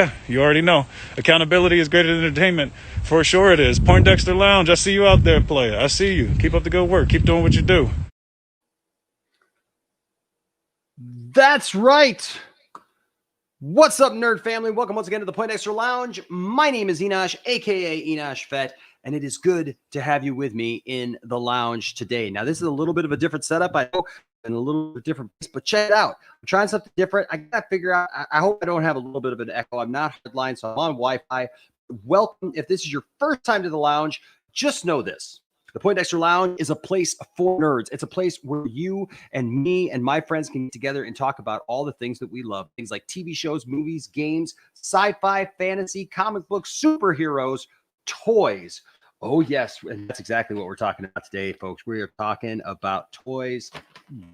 Yeah, you already know. Accountability is greater than entertainment. For sure it is. Poindexter Lounge, I see you out there, player. I see you. Keep up the good work. Keep doing what you do. That's right. What's up, nerd family? Welcome once again to the Poindexter Lounge. My name is Enosh, aka Enosh Fett, and it is good to have you with me in the lounge today. Now, this is a little bit of a different setup, I know, and a little bit different, but check it out. I'm trying something different. I gotta figure out. I hope I don't have a little bit of an echo. I'm not hardline, so I'm on Wi-Fi. Welcome. If this is your first time to the lounge, just know this. The Poindexter Lounge is a place for nerds. It's a place where you and me and my friends can get together and talk about all the things that we love. Things like TV shows, movies, games, sci-fi, fantasy, comic books, superheroes, toys. Oh, yes. And that's exactly what we're talking about today, folks. We are talking about toys,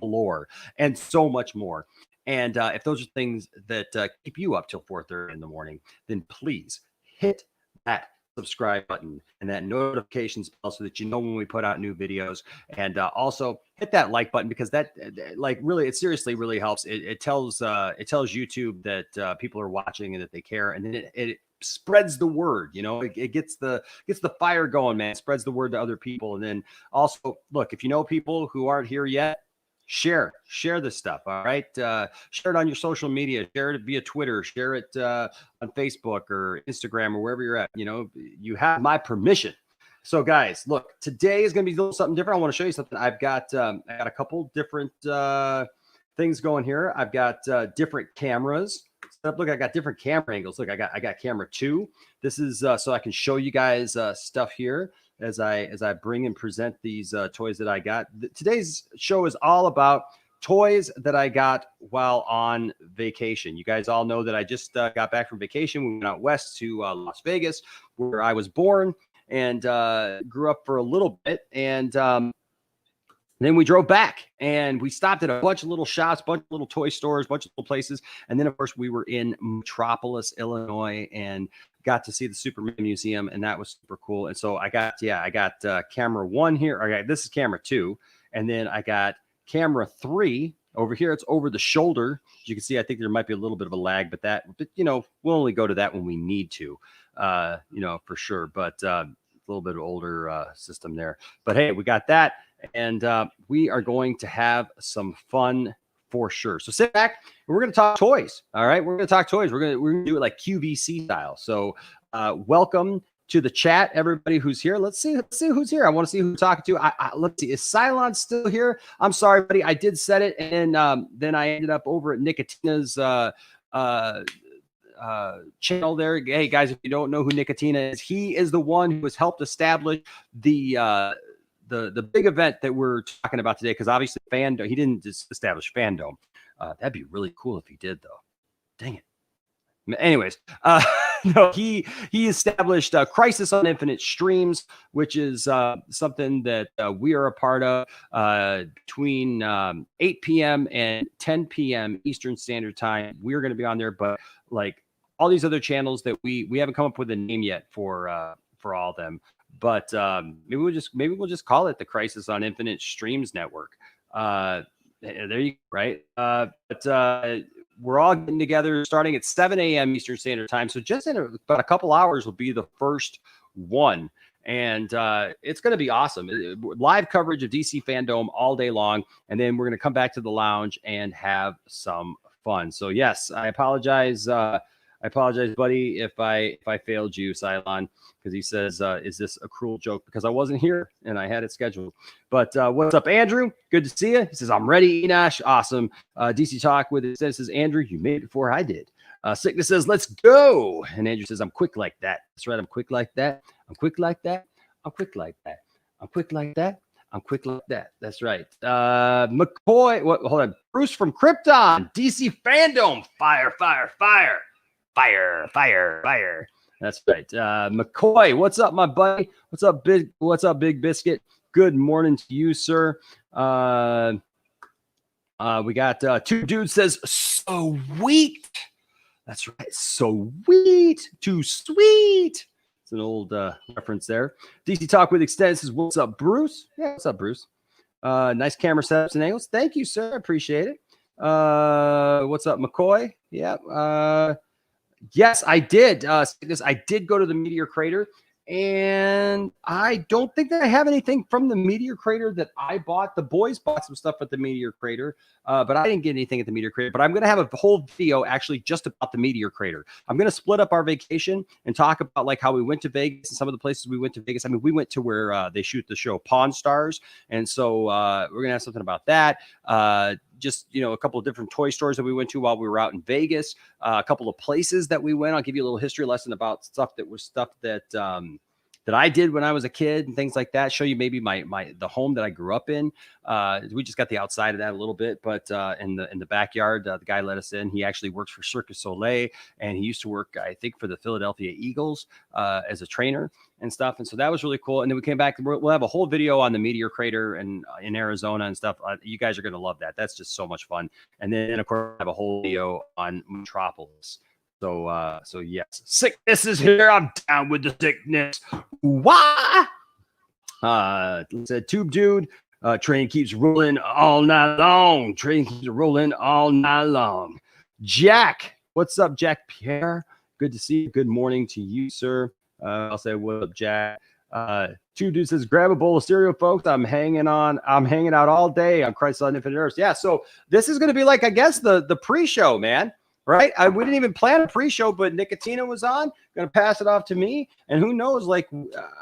lore, and so much more. And if those are things that keep you up till 4:30 in the morning, then please hit that subscribe button and that notifications bell so that you know when we put out new videos, and also hit that like button, because that really, it seriously really helps. It tells YouTube that people are watching and that they care, and then it spreads the word. It gets the fire going, man. It spreads the word to other people. And then also, look, if you know people who aren't here yet, share this stuff. All right. Share it on your social media, share it via Twitter, share it on Facebook or Instagram or wherever you're at. You have my permission. So guys, look, today is going to be a little something different. I want to show you something. I got a couple different things going here. I've got different cameras. Look, I got different camera angles. Look, I got camera 2. This is so I can show you guys stuff here as I bring and present these toys that I got. Today's show is all about toys that I got while on vacation. You guys all know that I just got back from vacation. We went out west to Las Vegas, where I was born, and grew up for a little bit. And then we drove back, and we stopped at a bunch of little shops, bunch of little toy stores, bunch of little places. And then, of course, we were in Metropolis, Illinois, and got to see the Superman Museum, and that was super cool. And so I got camera 1 here. Okay, this is camera 2, and then I got camera 3 over here. It's over the shoulder. As you can see, I think there might be a little bit of a lag, but we'll only go to that when we need to, for sure. But a little bit of older system there. But hey, we got that, and we are going to have some fun for sure. So sit back, and we're going to talk toys. All right, we're going to talk toys. We're going to do it like QVC style. So welcome to the chat, everybody who's here. Let's see who's here. I want to see who we're talking to. Let's see. Is Cylon still here? I'm sorry, buddy. I did set it, and then I ended up over at Nicotina's channel there. Hey guys, if you don't know who Nicotina is, he is the one who has helped establish the big event that we're talking about today, because obviously Fandom, he didn't just establish Fandom. That'd be really cool if he did, though. Dang it. Anyways, no, he established Crisis on Infinite Streams, which is something that we are a part of between 8 p.m. and 10 p.m. Eastern Standard Time. We're going to be on there, but like all these other channels that we haven't come up with a name yet for all of them. But maybe we'll just call it the Crisis on Infinite Streams Network. There you go, right? But we're all getting together starting at 7 a.m. Eastern Standard Time. So just in about a couple hours will be the first one. And it's going to be awesome. Live coverage of DC Fandom all day long. And then we're going to come back to the lounge and have some fun. So yes, I apologize, buddy, if I failed you, Cylon, because he says, is this a cruel joke? Because I wasn't here and I had it scheduled. But what's up, Andrew? Good to see you. He says, I'm ready, Enosh. Awesome. DC Talk with it says, Andrew, you made it before I did. Sickness says, let's go. And Andrew says, I'm quick like that. That's right. I'm quick like that. I'm quick like that. I'm quick like that. I'm quick like that. I'm quick like that. That's right. McCoy. Hold on. Bruce from Krypton. DC Fandom. Fire, fire, fire. Fire, fire, fire. That's right. McCoy, what's up, my buddy? What's up, Big Biscuit? Good morning to you, sir. We got Two Dudes says, so sweet. That's right. So sweet. Too sweet. It's an old reference there. DC Talk with Extend says, what's up, Bruce? Yeah, what's up, Bruce? Nice camera setups and angles. Thank you, sir. I appreciate it. What's up, McCoy? Yeah. Yes, I did. I did go to the Meteor Crater, and I don't think that I have anything from the Meteor Crater that I bought. The boys bought some stuff at the Meteor Crater, but I didn't get anything at the Meteor Crater. But I'm going to have a whole video actually just about the Meteor Crater. I'm going to split up our vacation and talk about like how we went to Vegas and some of the places we went to Vegas. I mean, we went to where they shoot the show Pawn Stars, and so we're going to have something about that. Just, you know, a couple of different toy stores that we went to while we were out in Vegas, a couple of places that we went. I'll give you a little history lesson about stuff that that I did when I was a kid and things like that. Show you maybe the home that I grew up in. We just got the outside of that a little bit, but in the backyard, the guy let us in. He actually works for Cirque du Soleil, and he used to work, I think, for the Philadelphia Eagles as a trainer and stuff. And so that was really cool. And then we came back. We'll have a whole video on the Meteor Crater and in Arizona and stuff. You guys are going to love that. That's just so much fun. And then, of course, I have a whole video on Metropolis. So yes, sickness is here. I'm down with the sickness. Why? Said Tube Dude. Train keeps rolling all night long. Train keeps rolling all night long. Jack, what's up, Jack Pierre? Good to see you. Good morning to you, sir. I'll say what up, Jack. Tube Dude says, grab a bowl of cereal, folks. I'm hanging out all day on Christ on Infinite Earth. Yeah, so this is going to be like, I guess, the pre-show, man. Right? We didn't even plan a pre-show, but Nicotina was on. Going to pass it off to me, and who knows? Like,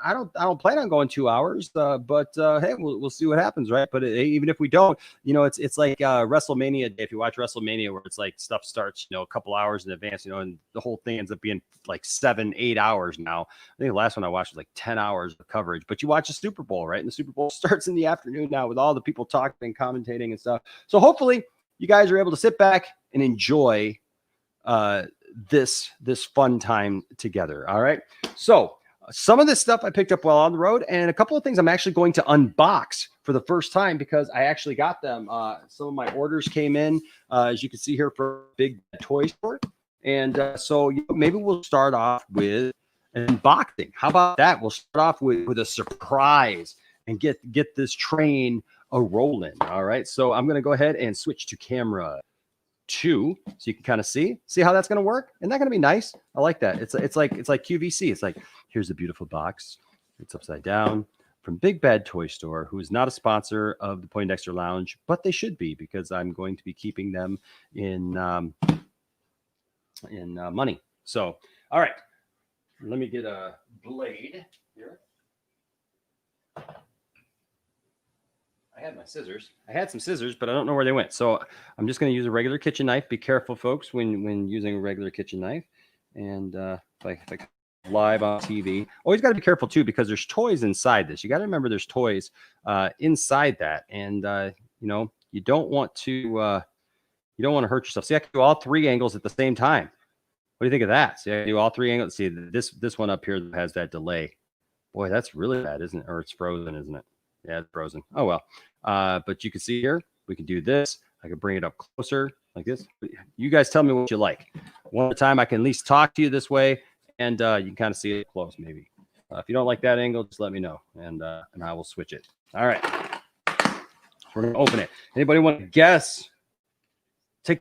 I don't plan on going 2 hours, but hey, we'll see what happens, right? But even if we don't, you know, it's like WrestleMania Day. If you watch WrestleMania, where it's like stuff starts, you know, a couple hours in advance, you know, and the whole thing ends up being like 7-8 hours now. I think the last one I watched was like 10 hours of coverage. But you watch the Super Bowl, right? And the Super Bowl starts in the afternoon now with all the people talking and commentating and stuff. So hopefully, you guys are able to sit back and enjoy this fun time together. All right. So some of this stuff I picked up while on the road, and a couple of things I'm actually going to unbox for the first time because I actually got them. Some of my orders came in, as you can see here, for Big Toy Store. And so maybe we'll start off with an unboxing. How about that? We'll start off with a surprise and get this train a-rolling. All right. So I'm going to go ahead and switch to camera 2, so you can kind of see how that's going to work. Isn't that going to be nice? I like that. It's like QVC. It's like, here's the beautiful box. It's upside down from Big Bad Toy Store, who is not a sponsor of the Poindexter Lounge, but they should be, because I'm going to be keeping them in money. So, all right, let me get a blade here. I had my scissors. I had some scissors, but I don't know where they went. So I'm just going to use a regular kitchen knife. Be careful, folks, when using a regular kitchen knife. And like live on TV, always got to be careful too, because there's toys inside this. You got to remember there's toys inside that, and you don't want to hurt yourself. See, I can do all 3 angles at the same time. What do you think of that? See, I can do all 3 angles. See, this one up here has that delay. Boy, that's really bad, isn't it? Or it's frozen, isn't it? Yeah, it's frozen. Oh, well. But you can see here, we can do this. I can bring it up closer like this. You guys tell me what you like. One at a time, I can at least talk to you this way, and you can kind of see it close maybe. If you don't like that angle, just let me know, and I will switch it. All right. We're going to open it. Anybody want to guess?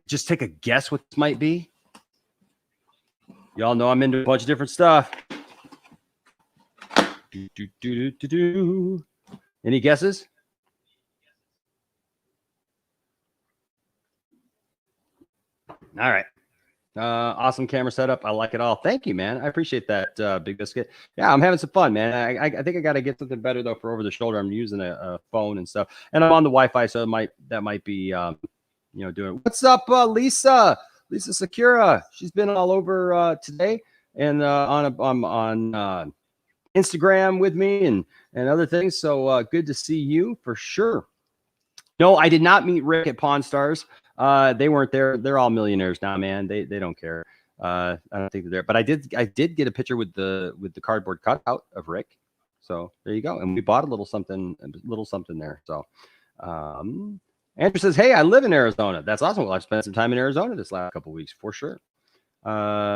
Just take a guess what this might be. Y'all know I'm into a bunch of different stuff. Any guesses? All right. Awesome camera setup. I like it all. Thank you, man. I appreciate that, Big Biscuit. Yeah, I'm having some fun, man. I think I got to get something better, though, for over the shoulder. I'm using a phone and stuff. And I'm on the Wi-Fi, so that might be, doing. What's up, Lisa? Lisa Sakura. She's been all over today and on Instagram with me and other things. So good to see you for sure. No, I did not meet Rick at Pawn Stars. They weren't there. They're all millionaires now, man. They don't care. I don't think they're there. But I did get a picture with the cardboard cutout of Rick. So there you go. And we bought a little something there. So Andrew says, hey, I live in Arizona. That's awesome. Well, I've spent some time in Arizona this last couple of weeks for sure.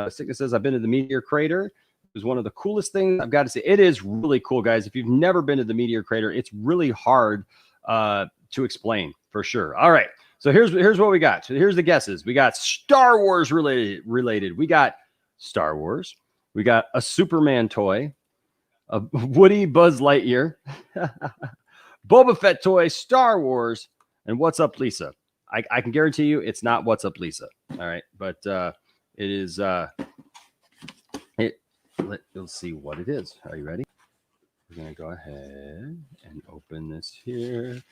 Sickness says, I've been to the Meteor Crater. It was one of the coolest things I've got to say. It is really cool, guys. If you've never been to the Meteor Crater, it's really hard to explain for sure. All right. So here's what we got. So here's the guesses. We got Star Wars related. We got Star Wars. We got a Superman toy, a Woody Buzz Lightyear, Boba Fett toy, Star Wars, and What's Up Lisa. I can guarantee you it's not What's Up Lisa. All right, but it is. You'll see what it is. Are you ready? We're gonna go ahead and open this here.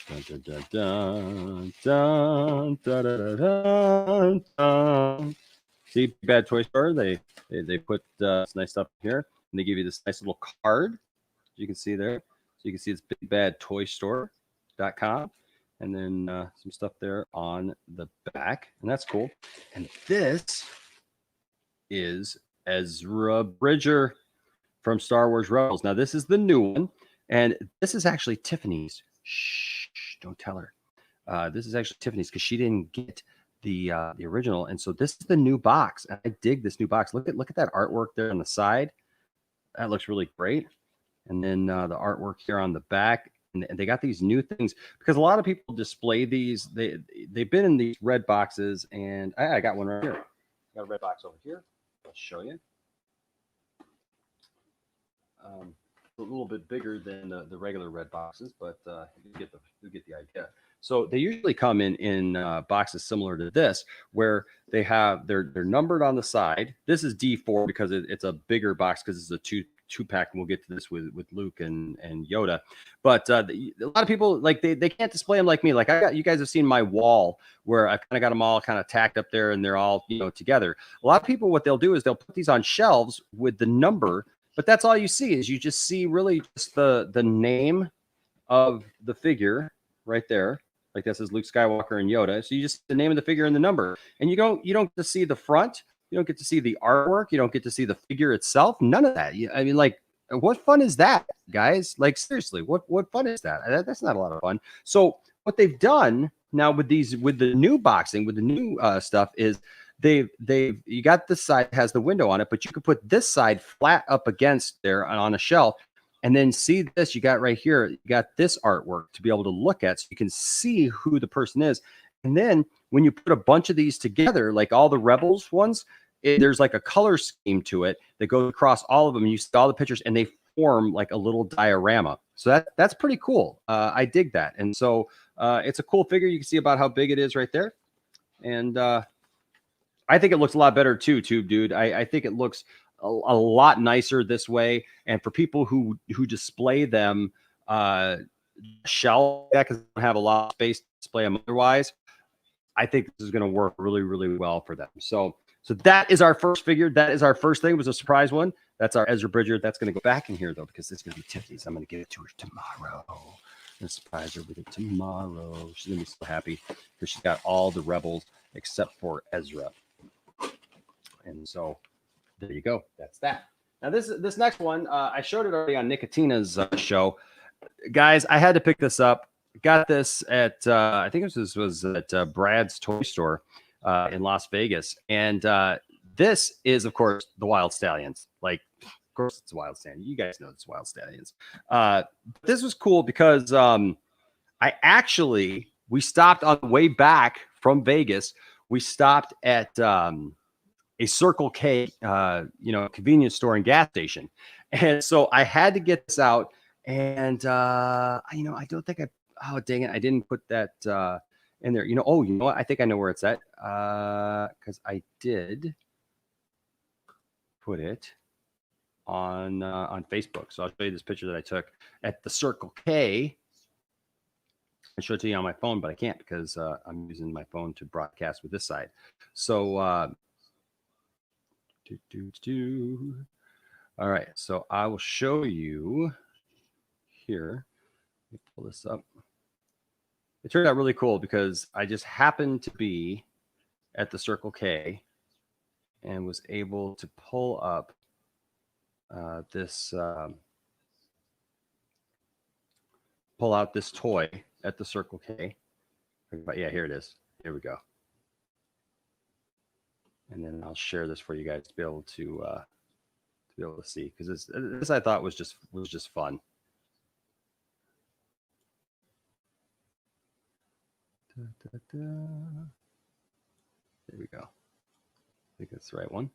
Dun, dun, dun, dun, dun, dun, dun, dun, dun. See, Big Bad Toy Store. They put some nice stuff here, and they give you this nice little card. You can see there. So you can see it's bigbadtoystore.com, and then some stuff there on the back, and that's cool. And this is Ezra Bridger from Star Wars Rebels. Now, this is the new one, and this is actually Tiffany's. Shh, don't tell her. This is actually Tiffany's because she didn't get the original, and so this is the new box. I dig this new box. Look at that artwork there on the side. That looks really great. And then the artwork here on the back, and they got these new things because a lot of people display these. They've been in these red boxes, and I got one right here. Got a red box over here. I'll show you. A little bit bigger than the regular red boxes, but you get the idea. So they usually come in boxes similar to this, where they're numbered on the side. This is D4 because it's a bigger box because it's a two pack, and we'll get to this with Luke and Yoda. But a lot of people like they can't display them like me. Like you guys have seen my wall where I kind of got them all kind of tacked up there, and they're all together. A lot of people, what they'll do is they'll put these on shelves with the number. But that's all you see is you just see really just the name of the figure right there. Like that says Luke Skywalker and Yoda. So you just see the name of the figure and the number. And you don't get to see the front. You don't get to see the artwork. You don't get to see the figure itself. None of that. I mean, like, what fun is that, guys? Like, seriously, what fun is that? That's not a lot of fun. So what they've done now with the new boxing, with the new stuff is you got this side has the window on it, but you could put this side flat up against there on a shelf, and then see this. You got right here, you got this artwork to be able to look at, so you can see who the person is. And then when you put a bunch of these together, like all the Rebels ones, there's like a color scheme to it that goes across all of them. And you see all the pictures, and they form like a little diorama. So that's pretty cool. I dig that, and so it's a cool figure. You can see about how big it is right there, and I think it looks a lot better too, dude. I think it looks a lot nicer this way. And for people who display them shelf because they don't have a lot of space to display them otherwise, I think this is going to work really, really well for them. So that is our first figure. That is our first thing. It was a surprise one. That's our Ezra Bridger. That's going to go back in here though, because it's going to be Tiffany's. I'm going to give it to her tomorrow. And surprise her with it tomorrow. She's going to be so happy because she's got all the Rebels except for Ezra. And so there you go. That's that. Now this next one, I showed it already on Nicotina's show. Guys, I had to pick this up. Got this at I think this was at Brad's Toy Store in Las Vegas. And this is, of course, the Wild Stallions. Like, of course, it's Wild Stallions. You guys know it's Wild Stallions. This was cool because we stopped on the way back from Vegas. We stopped at a Circle K, convenience store and gas station. And so I had to get this out. And, I don't think oh, dang it. I didn't put that in there. You know what? I think I know where it's at because I did put it on Facebook. So I'll show you this picture that I took at the Circle K. I showed it to you on my phone, but I can't because I'm using my phone to broadcast with this side. So, all right, so I will show you here. Let me pull this up. It turned out really cool because I just happened to be at the Circle K and was able to pull up pull out this toy at the Circle K. But yeah, here it is. Here we go. And then I'll share this for you guys to be able to see, because this I thought was just fun. There we go. I think that's the right one.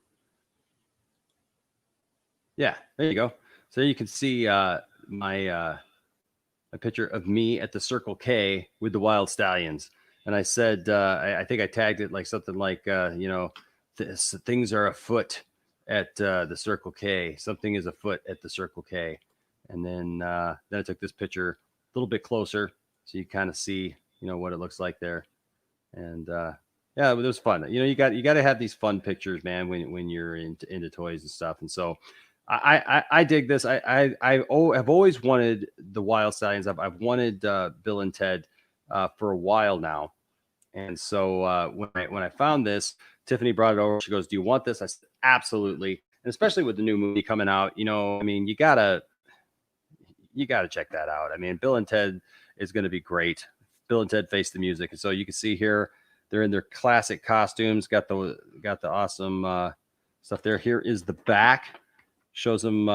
Yeah, there you go. So you can see my a picture of me at the Circle K with the Wild Stallions. And I said, I think I tagged it like something like, things are afoot at the Circle K. Something is afoot at the Circle K. And then I took this picture a little bit closer, so you kind of see, what it looks like there. And yeah, it was fun. You got to have these fun pictures, man, when you're into toys and stuff. And so I dig this. I have always wanted the Wild Stallions. I've wanted Bill and Ted for a while now. And so when I found this, Tiffany brought it over. She goes, "Do you want this?" I said, "Absolutely." And especially with the new movie coming out, I mean, you gotta check that out. I mean, Bill and Ted is going to be great. Bill and Ted Face the Music. And so you can see here, they're in their classic costumes. Got the awesome stuff there. Here is the back. Shows them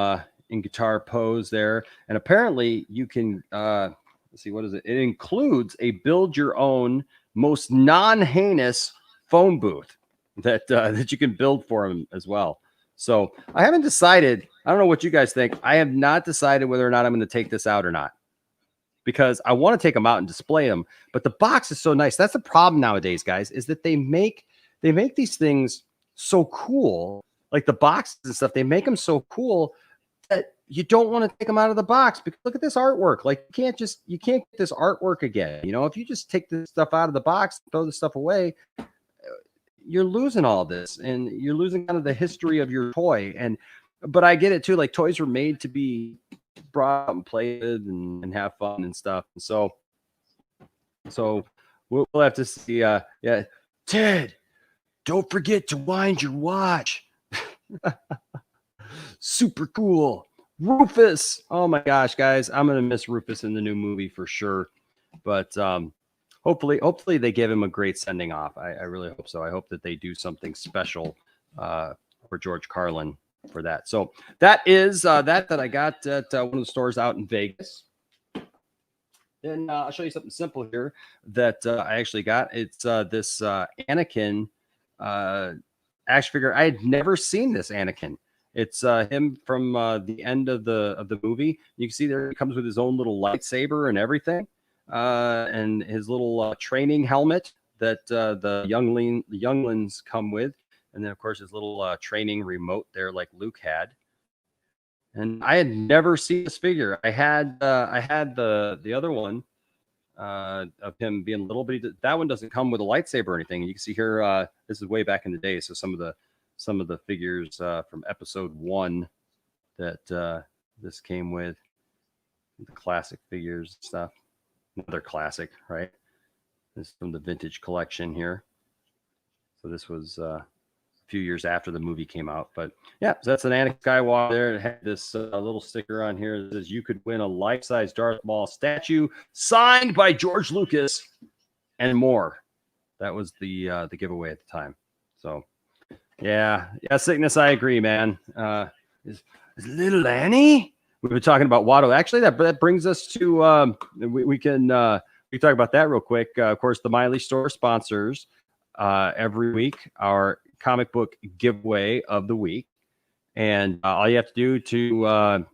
in guitar pose there. And apparently you can, let's see, what is it? It includes a build your own, most non-heinous phone booth that you can build for them as well. So I haven't decided. I don't know what you guys think. I have not decided whether or not I'm going to take this out or not, because I want to take them out and display them. But the box is so nice. That's the problem nowadays, guys, is that they make these things so cool. Like the boxes and stuff, they make them so cool that you don't want to take them out of the box, because look at this artwork. Like you can't get this artwork again. If you just take this stuff out of the box, throw the stuff away, you're losing all this, and you're losing kind of the history of your toy. But I get it too. Like, toys were made to be brought out and played and have fun and stuff. And so we'll have to see. Yeah, Ted, don't forget to wind your watch. Super cool. Rufus. Oh my gosh, guys, I'm gonna miss Rufus in the new movie for sure. But hopefully they give him a great sending off. I really hope so. I hope that they do something special for George Carlin for that. So that is that I got at one of the stores out in Vegas. Then I'll show you something simple here that I actually got. It's this Anakin action figure. I had never seen this Anakin. It's him from the end of the movie. You can see there he comes with his own little lightsaber and everything, and his little training helmet that the younglings come with, and then of course his little training remote there, like Luke had. And I had never seen this figure. I had the other one of him being little, but that one doesn't come with a lightsaber or anything. You can see here, this is way back in the day, so some of the figures from episode 1 that this came with, the classic figures stuff. Another classic, right? This is from the vintage collection here. So this was a few years after the movie came out. But yeah, so that's an Anakin Skywalker there. It had this little sticker on here that says you could win a life-size Darth Maul statue signed by George Lucas and more. That was the giveaway at the time. So yeah, Sickness, I agree, man. Is little Annie? We've been talking about Watto. Actually, that brings us to we can talk about that real quick. Of course, the Milee Store sponsors every week our comic book giveaway of the week, and all you have to do to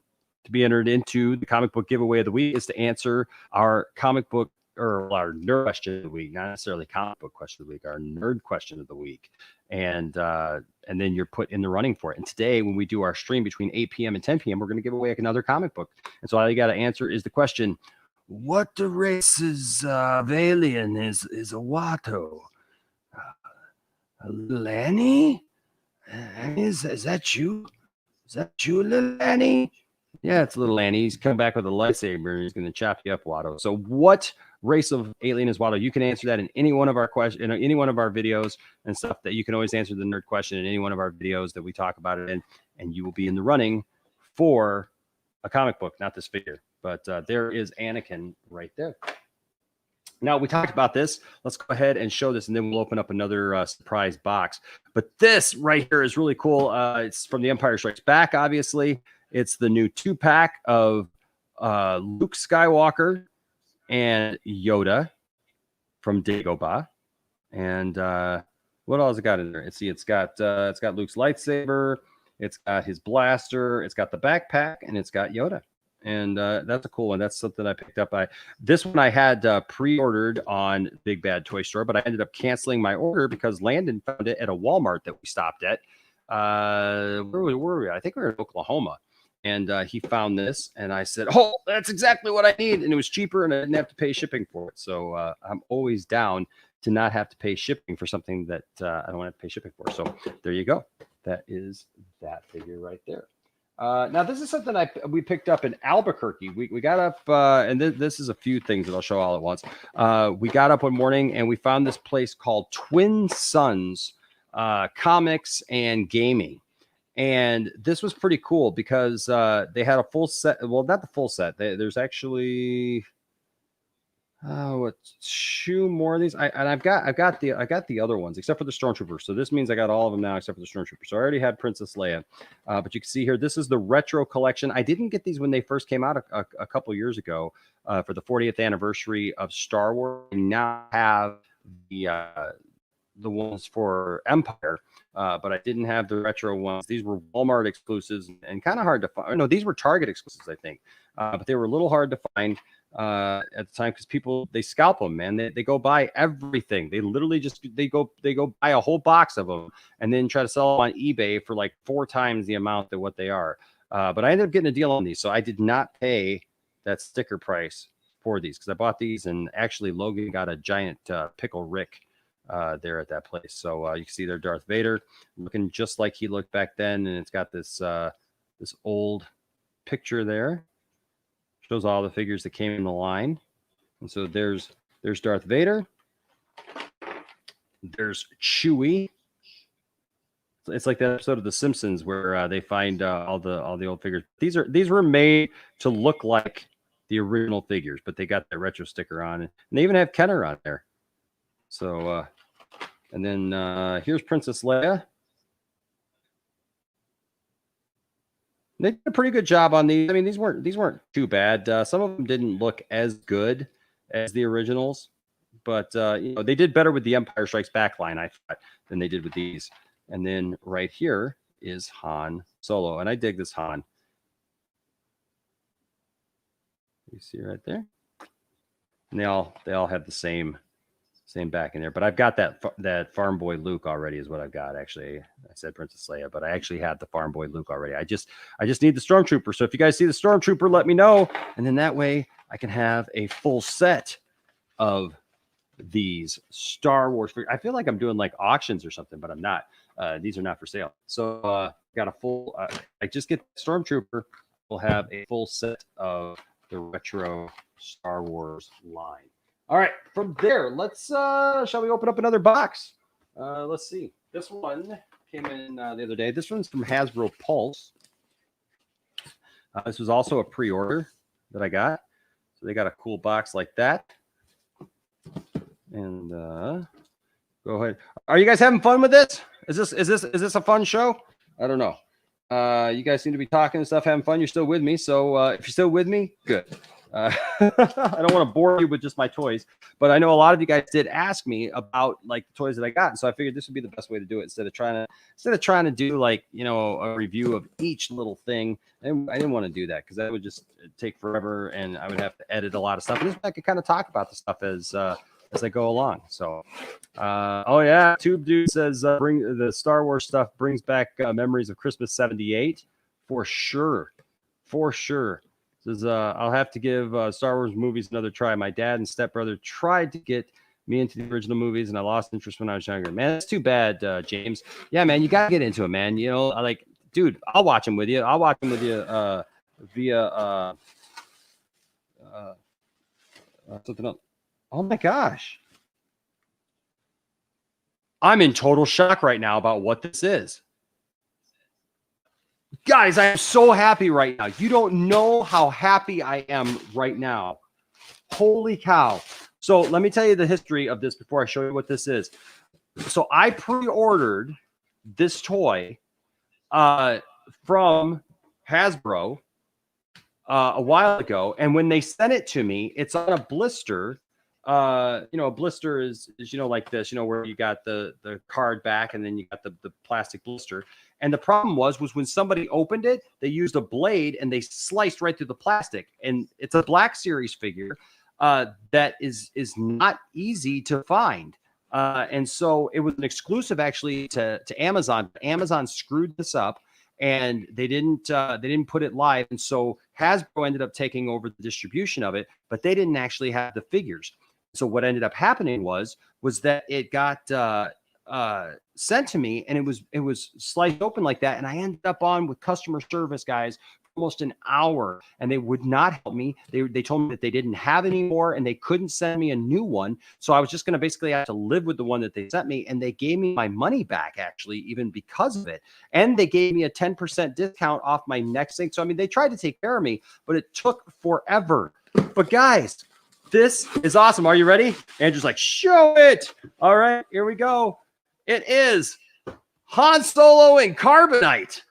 be entered into the comic book giveaway of the week is to answer our comic book or our nerd question of the week, not necessarily comic book question of the week, our nerd question of the week. And then you're put in the running for it. And today, when we do our stream between 8 p.m. and 10 p.m., we're going to give away another comic book. And so all you got to answer is the question, what the races of alien is a Watto? Little Annie? Is that you? Is that you, little Annie? Yeah, it's little Annie. He's come back with a lightsaber and he's going to chop you up, Watto. So what race of alien is Watto? You can answer that in any one of our questions, in any one of our videos and stuff. That you can always answer the nerd question in any one of our videos that we talk about it in, and you will be in the running for a comic book, not this figure. But there is Anakin right there. Now, we talked about this. Let's go ahead and show this, and then we'll open up another surprise box. But this right here is really cool. It's from The Empire Strikes Back, obviously. It's the new 2-pack of Luke Skywalker and Yoda from Dagobah. And what else it got in there? Let's see. It's got Luke's lightsaber. It's got his blaster, it's got the backpack, and it's got Yoda. And that's a cool one. That's something I picked up. This one I had pre-ordered on Big Bad Toy Store, but I ended up canceling my order because Landon found it at a Walmart that we stopped at. Where were we? I think we were in Oklahoma. And he found this, and I said, "Oh, that's exactly what I need." And it was cheaper, and I didn't have to pay shipping for it. So I'm always down to not have to pay shipping for something that I don't have to pay shipping for. So there you go. That is that figure right there. Now, this is something we picked up in Albuquerque. We got up, and this is a few things that I'll show all at once. We got up one morning, and we found this place called Twin Suns Comics and Gaming. And this was pretty cool because they had a full set. Well, not the full set. There's actually two more of these. I've got the other ones except for the Stormtrooper. So this means I got all of them now except for the Stormtrooper. So I already had Princess Leia, but you can see here this is the retro collection. I didn't get these when they first came out a couple years ago for the 40th anniversary of Star Wars. We now have the ones for Empire, but I didn't have the retro ones. These were Walmart exclusives and kind of hard to find. No, these were Target exclusives, I think, but they were a little hard to find at the time because people, they scalp them, man. They go buy everything. They literally just they go buy a whole box of them and then try to sell them on eBay for like 4 times the amount that what they are. But I ended up getting a deal on these, so I did not pay that sticker price for these because I bought these, and actually Logan got a giant Pickle Rick there at that place. So you can see there Darth Vader looking just like he looked back then, and it's got this this old picture there. Shows all the figures that came in the line. And so there's Darth Vader. There's Chewie. It's like that episode of The Simpsons where they find all the old figures. These were made to look like the original figures, but they got that retro sticker on, and they even have Kenner on there. So and then here's Princess Leia. They did a pretty good job on these. I mean, these weren't too bad. Some of them didn't look as good as the originals, but they did better with the Empire Strikes Back line, I thought, than they did with these. And then right here is Han Solo, and I dig this Han. You see right there, and they all have the same back in there, but I've got that farm boy Luke already is what I've got. Actually, I said Princess Leia, but I actually had the farm boy Luke already. I just need the Stormtrooper. So if you guys see the Stormtrooper, let me know, and then that way I can have a full set of these Star Wars figures. I feel like I'm doing like auctions or something, but I'm not. These are not for sale. So got a full. I just get the Stormtrooper. We'll have a full set of the retro Star Wars line. All right, from there, let's shall we open up another box? Let's see. This one came in the other day. This one's from Hasbro Pulse. This was also a pre-order that I got. So they got a cool box like that. And go ahead. Are you guys having fun with this? Is this a fun show? I don't know. You guys seem to be talking and stuff, having fun. You're still with me. So if you're still with me, good. I don't want to bore you with just my toys, but I know a lot of you guys did ask me about like the toys that I got, and so I figured this would be the best way to do it instead of trying to do like a review of each little thing. And I didn't want to do that because that would just take forever, and I would have to edit a lot of stuff. And this I could kind of talk about the stuff as I go along. So, oh yeah, Tube Dude says bring the Star Wars stuff brings back memories of Christmas '78 for sure. Says, I'll have to give Star Wars movies another try. My dad and stepbrother tried to get me into the original movies, and I lost interest when I was younger. Man, that's too bad, James. Yeah, man, you got to get into it, man. You know, like, dude, I'll watch them with you. Via something else. Oh, my gosh. I'm in total shock right now about what this is. Guys, I am so happy right now. You don't know how happy I am right now. Holy cow. So let me tell you the history of this before I show you what this is. So I pre-ordered this toy from Hasbro a while ago. And when they sent it to me, it's on a blister a blister is like this, where you got the card back and then you got the plastic blister. And the problem was when somebody opened it, they used a blade and they sliced right through the plastic. And it's a Black Series figure that is not easy to find. And so it was an exclusive actually to Amazon. Amazon screwed this up and they didn't put it live. And so Hasbro ended up taking over the distribution of it, but they didn't actually have the figures. So what ended up happening was that it got sent to me, and it was sliced open like that, and I ended up on with customer service guys for almost an hour, and they would not help me. They told me that they didn't have any more, and they couldn't send me a new one. So I was just going to basically have to live with the one that they sent me, and they gave me my money back actually, even because of it, and they gave me a 10% discount off my next thing. So I mean, they tried to take care of me, but it took forever. But guys, this is awesome. Are you ready? Andrew's like, show it. All right, here we go. It is Han Solo in Carbonite.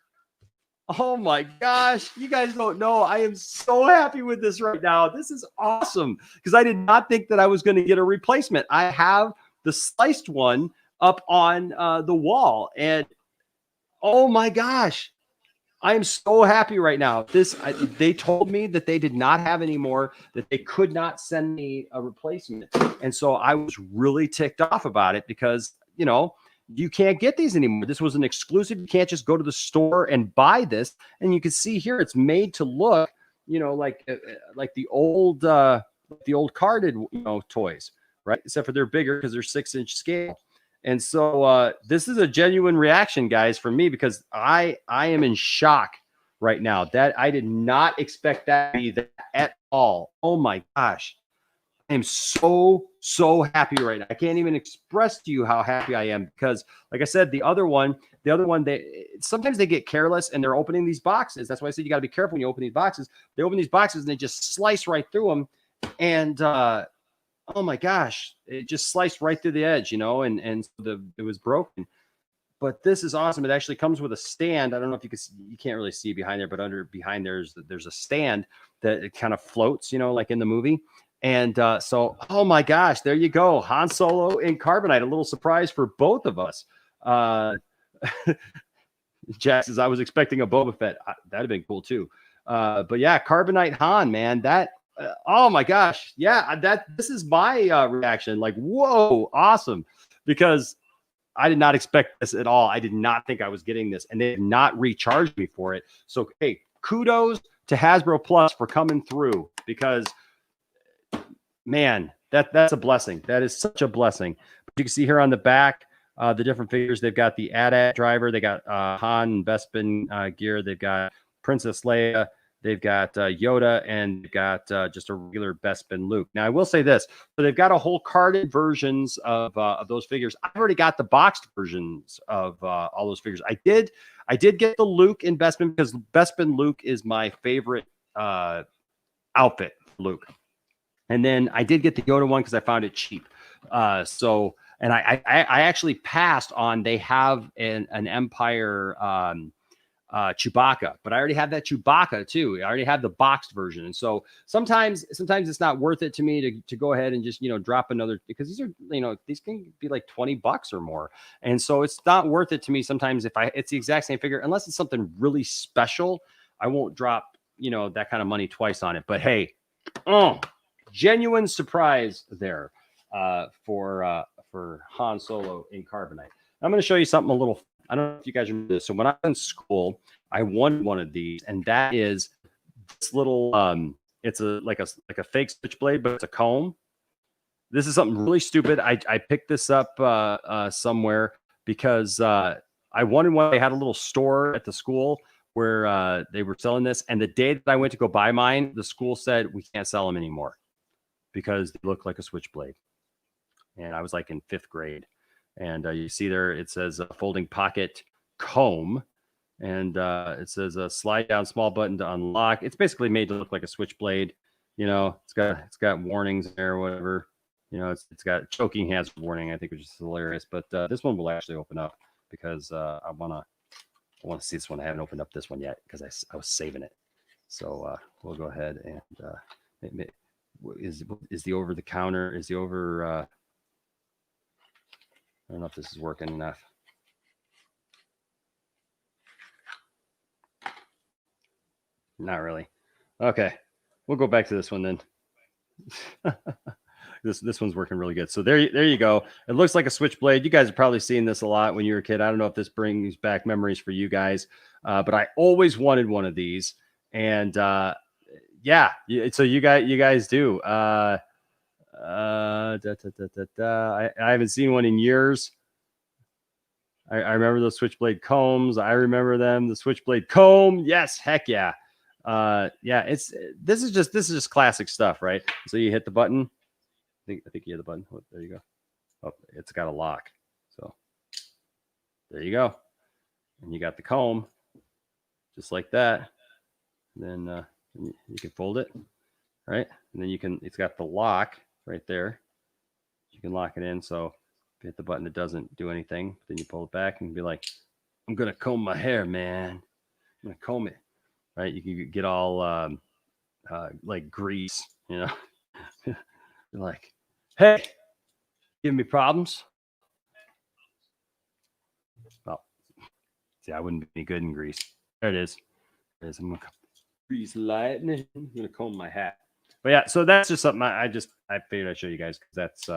Oh my gosh. You guys don't know. I am so happy with this right now. This is awesome because I did not think that I was going to get a replacement. I have the sliced one up on the wall, and oh my gosh. I am so happy right now. They told me that they did not have any more, that they could not send me a replacement. And so I was really ticked off about it because, you can't get these anymore. This was an exclusive. You can't just go to the store and buy this. And you can see here, it's made to look, like the old carded, toys, right? Except for they're bigger because they're 6-inch scale. And so this is a genuine reaction, guys, for me, because I am in shock right now. That I did not expect that to be that at all. Oh my gosh. I am so happy right now. I can't even express to you how happy I am because, like I said, the other one, sometimes they get careless and they're opening these boxes. That's why I said you got to be careful when you open these boxes. They open these boxes and they just slice right through them. And oh my gosh, it just sliced right through the edge, and it was broken. But this is awesome. It actually comes with a stand. I don't know if you can't really see behind there, but behind there's a stand that it kind of floats, like in the movie. And so, oh my gosh, there you go. Han Solo in Carbonite, a little surprise for both of us. Jack says, I was expecting a Boba Fett. That'd have been cool too. But yeah, Carbonite Han, man, oh my gosh. Yeah, this is my reaction. Like, whoa, awesome. Because I did not expect this at all. I did not think I was getting this, and they did not recharge me for it. So, hey, kudos to Hasbro Plus for coming through because, man, that's a blessing. That is such a blessing. But you can see here on the back, the different figures. They've got the AT-AT driver. They got Han and Bespin gear. They've got Princess Leia. They've got Yoda, and they've got just a regular Bespin Luke. Now, I will say this. So they've got a whole carded versions of those figures. I've already got the boxed versions of all those figures. I did get the Luke in Bespin because Bespin Luke is my favorite outfit, Luke. And then I did get the Yoda one because I found it cheap. And I actually passed on, they have an Empire Chewbacca, but I already have that Chewbacca too. I already have the boxed version. And so sometimes it's not worth it to me to go ahead and just, drop another, because these are, these can be like $20 or more. And so it's not worth it to me. Sometimes it's the exact same figure, unless it's something really special, I won't drop, that kind of money twice on it. But hey, genuine surprise there for Han Solo in Carbonite. I'm going to show you something a little, I don't know if you guys remember this. So when I was in school, I won one of these, and that is this little, it's like a fake switchblade, but it's a comb. This is something really stupid. I picked this up somewhere because I wanted one. They had a little store at the school where they were selling this, and the day that I went to go buy mine, the school said we can't sell them anymore because they look like a switchblade. And I was like in 5th grade. And you see there, it says folding pocket comb. And it says slide down small button to unlock. It's basically made to look like a switchblade. It's got warnings there or whatever. It's got choking hazard warning, I think, which is hilarious. But this one will actually open up because I want to see this one. I haven't opened up this one yet because I was saving it. So we'll go ahead and is the over the counter, is the over, I don't know if this is working enough. Not really. Okay. We'll go back to this one then. This one's working really good. So there you go. It looks like a switchblade. You guys have probably seen this a lot when you were a kid. I don't know if this brings back memories for you guys, but I always wanted one of these. And yeah, so you guys do. I haven't seen one in years. I remember those switchblade combs. I remember them. The switchblade comb. Yes, heck yeah. Yeah, this is just classic stuff, right? So you hit the button. I think you hit the button. Oh, there you go. Oh, it's got a lock. So there you go. And you got the comb, just like that. And then you can fold it, right? And then it's got the lock right there. You can lock it in. So if you hit the button, it doesn't do anything. Then you pull it back and be like, I'm gonna comb my hair, man. I'm gonna comb it. Right? You can get all like grease, you know. You're like, hey, give me problems. Well, see, I wouldn't be good in grease. There it is. I'm gonna grease lightning. I'm gonna comb my hat. But yeah, so that's just something I figured I'd show you guys because that's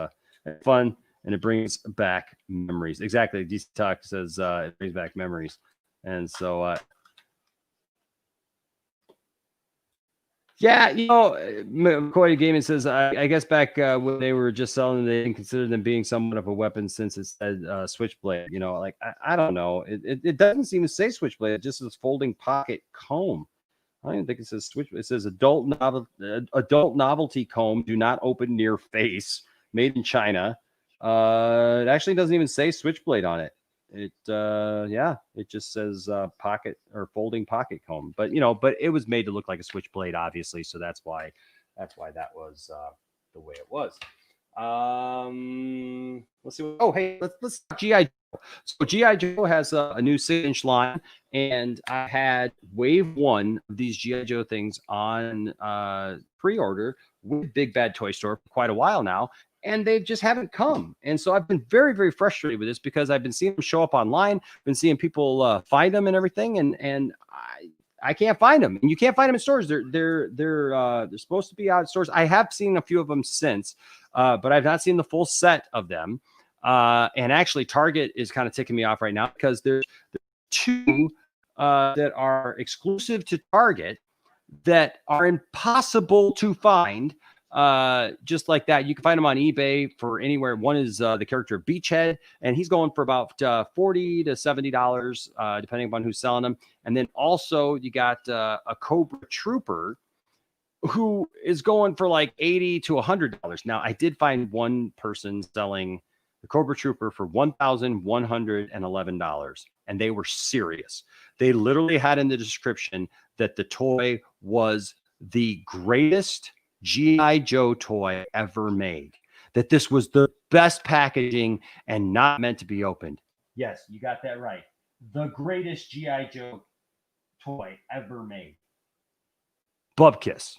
fun and it brings back memories. Exactly. DC Talk says it brings back memories. And so yeah, McCoy Gaming says, I guess back when they were just selling, they didn't consider them being somewhat of a weapon since it said switchblade. Like I don't know. It doesn't seem to say switchblade. It just says folding pocket comb. I don't even think it says switchblade. It says adult novelty comb. Do not open near face. Made in China. It actually doesn't even say switchblade on it. It just says pocket or folding pocket comb, but it was made to look like a switchblade, obviously. So that's why that was the way it was. Let's see. Oh, hey, let's talk GI Joe. So GI Joe has a new 6-inch line, and I had wave 1 of these GI Joe things on pre-order with Big Bad Toy Store for quite a while now. And they just haven't come. And so I've been very, very frustrated with this because I've been seeing them show up online, been seeing people find them and everything. And I can't find them. And you can't find them in stores. They're supposed to be out in stores. I have seen a few of them since, but I've not seen the full set of them. And actually Target is kind of ticking me off right now because there's 2 that are exclusive to Target that are impossible to find. Just like that. You can find them on eBay for anywhere. One is the character Beachhead, and he's going for about $40 to $70, depending upon who's selling them. And then also you got a Cobra Trooper who is going for like $80 to $100. Now, I did find one person selling the Cobra Trooper for $1,111, and they were serious. They literally had in the description that the toy was the greatest G.I. Joe toy ever made, that this was the best packaging and not meant to be opened. Yes, you got that right. The greatest G.I. Joe toy ever made. Bubkiss.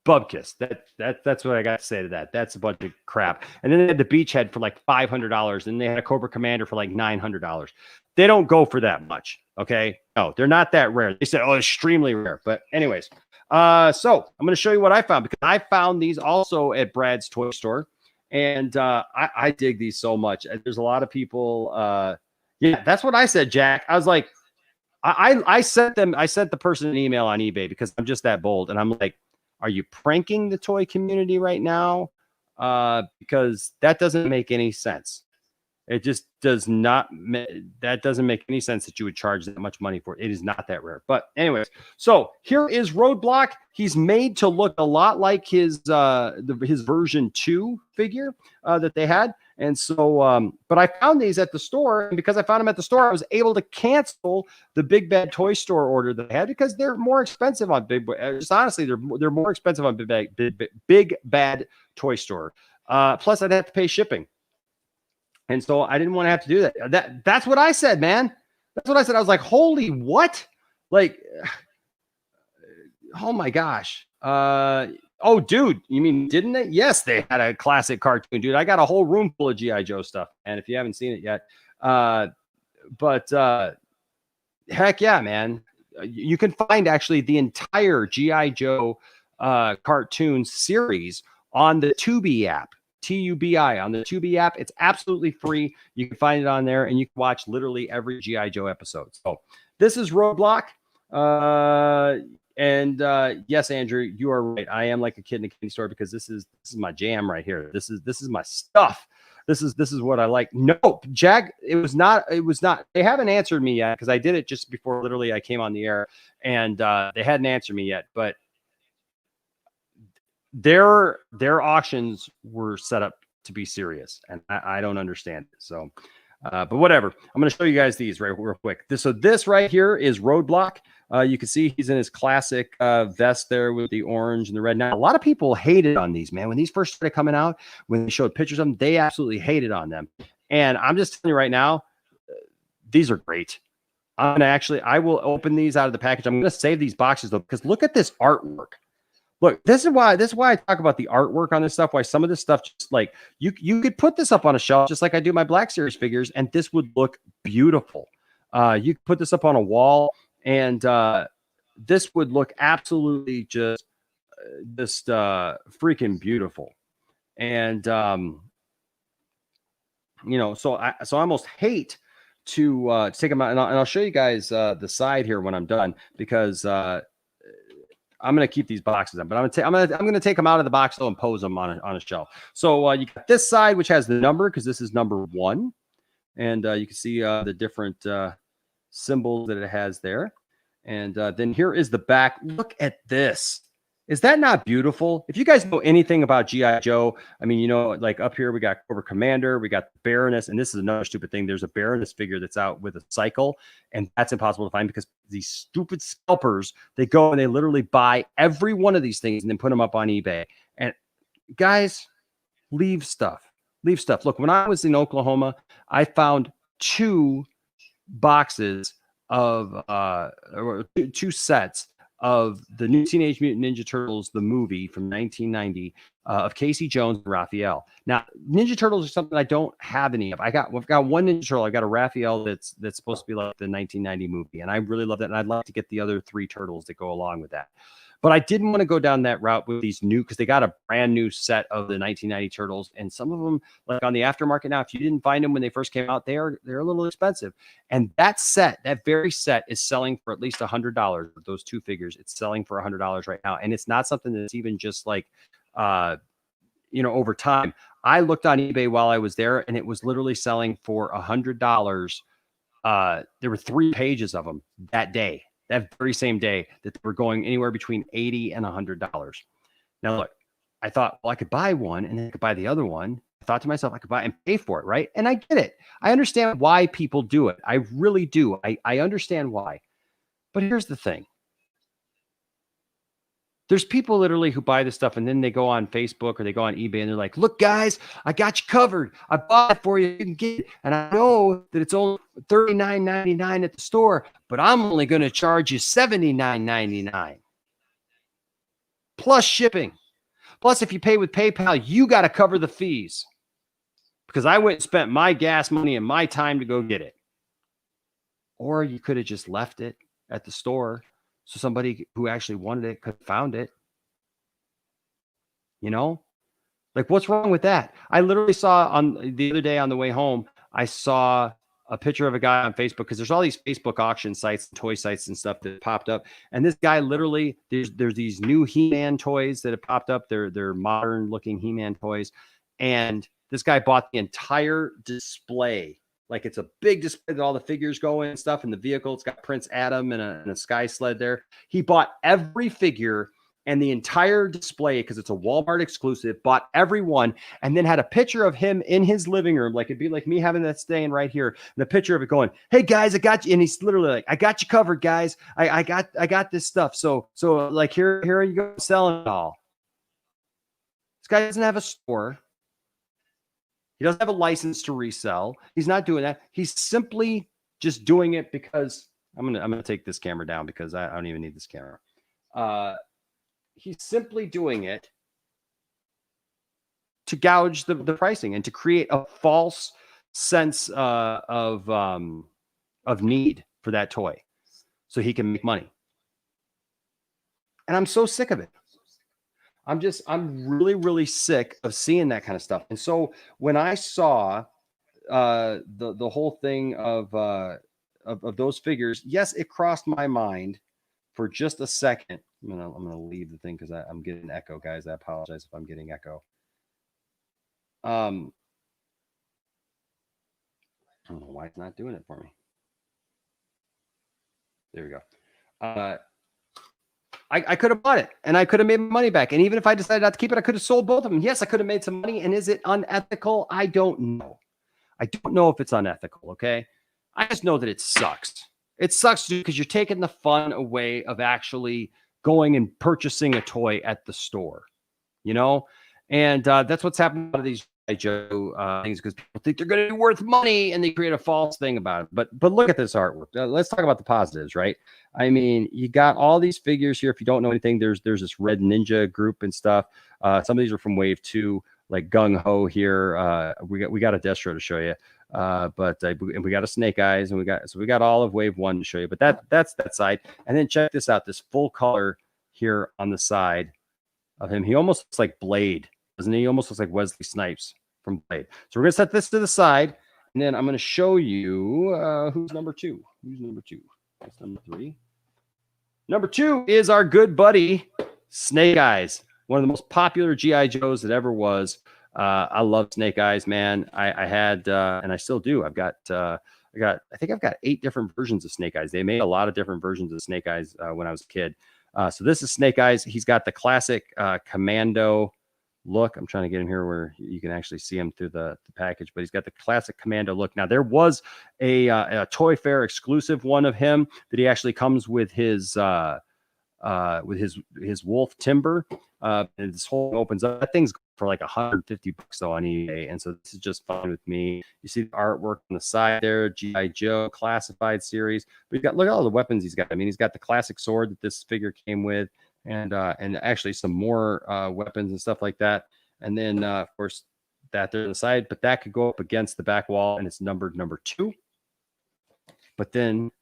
That's what I got to say to that. That's a bunch of crap. And then they had the Beachhead for like $500, and they had a Cobra Commander for like $900. They don't go for that much. Okay. No, they're not that rare. They said, extremely rare. But anyways, so I'm going to show you what I found, because I found these also at Brad's Toy Store, and I dig these so much. There's a lot of people. Yeah, that's what I said, Jack. I was like, I sent the person an email on eBay because I'm just that bold, and I'm like, are you pranking the toy community right now? Because that doesn't make any sense. It just does not. That doesn't make any sense that you would charge that much money for it. It is not that rare. But anyways, so here is Roadblock. He's made to look a lot like his version 2 figure that they had. And so, but I found these at the store, and because I found them at the store, I was able to cancel the Big Bad Toy Store order that I had, because they're more expensive on just honestly, they're more expensive on Big Bad Toy Store. Plus, I'd have to pay shipping. And so I didn't want to have to do that. That's what I said, man. That's what I said. I was like, holy what? Like, oh my gosh. Oh, dude, you mean didn't they? Yes, they had a classic cartoon, dude. I got a whole room full of GI Joe stuff, and if you haven't seen it yet, but heck yeah, man, you can find actually the entire GI Joe cartoon series on the Tubi app. TUBI on the Tubi app. It's absolutely free. You can find it on there, and you can watch literally every GI Joe episode. So this is Roadblock. And yes, Andrew, you are right. I am like a kid in a candy store because this is my jam right here. This is my stuff. This is what I like. Nope, Jag. It was not. They haven't answered me yet because I did it just before literally I came on the air, and they hadn't answered me yet. But their auctions were set up to be serious, and I don't understand it. So, but whatever. I'm going to show you guys these real quick. This right here is Roadblock. You can see he's in his classic vest there with the orange and the red. Now, a lot of people hated on these, man. When these first started coming out, when they showed pictures of them, they absolutely hated on them. And I'm just telling you right now, these are great. I will open these out of the package. I'm going to save these boxes though, because look at this artwork. Look, this is why I talk about the artwork on this stuff. Why some of this stuff just like you could put this up on a shelf, just like I do my Black Series figures, and this would look beautiful. You could put this up on a wall, and this would look absolutely just freaking beautiful. And so I almost hate to take them out, and I'll show you guys the side here when I'm done, because I'm going to keep these boxes up, but I'm going to take them out of the box though and pose them on a shelf. So you got this side, which has the number, because this is number 1, and you can see the different symbols that it has there. And then here is the back. Look at this. Is that not beautiful? If you guys know anything about G.I. Joe, I mean, like up here, we got Cobra Commander, we got the Baroness, and this is another stupid thing. There's a Baroness figure that's out with a cycle, and that's impossible to find because these stupid scalpers, they go and they literally buy every one of these things and then put them up on eBay. And guys, leave stuff. Look, when I was in Oklahoma, I found 2 boxes of two sets of the new Teenage Mutant Ninja Turtles, the movie from 1990, of Casey Jones and Raphael. Now, Ninja Turtles are something I don't have any of. I've got one Ninja Turtle. I've got a Raphael that's supposed to be like the 1990 movie, and I really love that. And I'd like to get the other 3 turtles that go along with that. But I didn't want to go down that route with these new, because they got a brand new set of the 1990 turtles, and some of them, like on the aftermarket now, if you didn't find them when they first came out, they're a little expensive. And that very set is selling for at least $100. Those 2 figures, it's selling for $100 right now, and it's not something that's even just like, over time. I looked on eBay while I was there, and it was literally selling for $100. There were 3 pages of them that day. That very same day, that they were going anywhere between $80 and $100. Now, look, I thought, well, I could buy one and then I could buy the other one. I thought to myself, I could buy and pay for it, right? And I get it. I understand why people do it. I really do. I understand why. But here's the thing. There's people literally who buy this stuff and then they go on Facebook or they go on eBay and they're like, look, guys, I got you covered. I bought it for you. You can get it. And I know that it's only $39.99 at the store, but I'm only going to charge you $79.99 plus shipping. Plus, if you pay with PayPal, you got to cover the fees, because I went and spent my gas money and my time to go get it. Or you could have just left it at the store, so somebody who actually wanted it could have found it. Like, what's wrong with that? I literally saw on the other day on the way home, I saw a picture of a guy on Facebook, because there's all these Facebook auction sites, toy sites and stuff that popped up. And this guy literally, there's these new He-Man toys that have popped up. They're modern looking He-Man toys. And this guy bought the entire display. Like, it's a big display that all the figures go in and stuff, and the vehicle, it's got Prince Adam and a sky sled there. He bought every figure and the entire display, because it's a Walmart exclusive, bought every one, and then had a picture of him in his living room. Like, it'd be like me having that staying right here, and a picture of it going, hey guys, I got you. And he's literally like, I got you covered, guys. I got this stuff. So like, here you go, selling it all. This guy doesn't have a store. He doesn't have a license to resell. He's not doing that. He's simply just doing it because I'm gonna take this camera down, because I don't even need this camera. He's simply doing it to gouge the pricing and to create a false sense of need for that toy so he can make money. And I'm so sick of it. I'm really, really sick of seeing that kind of stuff. And so when I saw the whole thing of those figures, yes, it crossed my mind for just a second. I'm gonna leave the thing because I'm getting echo, guys. I apologize if I'm getting echo. I don't know why it's not doing it for me. There we go. I could have bought it and I could have made money back. And even if I decided not to keep it, I could have sold both of them. Yes, I could have made some money. And is it unethical? I don't know. I don't know if it's unethical. Okay. I just know that it sucks. It sucks because you're taking the fun away of actually going and purchasing a toy at the store, you know? And that's what's happened to a lot of these Joe things, because people think they're going to be worth money and they create a false thing about it. But look at this artwork. Let's talk about the positives, right? I mean, you got all these figures here. If you don't know anything, there's this Red Ninja group and stuff. Some of these are from Wave 2, like Gung Ho here. We got a Destro to show you. And we got a Snake Eyes, and we got all of Wave 1 to show you. But that's that side. And then check this out, this full color here on the side of him. He almost looks like Blade, doesn't he? He almost looks like Wesley Snipes from Blade. So we're gonna set this to the side, and then I'm gonna show you who's number 2. Who's number 2? That's number 3. Number 2 is our good buddy Snake Eyes, one of the most popular GI Joes that ever was. I love Snake Eyes, man. I had and I still do. I think I've got 8 different versions of Snake Eyes. They made a lot of different versions of Snake Eyes when I was a kid. So this is Snake Eyes. He's got the classic commando look. I'm trying to get him here where you can actually see him through the package, but he's got the classic commando look. Now there was a Toy Fair exclusive one of him that he actually comes with his wolf timber. And this whole opens up. That thing's for like $150 though on eBay, and so this is just fine with me. You see the artwork on the side there, GI Joe classified series. But he's got, look at all the weapons he's got. I mean, he's got the classic sword that this figure came with, and actually some more weapons and stuff like that. And then of course that there on the side, but that could go up against the back wall, and it's numbered number 2. But then,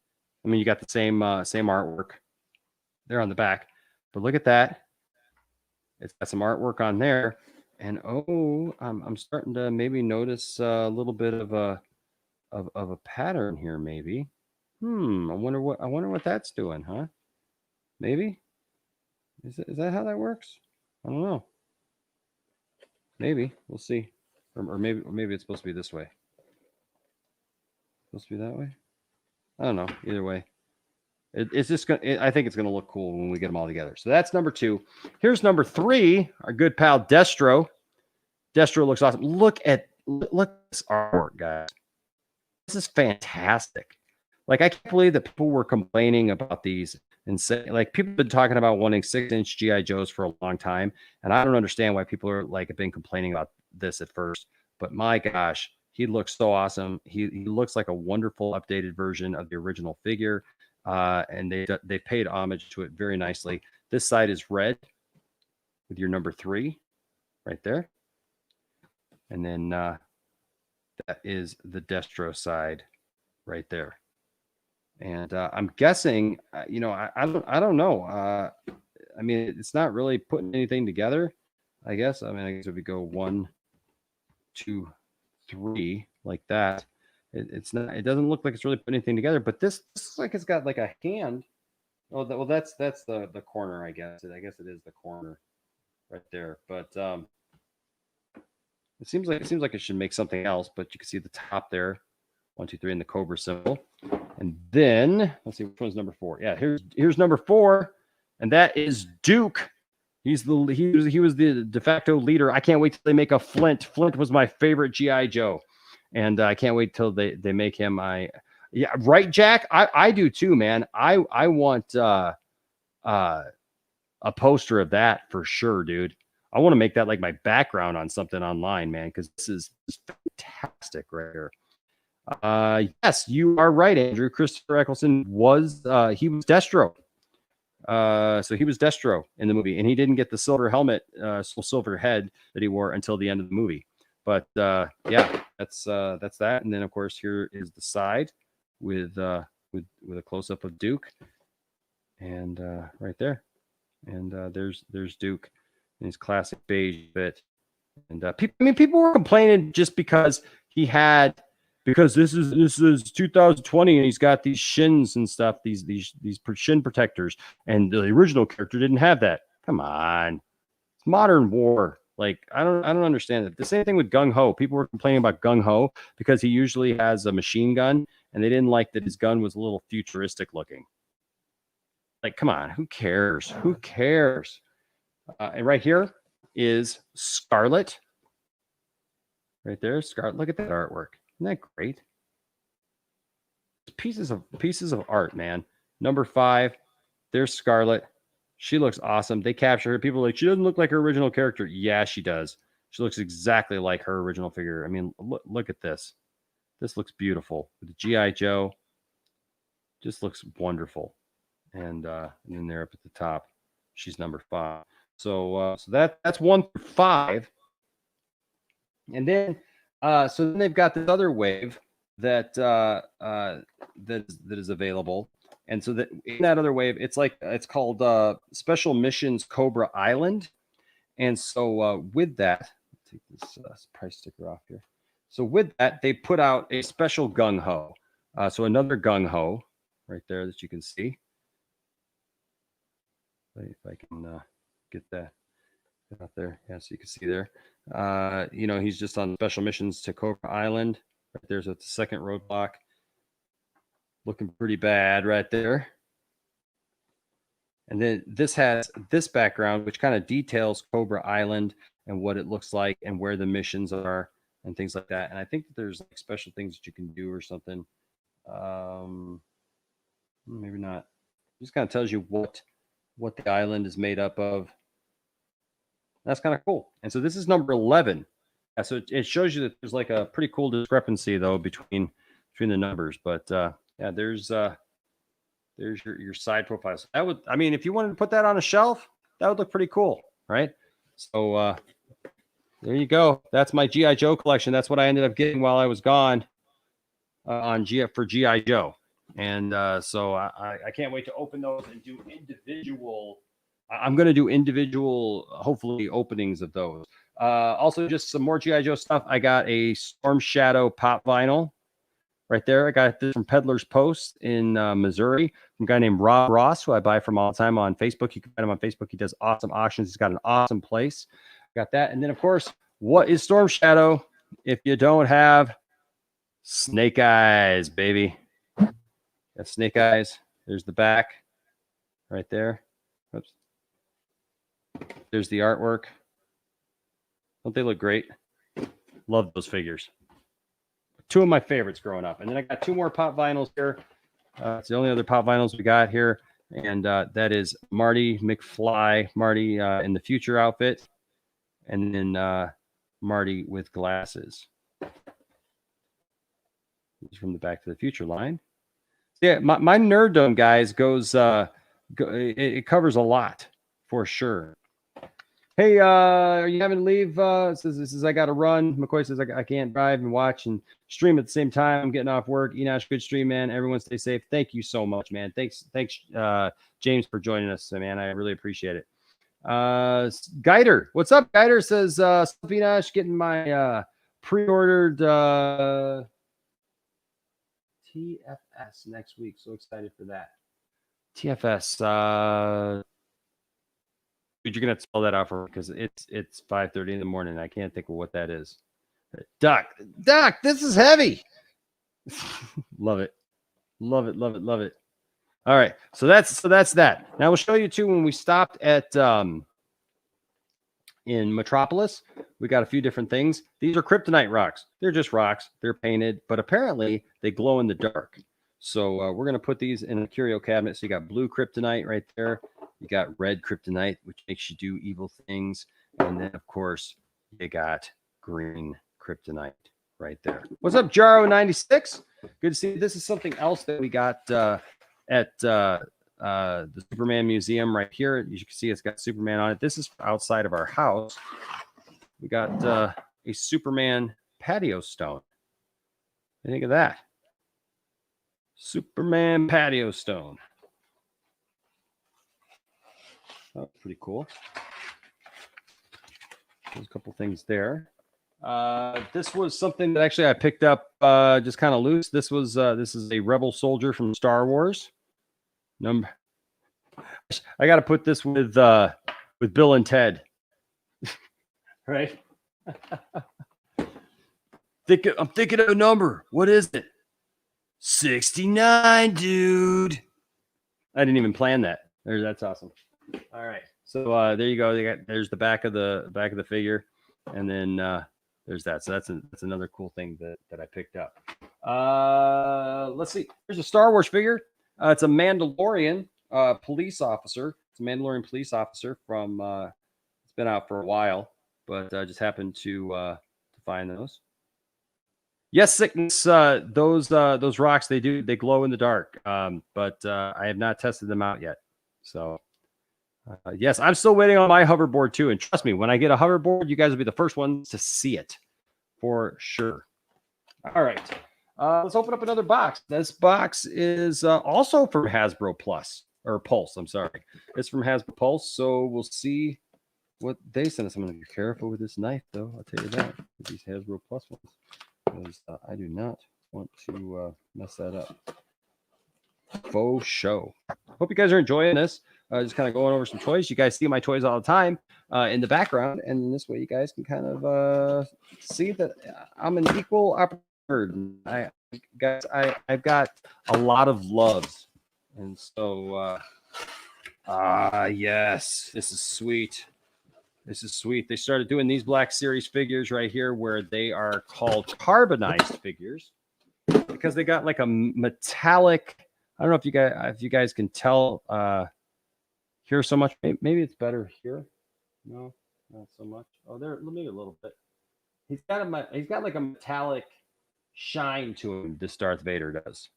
I mean, you got the same artwork there on the back. But look at that. It's got some artwork on there. And I'm starting to maybe notice a little bit of a pattern here, maybe. I wonder what that's doing, huh? Maybe. Is that how that works? I don't know. Maybe. We'll see. Or maybe it's supposed to be this way. Supposed to be that way? I don't know. Either way. It's just gonna. I think it's gonna look cool when we get them all together. So that's number 2. Here's number 3. Our good pal Destro. Destro looks awesome. Look at this artwork, guys. This is fantastic. Like, I can't believe that people were complaining about these and say, like, people have been talking about wanting 6-inch GI Joes for a long time, and I don't understand why people are like have been complaining about this at first. But my gosh, he looks so awesome. He looks like a wonderful updated version of the original figure. And they paid homage to it very nicely. This side is red with your number 3 right there. And then that is the Destro side right there. And I'm guessing, I don't know. I mean, it's not really putting anything together, I guess. I mean, I guess if we go 1, 2, 3 like that. It's not. It doesn't look like it's really putting anything together. But this looks like it's got like a hand. Oh, well, that's the corner, I guess. I guess it is the corner right there. But it seems like it should make something else. But you can see the top there, 1, 2, 3, and the Cobra symbol. And then let's see which one's number 4. Yeah, here's number 4, and that is Duke. He was the de facto leader. I can't wait till they make a Flint. Flint was my favorite GI Joe. And I can't wait till they make him. Yeah, right, Jack. I do too, man. I want a poster of that for sure, dude. I want to make that like my background on something online, man, because this is fantastic right here. Yes, you are right, Andrew. Christopher Eccleston was he was Destro. So he was Destro in the movie, and he didn't get the silver helmet, silver head that he wore until the end of the movie. But yeah, that's that. And then of course here is the side with a close up of Duke, and right there, and there's Duke in his classic beige fit. And people were complaining just because this is 2020 and he's got these shins and stuff, these shin protectors, and the original character didn't have that. Come on, it's modern war. Like I don't understand it. The same thing with Gung Ho. People were complaining about Gung Ho because he usually has a machine gun, and they didn't like that his gun was a little futuristic looking. Like, come on, who cares? Who cares? And right here is Scarlet. Right there, Scarlet. Look at that artwork. Isn't that great? Pieces of art, man. Number 5. There's Scarlet. She looks awesome. They capture her. People are like, she doesn't look like her original character. Yeah, she does. She looks exactly like her original figure. I mean, look at this. This looks beautiful. With the G.I. Joe. Just looks wonderful. And then there up at the top, she's number 5. So that's 1 through 5. And then so then they've got this other wave that is available. And so that in that other wave, it's called Special Missions Cobra Island. And so with that, take this price sticker off here. So with that, they put out a special Gung Ho. So another Gung Ho right there that you can see. If I can get that out there. Yeah, so you can see there. He's just on special missions to Cobra Island. Right there, so it's the second roadblock. Looking pretty bad right there. And then this has this background, which kind of details Cobra Island and what it looks like and where the missions are and things like that. And I think that there's like special things that you can do or something. Maybe not. Just kind of tells you what the island is made up of. That's kind of cool. And so this is number 11. Yeah, so it shows you that there's like a pretty cool discrepancy though between the numbers. But yeah, there's your side profiles. That would, I mean, if you wanted to put that on a shelf, that would look pretty cool, right? So there you go. That's my G.I. Joe collection. That's what I ended up getting while I was gone for G.I. Joe. And so I can't wait to open those and do individual. I'm going to do individual, hopefully, openings of those. Also, just some more G.I. Joe stuff. I got a Storm Shadow pop vinyl right there. I got this from Peddler's Post in Missouri from a guy named Rob Ross, who I buy from all the time on Facebook. You can find him on Facebook. He does awesome auctions. He's got an awesome place. Got that. And then, of course, what is Storm Shadow if you don't have Snake Eyes, baby? That's Snake Eyes. There's the back right there. Oops. There's the artwork. Don't they look great? Love those figures. 2 of my favorites growing up. And then I got 2 more pop vinyls here. It's the only other pop vinyls we got here. And that is Marty McFly, Marty in the future outfit. And then Marty with glasses. He's from the Back to the Future line. Yeah, my nerddom, guys, goes it covers a lot for sure. Hey, are you having to leave? Says I got to run. McCoy says I can't drive and watch and stream at the same time. I'm getting off work. Enosh, good stream, man. Everyone stay safe. Thank you so much, man. Thanks, James, for joining us, man. I really appreciate it. Guider, what's up? Guider says, Enosh, getting my pre-ordered TFS next week. So excited for that. TFS. You're gonna have to spell that out for me because it's 5:30 in the morning. I can't think of what that is. Doc, this is heavy. Love it. All right, so that's that. Now we'll show you too when we stopped at in Metropolis. We got a few different things. These are kryptonite rocks. They're just rocks. They're painted, but apparently they glow in the dark. So we're gonna put these in a curio cabinet. So you got blue kryptonite right there. You got red kryptonite, which makes you do evil things. And then, of course, you got green kryptonite right there. What's up, Jaro96? Good to see you. This is something else that we got at the Superman Museum right here. You can see it's got Superman on it. This is outside of our house. We got a Superman patio stone. What do you think of that? Superman patio stone. That's pretty cool. There's a couple things there. This was something that actually I picked up just kind of loose. This is a rebel soldier from Star Wars. I got to put this with Bill and Ted, right? I'm thinking of a number. What is it? 69, dude. I didn't even plan that. That's awesome. All right. So there you go. There's the back of the figure, and then there's that. So that's another cool thing that I picked up. Let's see. Here's a Star Wars figure. It's a Mandalorian police officer. It's a Mandalorian police officer from. It's been out for a while, but I just happened to find those. Yes, Sickness. Those rocks they glow in the dark. But I have not tested them out yet. So. Yes, I'm still waiting on my hoverboard too. And trust me, when I get a hoverboard, you guys will be the first ones to see it for sure. All right. Let's open up another box. This box is also from Hasbro Pulse. I'm sorry. It's from Hasbro Pulse. So we'll see what they sent us. I'm going to be careful with this knife, though. I'll tell you that with these Hasbro Plus ones, because I do not want to mess that up. Faux show. Hope you guys are enjoying this. Just kind of going over some toys. You guys see my toys all the time in the background, and this way you guys can kind of see that I'm an equal opportunity. I've got a lot of loves, and so yes, this is sweet. This is sweet. They started doing these Black Series figures right here, where they are called carbonized figures, because they got like a metallic. I don't know if you guys can tell. Here so much. Maybe it's better here. No, not so much. Oh, there. Maybe a little bit. He's got like a metallic shine to him. This Darth Vader does.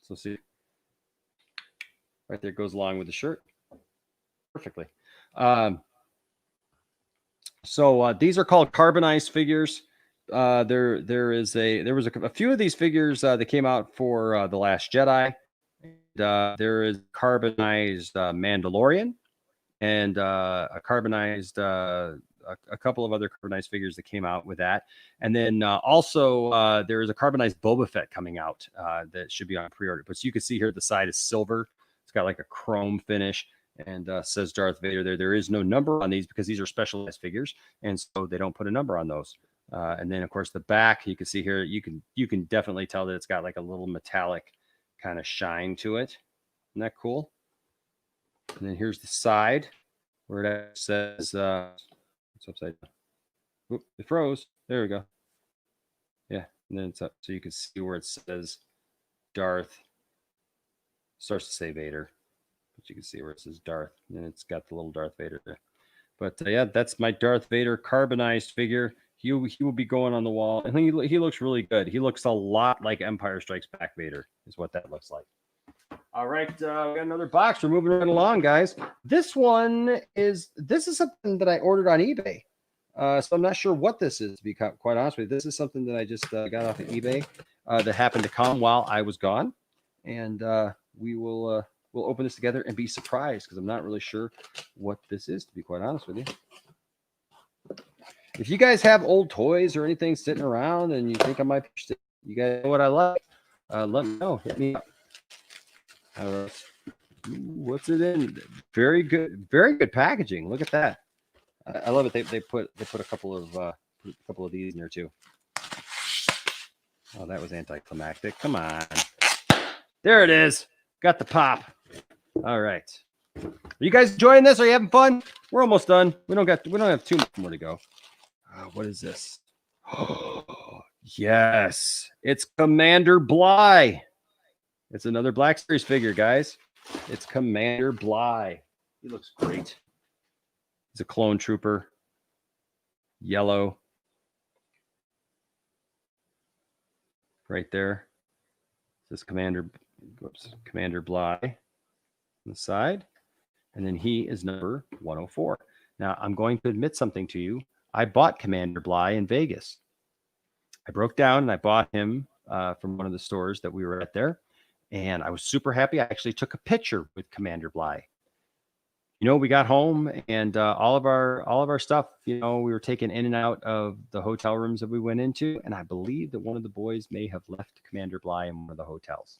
So see, right there goes along with the shirt perfectly. So these are called carbonized figures. There was a few of these figures that came out for The Last Jedi. There is carbonized Mandalorian. And a carbonized, a couple of other carbonized figures that came out with that. And then also there is a carbonized Boba Fett coming out that should be on pre-order. But you can see here the side is silver. It's got like a chrome finish and says Darth Vader there. There is no number on these because these are specialized figures. And so they don't put a number on those. And then, of course, the back, you can see here, you can definitely tell that it's got like a little metallic kind of shine to it. Isn't that cool? And then here's the side where it says, it's upside down. Oop, it froze. There we go. Yeah. And then it's up. So you can see where it says Darth. Starts to say Vader. But you can see where it says Darth. And it's got the little Darth Vader there. But yeah, that's my Darth Vader carbonized figure. He will be going on the wall. And he looks really good. He looks a lot like Empire Strikes Back Vader is what that looks like. All right, we got another box. We're moving right along, guys. This is something that I ordered on eBay. So I'm not sure what this is, to be quite honest with you. This is something that I just got off of eBay that happened to come while I was gone. And we'll open this together and be surprised because I'm not really sure what this is, to be quite honest with you. If you guys have old toys or anything sitting around and you think I might, you guys know what I like, let me know. Hit me up. What's it in? Very good packaging. Look at that. I love it. They put a couple of these in there too. Oh, that was anticlimactic. Come on. There it is. Got the pop. All right. Are you guys enjoying this? Are you having fun? We're almost done. We don't have too much more to go. What is this? Oh, yes. It's Commander Bly. It's another Black Series figure, guys. It's Commander Bly. He looks great. He's a clone trooper. Yellow. Right there. This Commander Bly. on the side. And then he is number 104. Now, I'm going to admit something to you. I bought Commander Bly in Vegas. I broke down and I bought him from one of the stores that we were at there. And I was super happy. I actually took a picture with Commander Bly. We got home and all of our stuff, we were taken in and out of the hotel rooms that we went into. And I believe that one of the boys may have left Commander Bly in one of the hotels.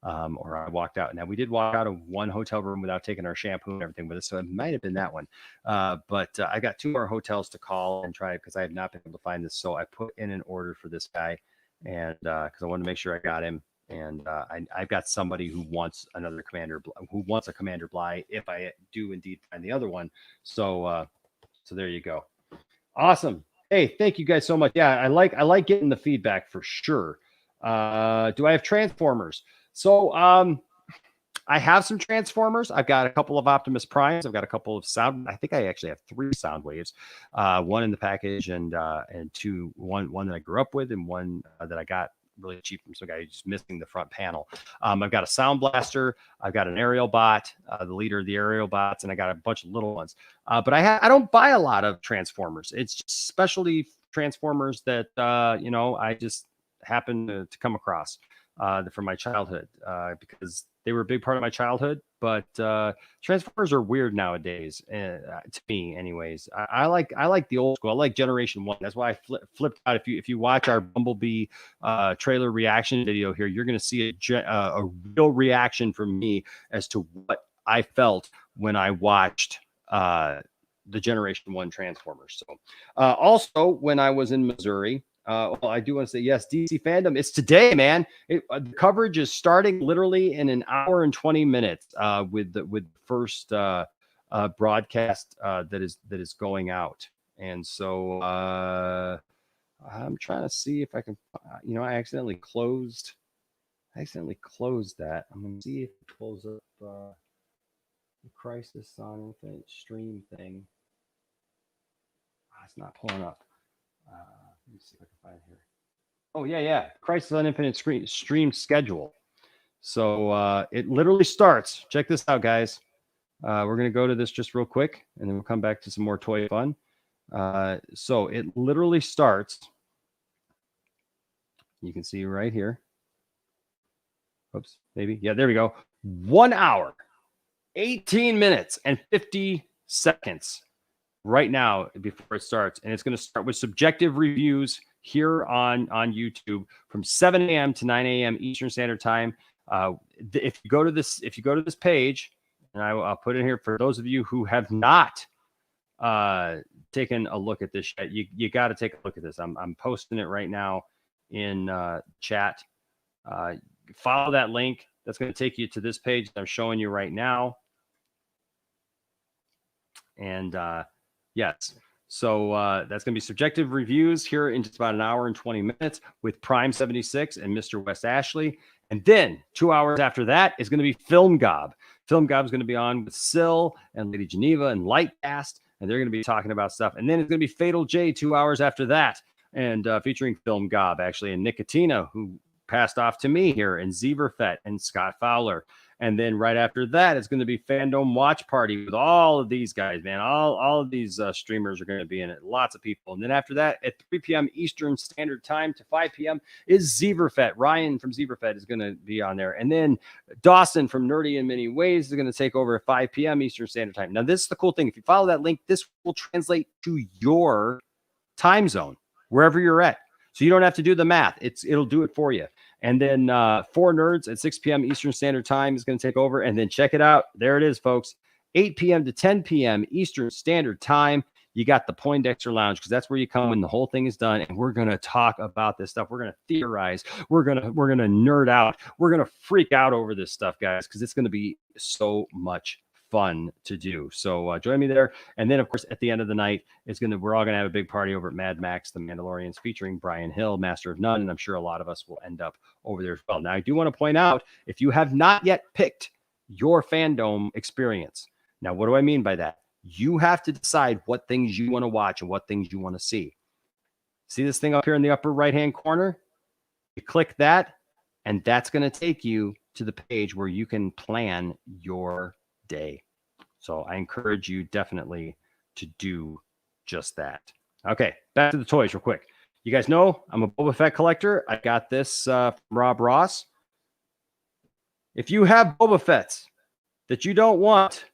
Or I walked out. Now, we did walk out of one hotel room without taking our shampoo and everything with us, so it might have been that one. But I got 2 more hotels to call and try because I have not been able to find this. So I put in an order for this guy, and because I wanted to make sure I got him. And I've got somebody who wants another a Commander Bly if I do indeed find the other one. So there you go. Awesome. Hey, thank you guys so much. Yeah, I like getting the feedback for sure. Do I have Transformers? So I have some Transformers. I've got a couple of Optimus Primes. I've got a couple of I think I actually have 3 sound waves. One in the package and 2, one that I grew up with and one that I got really cheap from some guy who's just missing the front panel. I've got a Sound Blaster. I've got an Aerial Bot, the leader of the Aerial Bots, and I got a bunch of little ones. But I don't buy a lot of Transformers. It's just specialty Transformers that, I just happen to come across from my childhood because they were a big part of my childhood. But Transformers are weird nowadays, to me, anyways. I like the old school. I like Generation 1. That's why I flipped out. If you watch our Bumblebee trailer reaction video here, you're going to see a real reaction from me as to what I felt when I watched the Generation 1 Transformers. So also, when I was in Missouri, I do want to say, yes, DC Fandom. It's today, man. The coverage is starting literally in an hour and 20 minutes with the first broadcast that is going out. And so I'm trying to see if I can, I accidentally closed that. I'm going to see if it pulls up the Crisis on Infinite stream thing. It's not pulling up. Let me see if I can find it here. Oh, yeah. Crisis on Infinite stream schedule. So it literally starts. Check this out, guys. We're going to go to this just real quick, and then we'll come back to some more toy fun. So it literally starts. You can see right here. Oops, maybe. Yeah, there we go. 1 hour, 18 minutes, and 50 seconds. Right now before it starts, and it's going to start with subjective reviews here on YouTube from 7 a.m. to 9 a.m. Eastern Standard Time. If you go to this page, and I'll put it here for those of you who have not taken a look at this yet, you got to take a look at this. I'm posting it right now in chat. Follow that link. That's going to take you to this page that I'm showing you right now. And yes. So that's going to be subjective reviews here in just about an hour and 20 minutes with Prime 76 and Mr. West Ashley. And then 2 hours after that is going to be Film Gob. Film Gob is going to be on with Syl and Lady Geneva and Lightcast, and they're going to be talking about stuff. And then it's going to be Fatal J 2 hours after that, and featuring Film Gob, actually, and Nicotina, who passed off to me here, and Zeverfett and Scott Fowler. And then right after that, it's going to be Fandom Watch Party with all of these guys, man. All of these streamers are going to be in it. Lots of people. And then after that, at 3 p.m. Eastern Standard Time to 5 p.m. is Zeverfett. Ryan from Zeverfett is going to be on there. And then Dawson from Nerdy in Many Ways is going to take over at 5 p.m. Eastern Standard Time. Now, this is the cool thing. If you follow that link, this will translate to your time zone, wherever you're at. So you don't have to do the math. It'll do it for you. And then 4 Nerds at 6 p.m. Eastern Standard Time is going to take over. And then check it out. There it is, folks. 8 p.m. to 10 p.m. Eastern Standard Time. You got the Poindexter Lounge, because that's where you come when the whole thing is done. And we're going to talk about this stuff. We're going to theorize. We're going to nerd out. We're going to freak out over this stuff, guys, because it's going to be so much fun to do. So join me there. And then, of course, at the end of the night, we're all going to have a big party over at Mad Max, The Mandalorians, featuring Brian Hill, Master of None. And I'm sure a lot of us will end up over there as well. Now, I do want to point out, if you have not yet picked your fandom experience, now, what do I mean by that? You have to decide what things you want to watch and what things you want to see. See this thing up here in the upper right-hand corner? You click that, and that's going to take you to the page where you can plan your day. So I encourage you definitely to do just that. Okay, back to the toys real quick. You guys know I'm a Boba Fett collector. I got this from Rob Ross. If you have Boba Fett's that you don't want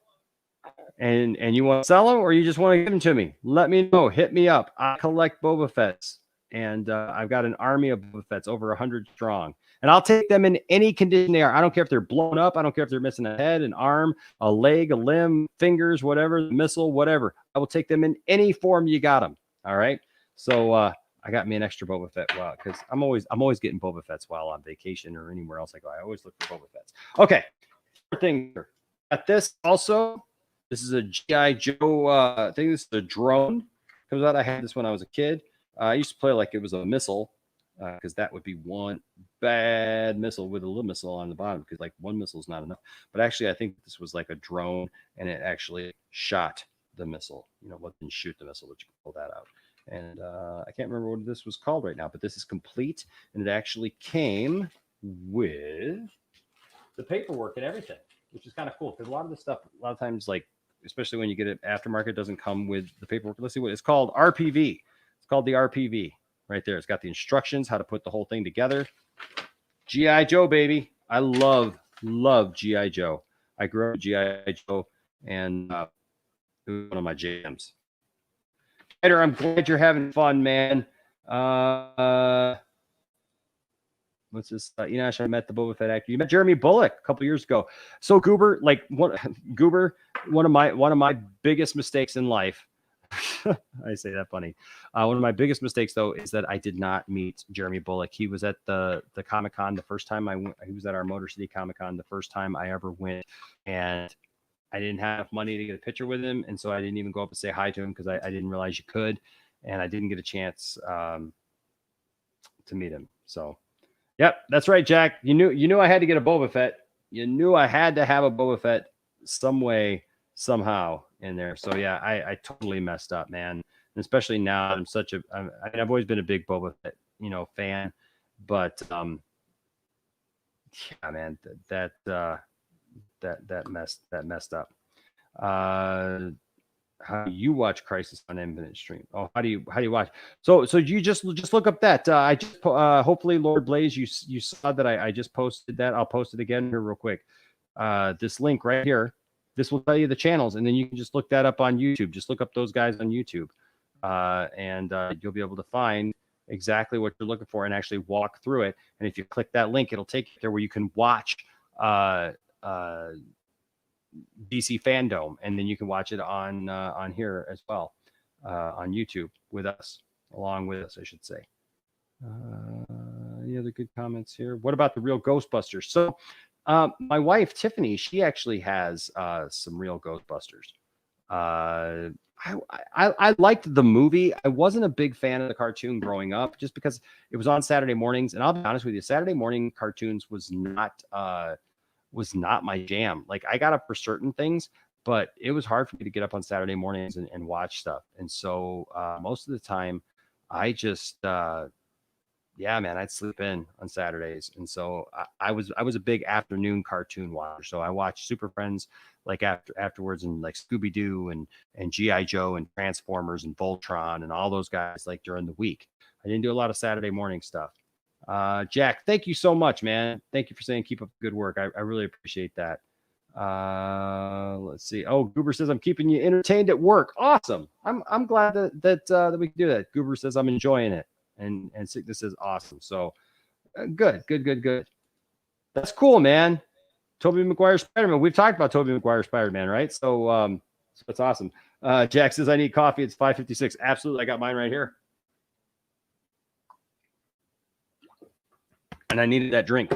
and you want to sell them or you just want to give them to me, let me know. Hit me up. I collect Boba Fett's, and I've got an army of Boba Fett's, over 100 strong. And I'll take them in any condition they are. I don't care if they're blown up. I don't care if they're missing a head, an arm, a leg, a limb, fingers, whatever, missile, whatever. I will take them in any form you got them. All right. So I got me an extra Boba Fett because I'm always getting Boba Fett's while on vacation or anywhere else I go. I always look for Boba Fett's. Okay. Thing here. Got this also. This is a G.I. Joe. I think this is a drone. Comes out. I had this when I was a kid. I used to play like it was a missile. Because that would be one bad missile with a little missile on the bottom, because like one missile is not enough. But actually, I think this was like a drone, and it actually shot the missile. What didn't shoot the missile, but you can pull that out. And I can't remember what this was called right now, but this is complete, and it actually came with the paperwork and everything, which is kind of cool, because a lot of this stuff, a lot of times, like especially when you get it aftermarket, doesn't come with the paperwork. Let's see what it's called. RPV. It's called the RPV. Right there. It's got the instructions, how to put the whole thing together. G.I. Joe, baby. I love G.I. Joe. I grew up with G.I. Joe, and it was one of my jams. Peter, I'm glad you're having fun, man. What's this? Enosh, I met the Boba Fett actor. You met Jeremy Bullock a couple years ago. So Goober, one of my biggest mistakes in life. I say that funny. One of my biggest mistakes, though, is that I did not meet Jeremy Bullock. He was at the Comic-Con the first time I went. He was at our Motor City Comic-Con the first time I ever went, and I didn't have enough money to get a picture with him, and so I didn't even go up and say hi to him because I didn't realize you could, and I didn't get a chance to meet him. So, yep, that's right, Jack. You knew I had to get a Boba Fett. You knew I had to have a Boba Fett some way, somehow in there. So yeah, I totally messed up, man. And especially now, I've always been a big Boba Fett, fan, but yeah, man, that messed up. How do you watch Crisis on Infinite stream? Oh, how do you watch? So you just look up that. I just hopefully, Lord Blaze, you saw that I just posted that. I'll post it again here real quick. This link right here. This will tell you the channels, and then you can just look that up on YouTube. Just look up those guys on YouTube, and you'll be able to find exactly what you're looking for and actually walk through it. And if you click that link, it'll take you there where you can watch DC Fandom, and then you can watch it on here as well, on YouTube along with us, I should say. Any other good comments here? What about the real Ghostbusters? So my wife, Tiffany, she actually has some real Ghostbusters. I liked the movie. I wasn't a big fan of the cartoon growing up just because it was on Saturday mornings. And I'll be honest with you, Saturday morning cartoons was not my jam. Like, I got up for certain things, but it was hard for me to get up on Saturday mornings and watch stuff. And so most of the time I just yeah, man, I'd sleep in on Saturdays. And so I was a big afternoon cartoon watcher. So I watched Super Friends like afterwards, and like Scooby-Doo and G.I. Joe and Transformers and Voltron and all those guys like during the week. I didn't do a lot of Saturday morning stuff. Jack, thank you so much, man. Thank you for saying keep up the good work. I really appreciate that. Let's see. Oh, Goober says I'm keeping you entertained at work. Awesome. I'm glad that we can do that. Goober says I'm enjoying it. And Sickness is awesome. So good. That's cool, man. Tobey Maguire Spider-Man. We've talked about Tobey Maguire Spider-Man, right? So it's awesome. Jack says I need coffee. It's 5:56. Absolutely. I got mine right here. And I needed that drink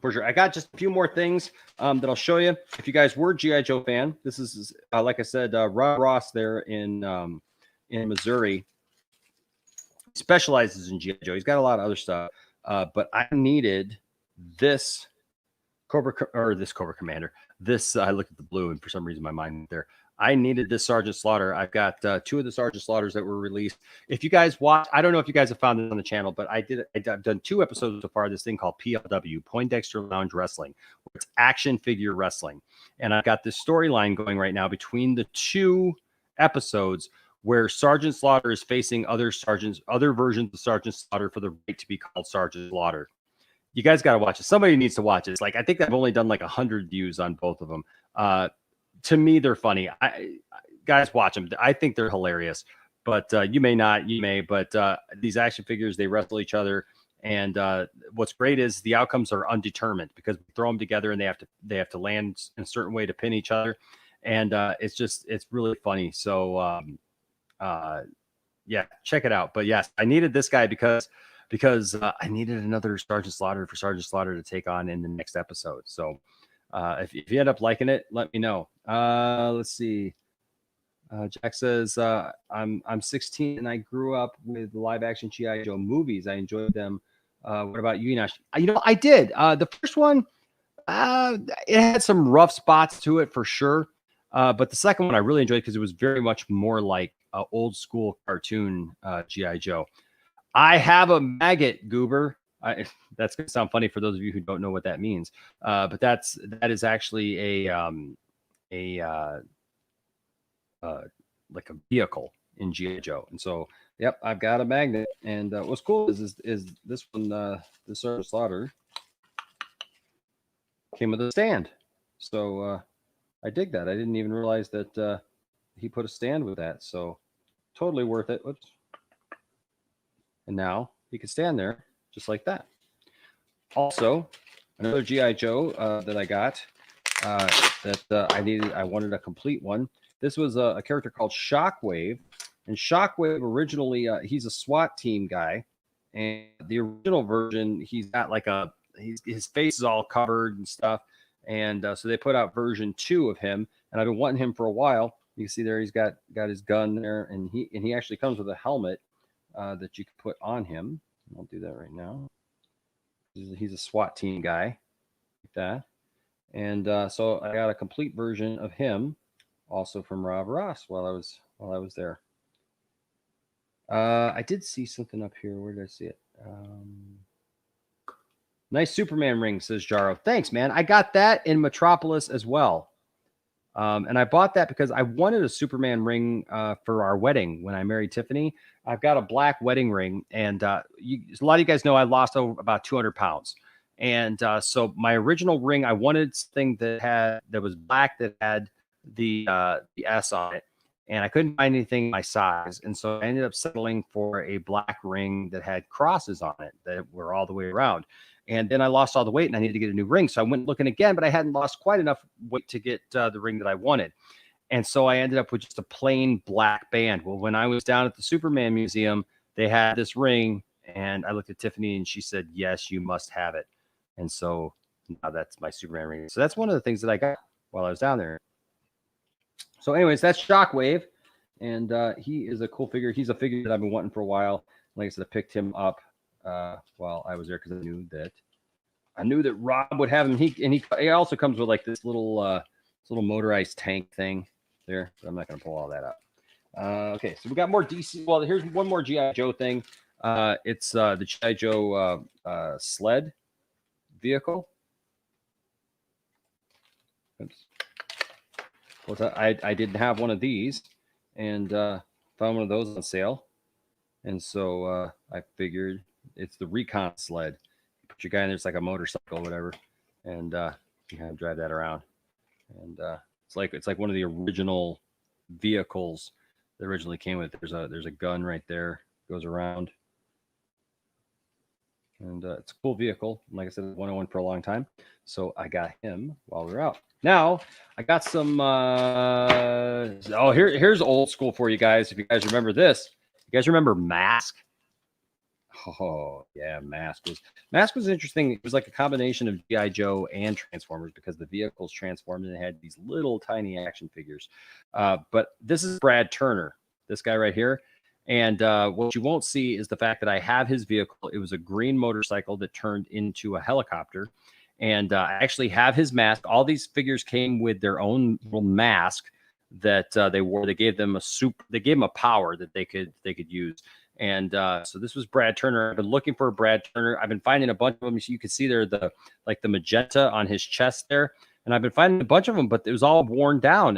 for sure. I got just a few more things that I'll show you. If you guys were G.I. Joe fan, this is like I said, Rob Ross there in Missouri. Specializes in G.I. Joe. He's got a lot of other stuff, but I needed this Cobra Commander. This I looked at the blue, and for some reason my mind went there. I needed this Sergeant Slaughter. I've got 2 of the Sergeant Slaughters that were released. If you guys watch, I don't know if you guys have found it on the channel, but I've done 2 episodes so far of this thing called PLW, Poindexter Lounge Wrestling, where it's action figure wrestling. And I've got this storyline going right now between the 2 episodes where Sergeant Slaughter is facing other versions of Sergeant Slaughter for the right to be called Sergeant Slaughter. You guys got to watch it. Somebody needs to watch it. It's like, I think I've only done like 100 views on both of them. To me, they're funny. Guys, watch them. I think they're hilarious. But you may not, you may. But these action figures, they wrestle each other. And what's great is the outcomes are undetermined because we throw them together and they have to land in a certain way to pin each other. And it's really funny. So yeah, check it out. But yes, I needed this guy because I needed another Sergeant Slaughter for Sergeant Slaughter to take on in the next episode. So if you end up liking it, let me know. Let's see. Jack says, I'm 16 and I grew up with live action G.I. Joe movies. I enjoyed them. What about you, Nash? I did. The first one, it had some rough spots to it for sure. But the second one I really enjoyed because it was very much more like old school cartoon G.I. Joe. I have a maggot, Goober. That's going to sound funny for those of you who don't know what that means. But that is actually like a vehicle in G.I. Joe. And so, yep, I've got a magnet. And what's cool is this one, the Sergeant Slaughter came with a stand. So I dig that. I didn't even realize that he put a stand with that. So totally worth it. Whoops. And now he can stand there just like that. Also, another G.I. Joe that I got I wanted a complete one. This was a character called Shockwave. And Shockwave originally, he's a SWAT team guy. And the original version, he's got like his face is all covered and stuff. And so they put out version 2 of him. And I've been wanting him for a while. You can see there he's got his gun there. And he actually comes with a helmet that you can put on him. I'll do that right now. He's a SWAT team guy, like that. And so I got a complete version of him, also from Rob Ross while I was there. I did see something up here. Where did I see it? Nice Superman ring, says Jaro. Thanks, man. I got that in Metropolis as well. And I bought that because I wanted a Superman ring for our wedding when I married Tiffany. I've got a black wedding ring, and a lot of you guys know I lost about 200 pounds. And so my original ring, I wanted something that was black that had the S on it, and I couldn't find anything my size. And so I ended up settling for a black ring that had crosses on it that were all the way around. And then I lost all the weight and I needed to get a new ring. So I went looking again, but I hadn't lost quite enough weight to get the ring that I wanted. And so I ended up with just a plain black band. Well, when I was down at the Superman Museum, they had this ring, and I looked at Tiffany and she said, yes, you must have it. And so now that's my Superman ring. So that's one of the things that I got while I was down there. So anyways, that's Shockwave. And he is a cool figure. He's a figure that I've been wanting for a while. Like I said, I picked him up while I was there because I knew that Rob would have him. He also comes with like this little motorized tank thing there. But I'm not going to pull all that up. Okay, so we got more DC. Well, here's one more G.I. Joe thing. It's the G.I. Joe sled vehicle. Oops. Well, I didn't have one of these, and found one of those on sale. And so I figured it's the recon sled. You put your guy in there, it's like a motorcycle, whatever, and you kind of drive that around. And it's like one of the original vehicles that originally came with it. There's a gun right there, goes around. And it's a cool vehicle. And like I said, I wanted one for a long time. So I got him while we were out. Now, I got some... here's old school for you guys. If you guys remember this. You guys remember Mask? Oh, yeah, Mask was interesting. It was like a combination of G.I. Joe and Transformers because the vehicles transformed and they had these little tiny action figures. But this is Brad Turner, this guy right here. And what you won't see is the fact that I have his vehicle. It was a green motorcycle that turned into a helicopter. And I actually have his mask. All these figures came with their own little mask that they wore. They gave them a power that they could use. And so this was Brad Turner. I've been looking for a Brad Turner. I've been finding a bunch of them. So you can see there the magenta on his chest there. And I've been finding a bunch of them, but it was all worn down,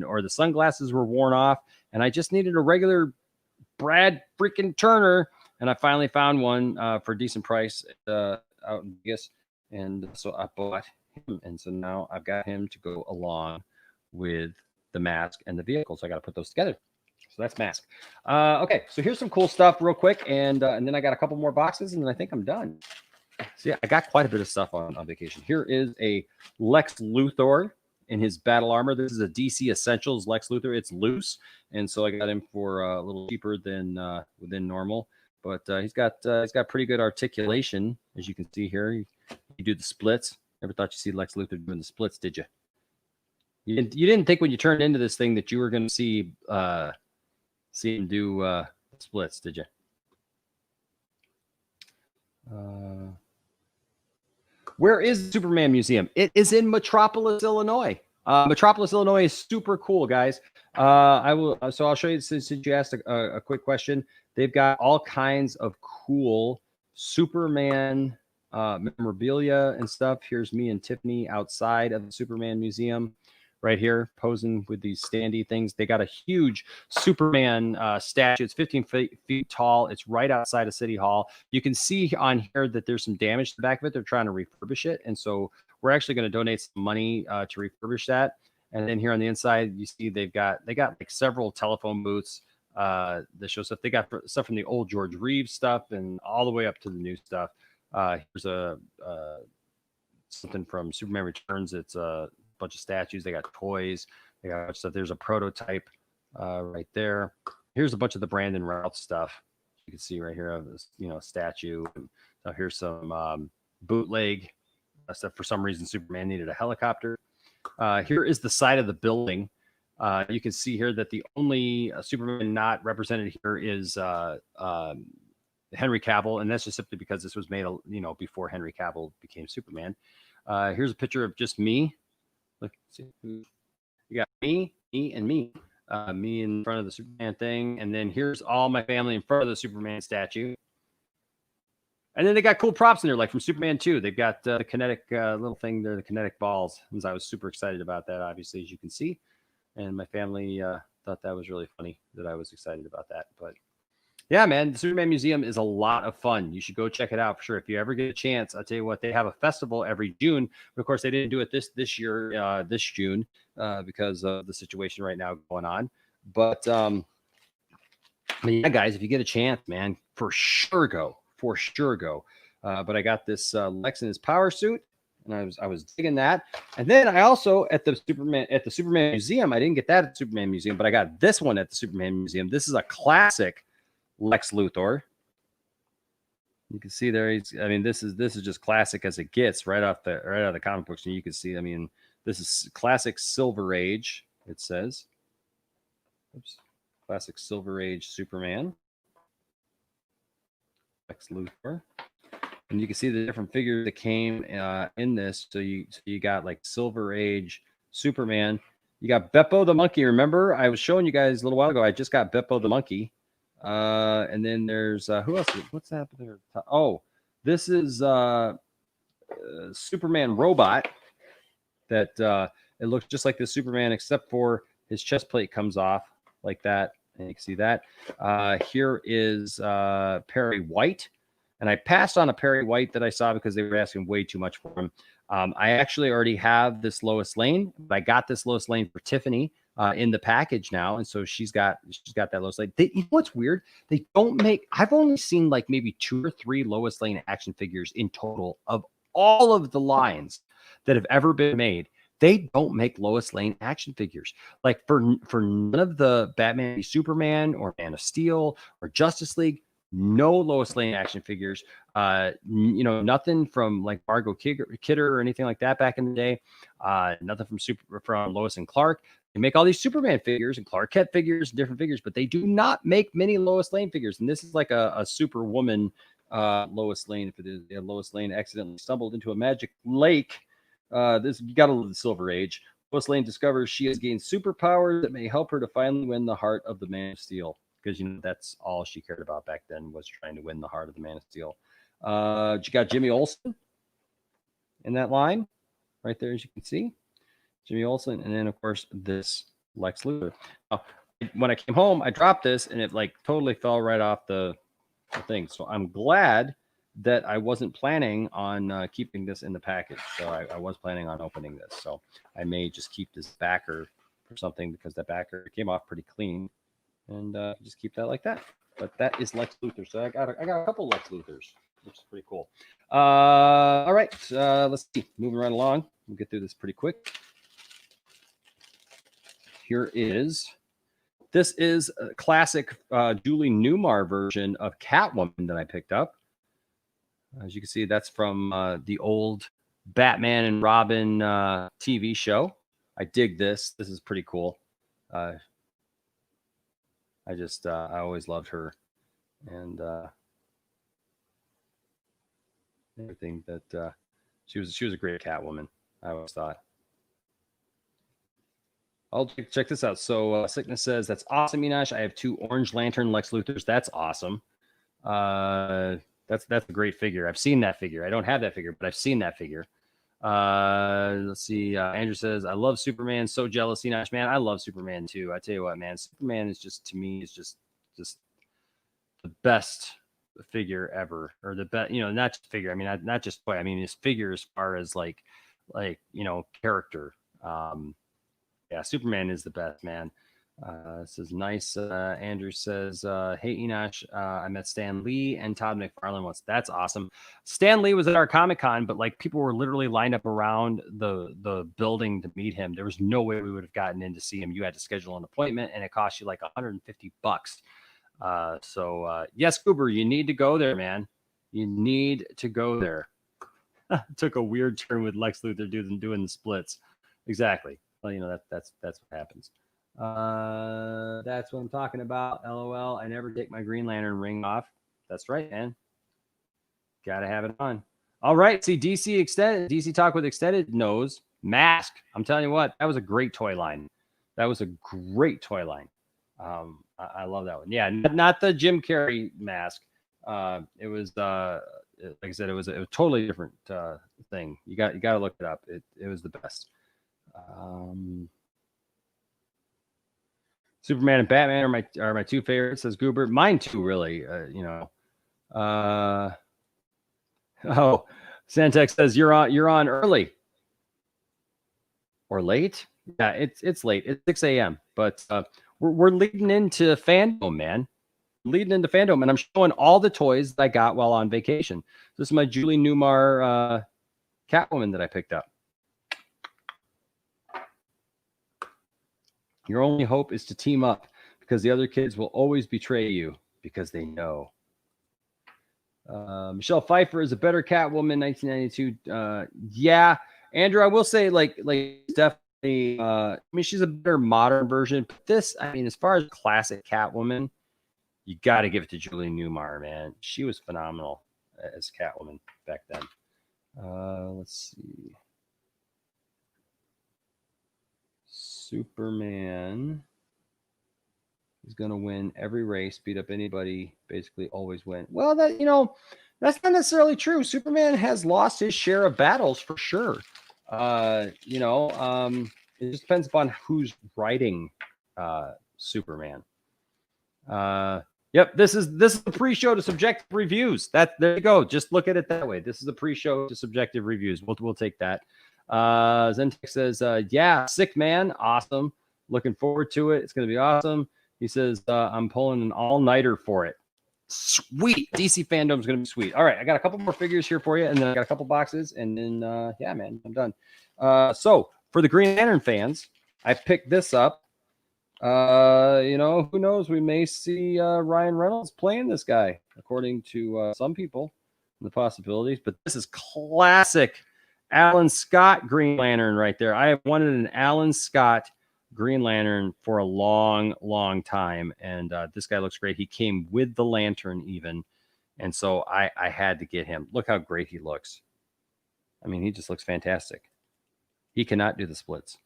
or the sunglasses were worn off, and I just needed a regular Brad freaking Turner, and I finally found one for a decent price out in Vegas, and so I bought him, and so now I've got him to go along with the mask and the vehicle, so I got to put those together. So that's mask. Okay, so here's some cool stuff real quick, and then I got a couple more boxes, and then I think I'm done. So yeah, I got quite a bit of stuff on vacation. Here is a Lex Luthor in his battle armor. This is a DC Essentials Lex Luthor. It's loose, and so I got him for a little cheaper than normal. But he's got pretty good articulation, as you can see here. You do the splits. Never thought you'd see Lex Luthor doing the splits, did you? You didn't think when you turned into this thing that you were going to see him do splits, did you? Where is the Superman Museum? It is in Metropolis, Illinois. Metropolis, Illinois is super cool, guys. So I'll show you, since you asked a quick question. They've got all kinds of cool Superman memorabilia and stuff. Here's me and Tiffany outside of the Superman Museum right here, posing with these standy things. They got a huge Superman statue. It's 15 feet tall. It's right outside of City Hall. You can see on here that there's some damage to the back of it. They're trying to refurbish it. And so we're actually going to donate some money to refurbish that. And then here on the inside, you see they got like several telephone booths that show stuff. They got stuff from the old George Reeves stuff and all the way up to the new stuff. Here's something from Superman Returns. It's a bunch of statues. They got toys. They got stuff. There's a prototype right there. Here's a bunch of the Brandon Routh stuff. You can see right here of this, statue. And so here's some bootleg stuff. For some reason, Superman needed a helicopter. Here is the side of the building. You can see here that the only Superman not represented here is Henry Cavill, and that's just simply because this was made, before Henry Cavill became Superman. Here's a picture of just me. Look, see, you got me, and me. Me in front of the Superman thing, and then here's all my family in front of the Superman statue. And then they got cool props in there, like from Superman 2. They've got the kinetic little thing there, the kinetic balls. And I was super excited about that, obviously, as you can see. And my family thought that was really funny that I was excited about that. But yeah, man, the Superman Museum is a lot of fun. You should go check it out for sure. If you ever get a chance, I'll tell you what, they have a festival every June. But of course, they didn't do it this year, this June, because of the situation right now going on. But yeah, guys, if you get a chance, man, for sure go. But I got this Lex in his power suit, and I was digging that. And then I also at the Superman Museum, I didn't get that at the Superman Museum, but I got this one at the Superman Museum. This is a classic Lex Luthor. You can see there. This is just classic as it gets right out of the comic books, and you can see. This is classic Silver Age. It says, "Oops, classic Silver Age Superman." Lex Luthor, and you can see the different figures that came in this. So you got like Silver Age Superman. You got Beppo the monkey. Remember, I was showing you guys a little while ago. I just got Beppo the monkey. And then there's who else? What's happening there? Oh, this is Superman robot. That it looks just like the Superman, except for his chest plate comes off like that. And you can see that. Here is Perry White. And I passed on a Perry White that I saw because they were asking way too much for him. I actually already have this Lois Lane. But I got this Lois Lane for Tiffany in the package now. And so she's got that Lois Lane. You know what's weird? They don't make, I've only seen like maybe 2 or 3 Lois Lane action figures in total of all of the lines that have ever been made. They don't make Lois Lane action figures. Like for none of the Batman v Superman or Man of Steel or Justice League, no Lois Lane action figures. Nothing from like Margot Kidder or anything like that back in the day. Nothing from Lois and Clark. They make all these Superman figures and Clark Kent figures, different figures, but they do not make many Lois Lane figures. And this is like a Superwoman Lois Lane. If it is, Lois Lane accidentally stumbled into a magic lake. You got to love the Silver Age. Lois Lane discovers she has gained superpowers that may help her to finally win the heart of the Man of Steel. Because, that's all she cared about back then, was trying to win the heart of the Man of Steel. You got Jimmy Olsen in that line right there, as you can see. Jimmy Olsen. And then, of course, this Lex Luthor. Now, when I came home, I dropped this, and it totally fell right off the thing. So I'm glad that I wasn't planning on keeping this in the package. So I was planning on opening this. So I may just keep this backer for something, because that backer came off pretty clean, and just keep that like that. But that is Lex Luthor. So I got a couple Lex Luthors, which is pretty cool. All right, let's see. Moving right along. We'll get through this pretty quick. This is a classic Julie Newmar version of Catwoman that I picked up. As you can see, that's from the old Batman and Robin TV show. I dig this. This is pretty cool. I always loved her, and everything that she was a great Catwoman, I always thought. I'll check this out. So Sickness says, that's awesome, Enosh. I have 2 Orange Lantern Lex Luthors. That's awesome. That's a great figure. I've seen that figure. I don't have that figure, but I've seen that figure. Let's see. Andrew says, I love Superman. So jealous, Enosh. Man, I love Superman too. I tell you what, man, Superman is just, to me, is just the best figure ever, or the best, not just figure. I mean, not just play. I mean, his figure as far as like character. Yeah, Superman is the best, man. This is nice. Andrew says, hey, Enosh, I met Stan Lee and Todd McFarlane once. That's awesome. Stan Lee was at our Comic-Con, but people were literally lined up around the building to meet him. There was no way we would have gotten in to see him. You had to schedule an appointment, and it cost you $150. Yes, Goober, you need to go there, man. You need to go there. Took a weird turn with Lex Luthor doing the splits. Exactly. Well, that's what happens. That's what I'm talking about. LOL. I never take my Green Lantern ring off. That's right, man. Gotta have it on. All right. See, DC Talk with Extended knows Mask. I'm telling you what, that was a great toy line. I love that one. Yeah, not the Jim Carrey mask. It was like I said, it was a totally different thing. You got to look it up. It was the best. Superman and Batman are my 2 favorites, says Goober. Mine too, really. Oh, Santex says you're on early or late. Yeah, it's late. It's 6 a.m. But we're leading into fandom, man. And I'm showing all the toys that I got while on vacation. This is my Julie Newmar Catwoman that I picked up. Your only hope is to team up, because the other kids will always betray you because they know. Michelle Pfeiffer is a better Catwoman, 1992. Yeah, Andrew, I will say, definitely. I mean, she's a better modern version. But this, I mean, as far as classic Catwoman, you got to give it to Julie Newmar, man. She was phenomenal as Catwoman back then. Let's see. Superman is going to win every race, beat up anybody, basically always win. Well, that's not necessarily true. Superman has lost his share of battles for sure. It just depends upon who's writing Superman. Yep, this is the pre-show to subjective reviews. There you go. Just look at it that way. This is the pre-show to subjective reviews. We'll take that. Zentex says, yeah, sick man, awesome. Looking forward to it. It's going to be awesome. He says, I'm pulling an all-nighter for it. Sweet. DC fandom's going to be sweet. All right, I got a couple more figures here for you, and then I got a couple boxes, and then, yeah, man, I'm done. So for the Green Lantern fans, I picked this up. Who knows? We may see Ryan Reynolds playing this guy, according to some people, the possibilities. But this is classic Alan Scott Green Lantern right there. I have wanted an Alan Scott Green Lantern for a long, long time, and this guy looks great. He came with the lantern even, and so I had to get him. Look how great he looks. I mean, he just looks fantastic. He cannot do the splits.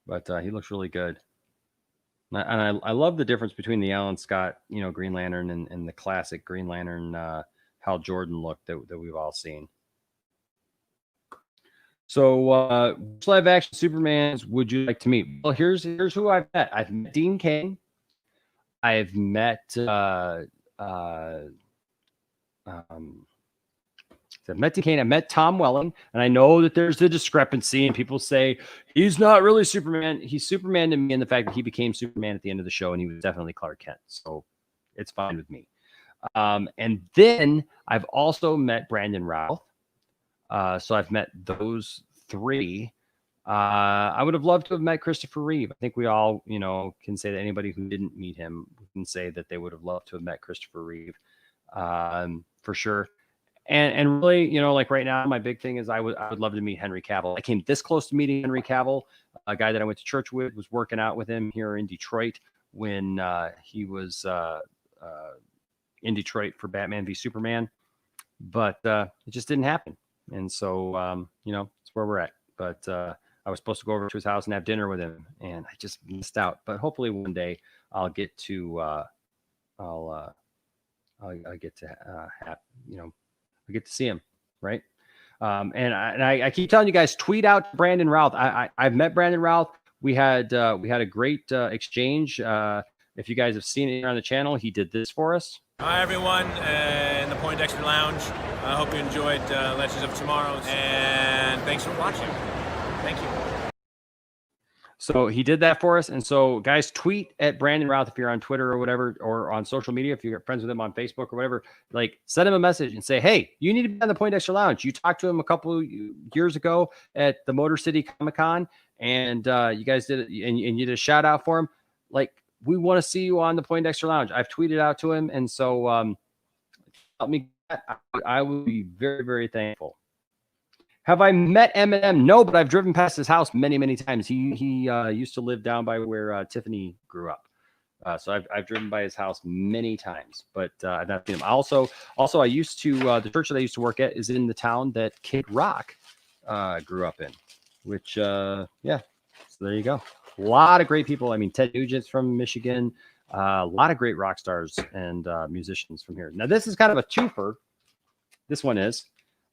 but he looks really good. And I love the difference between the Alan Scott, Green Lantern and the classic Green Lantern Hal Jordan look that we've all seen. So, which live action Supermans would you like to meet? Well, here's who I've met. I've met Dean Cain. I've met I've met Dean Cain. I met Tom Welling, and I know that there's the discrepancy, and people say he's not really Superman. He's Superman to me in the fact that he became Superman at the end of the show, and he was definitely Clark Kent. So it's fine with me. And then I've also met Brandon Routh. So I've met those three. I would have loved to have met Christopher Reeve. I think we all, can say that anybody who didn't meet him can say that they would have loved to have met Christopher Reeve, for sure. And really, like right now, my big thing is I would love to meet Henry Cavill. I came this close to meeting Henry Cavill, a guy that I went to church with, was working out with him here in Detroit when he was in Detroit for Batman v Superman, but it just didn't happen. And so, it's where we're at. But I was supposed to go over to his house and have dinner with him, and I just missed out. But hopefully one day I'll get to, I'll get to have, I get to see him, right? And I keep telling you guys, tweet out Brandon Routh. I've met Brandon Routh. We had a great exchange. If you guys have seen it here on the channel, he did this for us. Hi everyone in the Poindexter Lounge. I hope you enjoyed Legends of Tomorrow, and thanks for watching. Thank you. So he did that for us. And so guys, tweet at Brandon Routh if you're on Twitter or whatever, or on social media, if you're friends with him on Facebook or whatever, like send him a message and say, hey, you need to be on the Poindexter Lounge. You talked to him a couple years ago at the Motor City Comic-Con, and you guys did it, and you did a shout out for him. Like, we want to see you on the Poindexter Lounge. I've tweeted out to him. And so help me. I would be very, very thankful. Have I met Eminem? No, but I've driven past his house many, many times. He used to live down by where Tiffany grew up. So I've driven by his house many times, but I've not seen him. Also, I used to, the church that I used to work at is in the town that Kid Rock grew up in, which, yeah, so there you go. A lot of great people. I mean, Ted Nugent's from Michigan. A lot of great rock stars and musicians from here. Now, this is kind of a twofer. This one is.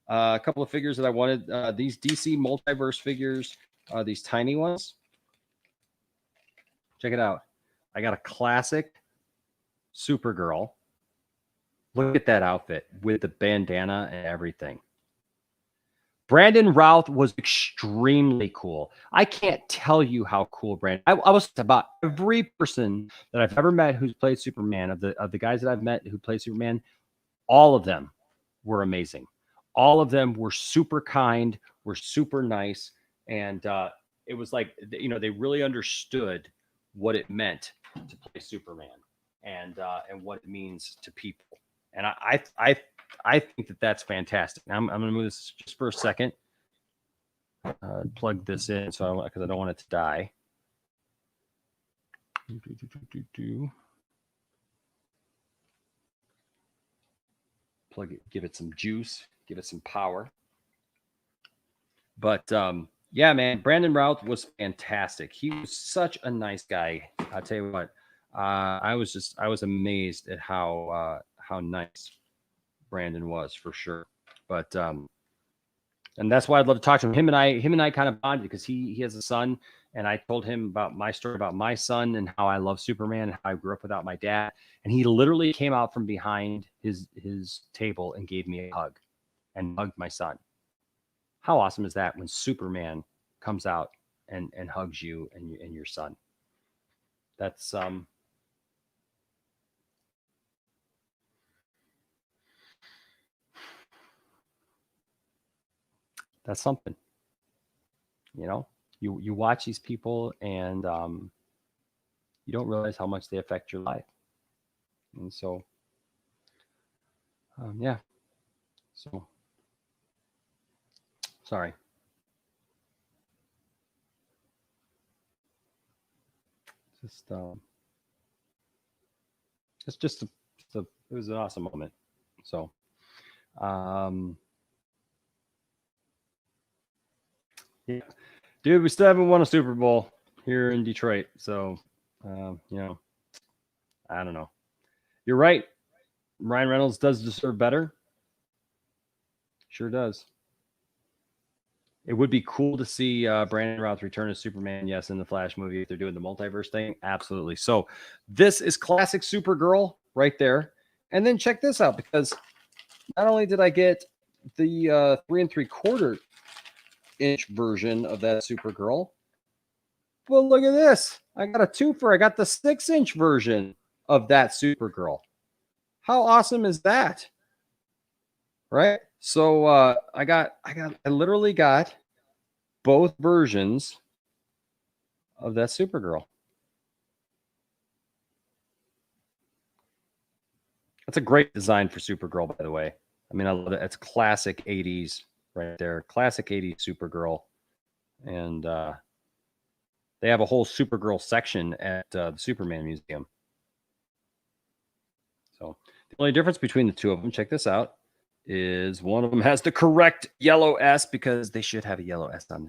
A couple of figures that I wanted. These DC Multiverse figures, these tiny ones. Check it out. I got a classic Supergirl. Look at that outfit with the bandana and everything. Brandon Routh was extremely cool. I can't tell you how cool Brandon. I was about every person that I've ever met who's played Superman, of the guys that I've met who played Superman, all of them were amazing. All of them were super kind, were super nice, and it was like, they really understood what it meant to play Superman and what it means to people. And I think that that's fantastic. I'm going to move this just for a second. Plug this in because I don't want it to die. Plug it, give it some juice, give it some power. But yeah, man, Brandon Routh was fantastic. He was such a nice guy. I'll tell you what, I was amazed at how nice Brandon was, for sure. But and that's why I'd love to talk to him. Him and I kind of bonded because he has a son, and I told him about my story about my son and how I love Superman and how I grew up without my dad. And he literally came out from behind his table and gave me a hug and hugged my son. How awesome is that when Superman comes out and hugs you and your son? That's that's something. You watch these people and you don't realize how much they affect your life. And so yeah. So sorry. It's just it was an awesome moment. So yeah, dude, we still haven't won a Super Bowl. here in Detroit. So, you know, I don't know. You're right. Ryan Reynolds does deserve better. Sure does. It would be cool to see Brandon Routh's return as Superman. Yes, in the Flash movie, if they're doing the multiverse thing, absolutely. So this is classic Supergirl right there. And then check this out, because not only did I get the 3 3/4 inch version of that Supergirl, but look at this. I got a twofer. I got the 6-inch version of that Supergirl. How awesome is that? Right? So I literally got both versions of that Supergirl. That's a great design for Supergirl, by the way. I mean, I love it. It's classic 80s right there. Classic 80s Supergirl. And they have a whole Supergirl section at the Superman Museum. So the only difference between the two of them, check this out, is one of them has the correct yellow S, because they should have a yellow S on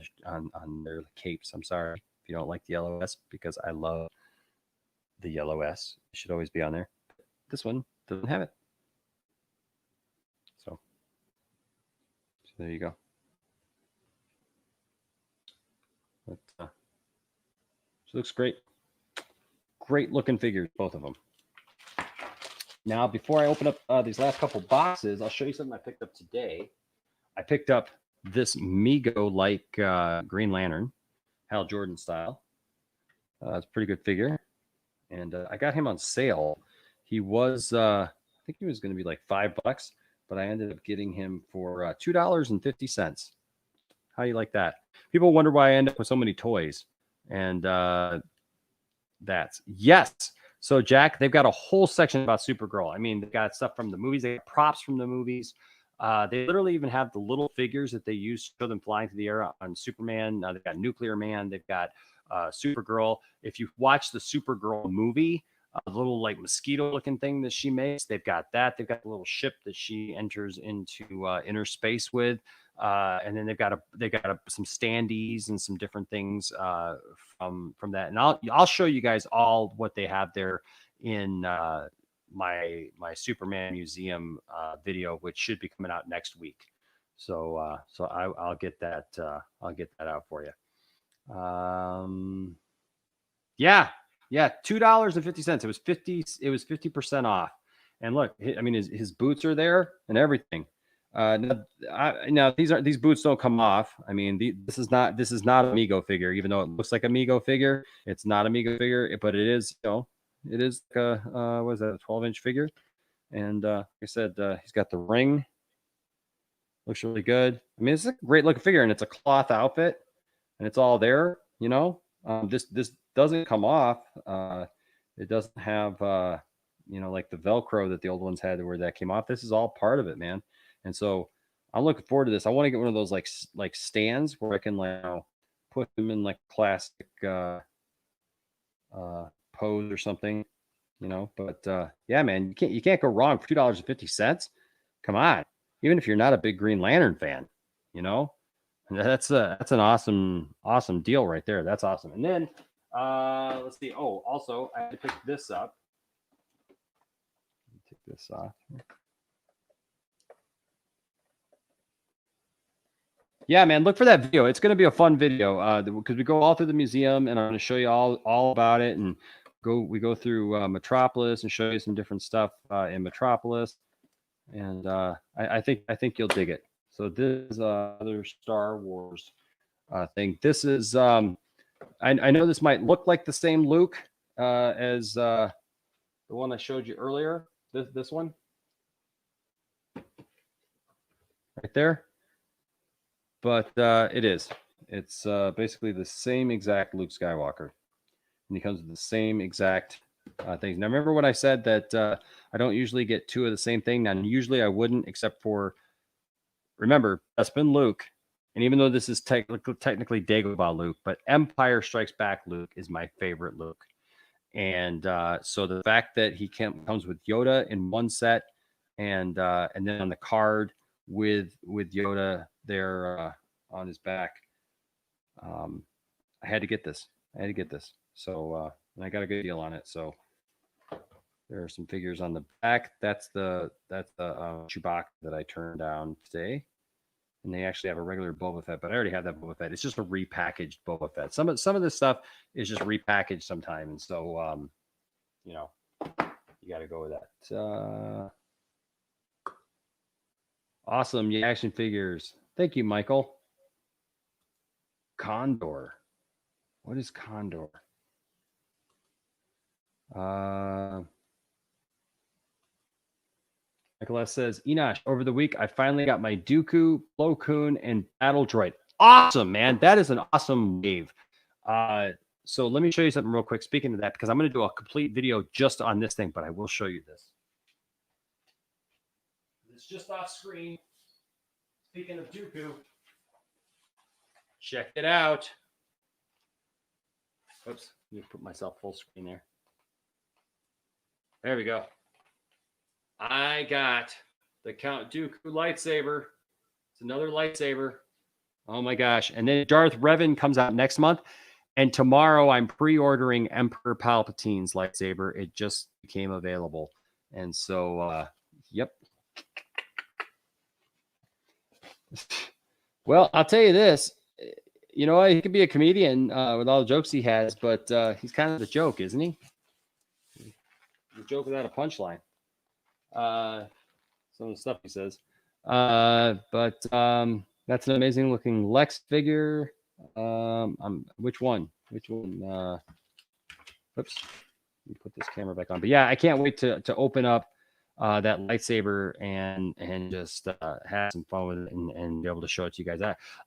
their capes. I'm sorry if you don't like the yellow S, because I love the yellow S. It should always be on there. This one doesn't have it. So there you go. But, she looks great. Great looking figures, both of them. Now, before I open up these last couple boxes, I'll show you something I picked up today. I picked up this Mego-like Green Lantern, Hal Jordan style. It's a pretty good figure. And I got him on sale. He was, I think he was going to be like $5, but I ended up getting him for $2.50. How do you like that? People wonder why I end up with so many toys. And that's, yes. So, Jack, they've got a whole section about Supergirl. I mean, they've got stuff from the movies. They got props from the movies. They literally even have the little figures that they use to show them flying through the air on Superman. They've got Nuclear Man. They've got Supergirl. If you watch the Supergirl movie, a little like mosquito-looking thing that she makes, they've got that. They've got the little ship that she enters into inner space with. And then they've got some standees and some different things from that. And I'll show you guys all what they have there in my Superman Museum video, which should be coming out next week. So I'll get that out for you. Yeah, $2.50. It was 50% off. And look, I mean, his boots are there and everything. Now these boots don't come off. I mean, this is not a Mego figure, even though it looks like a Mego figure. It's not a Mego figure, but it is, it is like what is that, a 12-inch figure? And like I said, he's got the ring. Looks really good. I mean, it's a great looking figure, and it's a cloth outfit, and it's all there. This doesn't come off. It doesn't have like the Velcro that the old ones had, where that came off. This is all part of it, man. And so I'm looking forward to this. I want to get one of those like stands where I can put them in like classic pose or something, But yeah, man, you can't go wrong for $2.50. Come on, even if you're not a big Green Lantern fan, that's an awesome deal right there. That's awesome. And then let's see. Oh, also I had to pick this up. Take this off. Yeah, man, look for that video. It's going to be a fun video because we go all through the museum, and I'm going to show you all about it. And we go through Metropolis and show you some different stuff in Metropolis. And I think you'll dig it. So this is another Star Wars thing. This is I know this might look like the same Luke as the one I showed you earlier. This one right there. But it is. It's basically the same exact Luke Skywalker. And he comes with the same exact things. Now, remember when I said that I don't usually get two of the same thing? Now, usually I wouldn't, except for, remember, Bespin Luke. And even though this is technically Dagobah Luke, but Empire Strikes Back Luke is my favorite Luke. And so the fact that he comes with Yoda in one set, and then on the card with Yoda there on his back, I had to get this. I had to get this. So and I got a good deal on it. So there are some figures on the back. That's the Chewbacca that I turned down today. And they actually have a regular Boba Fett, but I already have that Boba Fett. It's just a repackaged Boba Fett. Some of this stuff is just repackaged sometime, and so you know, you got to go with that. Awesome, yeah, action figures. Thank you, Michael. Condor. What is Condor? Michael S. says, Enosh, over the week, I finally got my Dooku, Plo Koon, and Battle Droid. Awesome, man. That is an awesome wave. So let me show you something real quick. Speaking of that, because I'm going to do a complete video just on this thing, but I will show you this. It's just off screen. Speaking of Dooku, check it out. Oops, let me put myself full screen there. There we go. I got the Count Dooku lightsaber. It's another lightsaber. Oh my gosh. And then Darth Revan comes out next month. And tomorrow I'm pre-ordering Emperor Palpatine's lightsaber. It just became available. And so, yep. Well, I'll tell you this. You know, he could be a comedian with all the jokes he has, but he's kind of the joke, isn't he? The joke without a punchline. Some of the stuff he says. But that's an amazing looking Lex figure. Which one? Oops. Let me put this camera back on. But yeah, I can't wait to open up that lightsaber and just have some fun with it and be able to show it to you guys.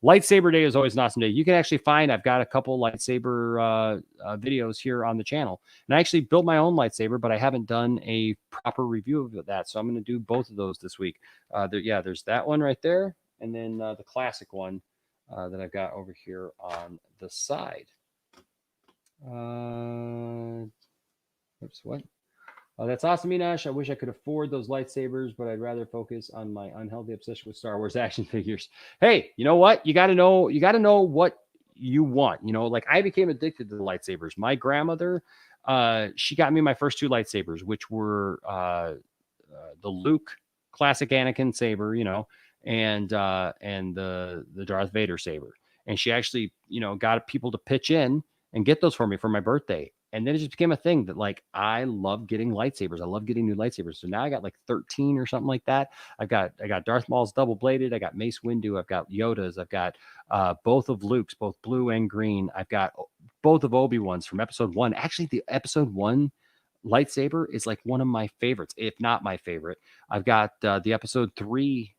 Lightsaber Day is always an awesome day. You can actually find, I've got a couple lightsaber videos here on the channel. And I actually built my own lightsaber, but I haven't done a proper review of that. So I'm going to do both of those this week. There's that one right there. And then the classic one that I've got over here on the side. Oops, what? Oh, that's awesome, Enosh. I wish I could afford those lightsabers, but I'd rather focus on my unhealthy obsession with Star Wars action figures. Hey, you know what? You got to know what you want. You know, like I became addicted to the lightsabers. My grandmother, she got me my first two lightsabers, which were the Luke classic Anakin saber, you know, and the Darth Vader saber. And she actually, you know, got people to pitch in and get those for me for my birthday. And then it just became a thing that like, I love getting lightsabers. I love getting new lightsabers. So now I got like 13 or something like that. I got Darth Maul's double bladed. I got Mace Windu. I've got Yoda's. I've got both of Luke's, both blue and green. I've got both of Obi-Wan's from episode 1. Actually, the episode 1 lightsaber is like one of my favorites, if not my favorite. I've got the episode 3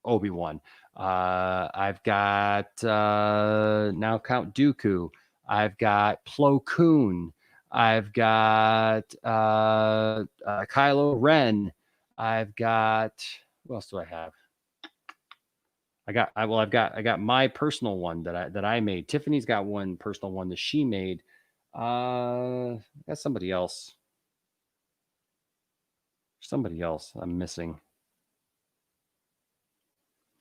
Obi-Wan. I've got now Count Dooku. I've got Plo Koon. I've got Kylo Ren. I've got, what else do I have? I got my personal one that I made. Tiffany's got one personal one that she made. I got somebody else. Somebody else I'm missing.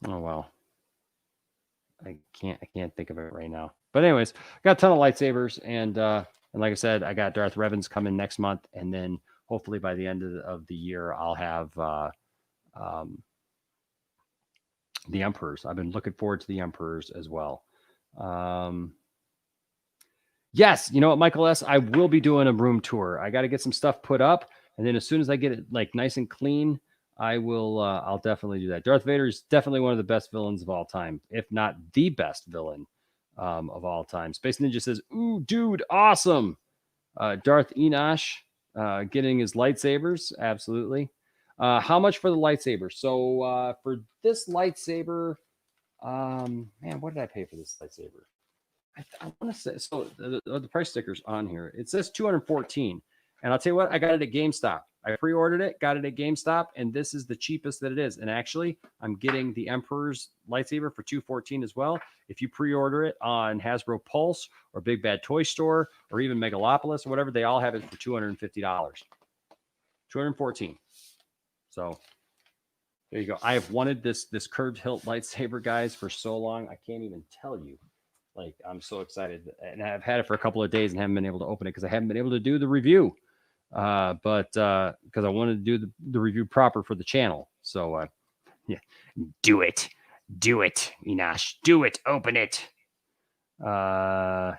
Oh well. I can't think of it right now. But anyways, got a ton of lightsabers, and like I said, I got Darth Revan's coming next month, and then hopefully by the end of the year, I'll have the Emperors. I've been looking forward to the Emperors as well. Yes, you know what, Michael S., I will be doing a room tour. I got to get some stuff put up, and then as soon as I get it like nice and clean, I will. I'll definitely do that. Darth Vader is definitely one of the best villains of all time, if not the best villain of all time. Space Ninja says, "Ooh, dude, awesome!" Darth Enosh getting his lightsabers, absolutely. How much for the lightsaber? So for this lightsaber, man, what did I pay for this lightsaber? I want to say, so the price sticker's on here. It says $214, and I'll tell you what, I got it at GameStop. I pre-ordered it, got it at GameStop, and this is the cheapest that it is. And actually, I'm getting the Emperor's lightsaber for $214 as well. If you pre-order it on Hasbro Pulse or Big Bad Toy Store or even Megalopolis or whatever, they all have it for $250. $214. So there you go. I have wanted this curved hilt lightsaber, guys, for so long. I can't even tell you Like, I'm so excited, and I've had it for a couple of days and haven't been able to open it because I haven't been able to do the review. But because I wanted to do the review proper for the channel. So yeah, do it, Enosh, do it, open it. Enosh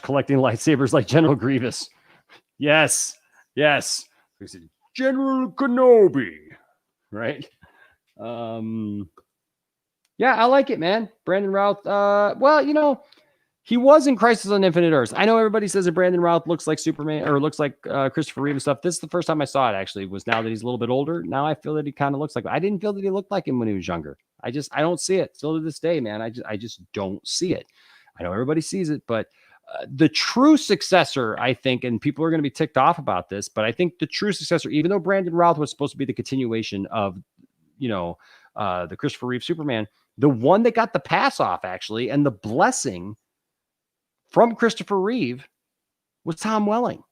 collecting lightsabers like General Grievous. Yes. We said General Kenobi, right? Yeah, I like it, man. Brandon Routh. Well, he was in Crisis on Infinite Earths. I know everybody says that Brandon Routh looks like Superman or looks like Christopher Reeve and stuff. This is the first time I saw it, actually, was now that he's a little bit older. Now I feel that he kind of looks like, I didn't feel that he looked like him when he was younger. I don't see it. Still to this day, man. I just don't see it. I know everybody sees it, but the true successor, I think, and people are going to be ticked off about this, but I think the true successor, even though Brandon Routh was supposed to be the continuation of, the Christopher Reeve Superman, the one that got the pass off, actually, and the blessing from Christopher Reeve was Tom Welling.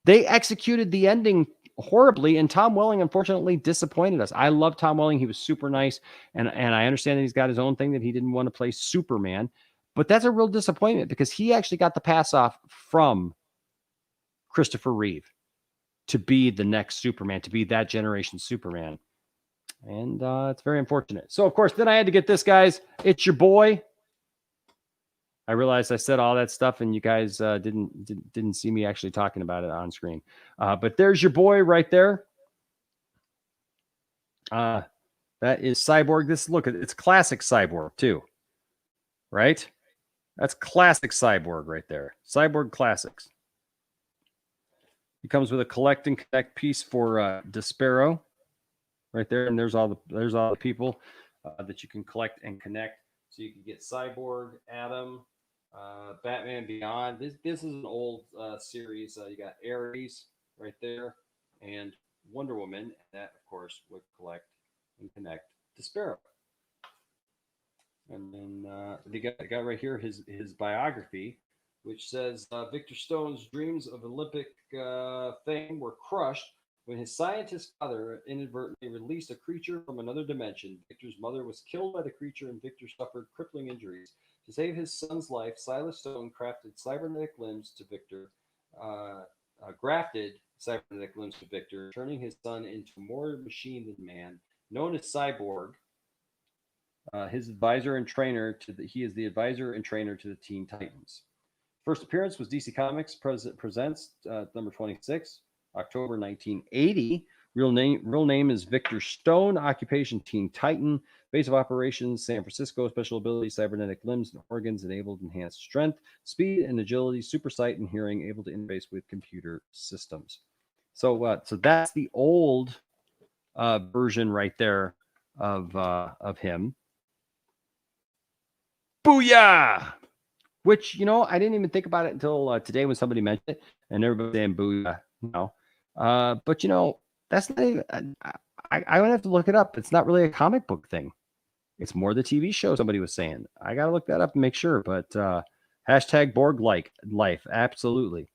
They executed the ending horribly, and Tom Welling unfortunately disappointed us. I love Tom Welling. He was super nice, and I understand that he's got his own thing that he didn't want to play Superman, but that's a real disappointment because he actually got the pass off from Christopher Reeve to be the next Superman, to be that generation Superman. And it's very unfortunate. So, of course, then I had to get this, guys. It's your boy. I realized I said all that stuff, and you guys didn't see me actually talking about it on screen. But there's your boy right there. That is Cyborg. It's classic Cyborg too, right? That's classic Cyborg right there. Cyborg Classics. He comes with a collect and connect piece for Despero, right there, and there's all the people that you can collect and connect. So you can get Cyborg, Atom, Batman Beyond. This is an old series. You got Ares right there, and Wonder Woman. And that, of course, would collect and connect Despero. And then they got right here his biography, which says Victor Stone's dreams of Olympic fame were crushed when his scientist father inadvertently released a creature from another dimension. Victor's mother was killed by the creature, and Victor suffered crippling injuries. To save his son's life, Silas Stone crafted cybernetic limbs to Victor, grafted cybernetic limbs to Victor, turning his son into more machine than man. Known as Cyborg, his advisor and trainer he is the advisor and trainer to the Teen Titans. First appearance was DC Comics Presents number 26, October 1980. Real name is Victor Stone. Occupation Teen Titan. Base of operations San Francisco. Special ability cybernetic limbs and organs enabled enhanced strength, speed, and agility. Super sight and hearing, able to interface with computer systems. So that's the old version right there of him. Booyah! Which, I didn't even think about it until today when somebody mentioned it, and everybody saying booyah. But that's not even. I would have to look it up. It's not really a comic book thing. It's more the TV show. Somebody was saying. I gotta look that up and make sure. But hashtag Borg life. Absolutely.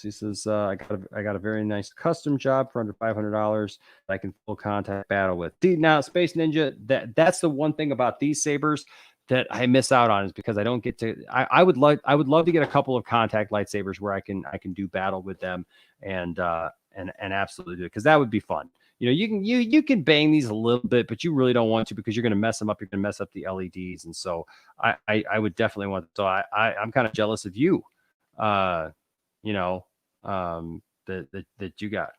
He says I got a very nice custom job for under $500 that I can full contact battle with. Now, Space Ninja, that's the one thing about these sabers that I miss out on, is because I don't get to. I would love to get a couple of contact lightsabers where I can do battle with them and absolutely do it, because that would be fun. You can bang these a little bit, but you really don't want to, because you're going to mess them up. You're going to mess up the LEDs, and so I would definitely want. So I'm kind of jealous of you. That you got.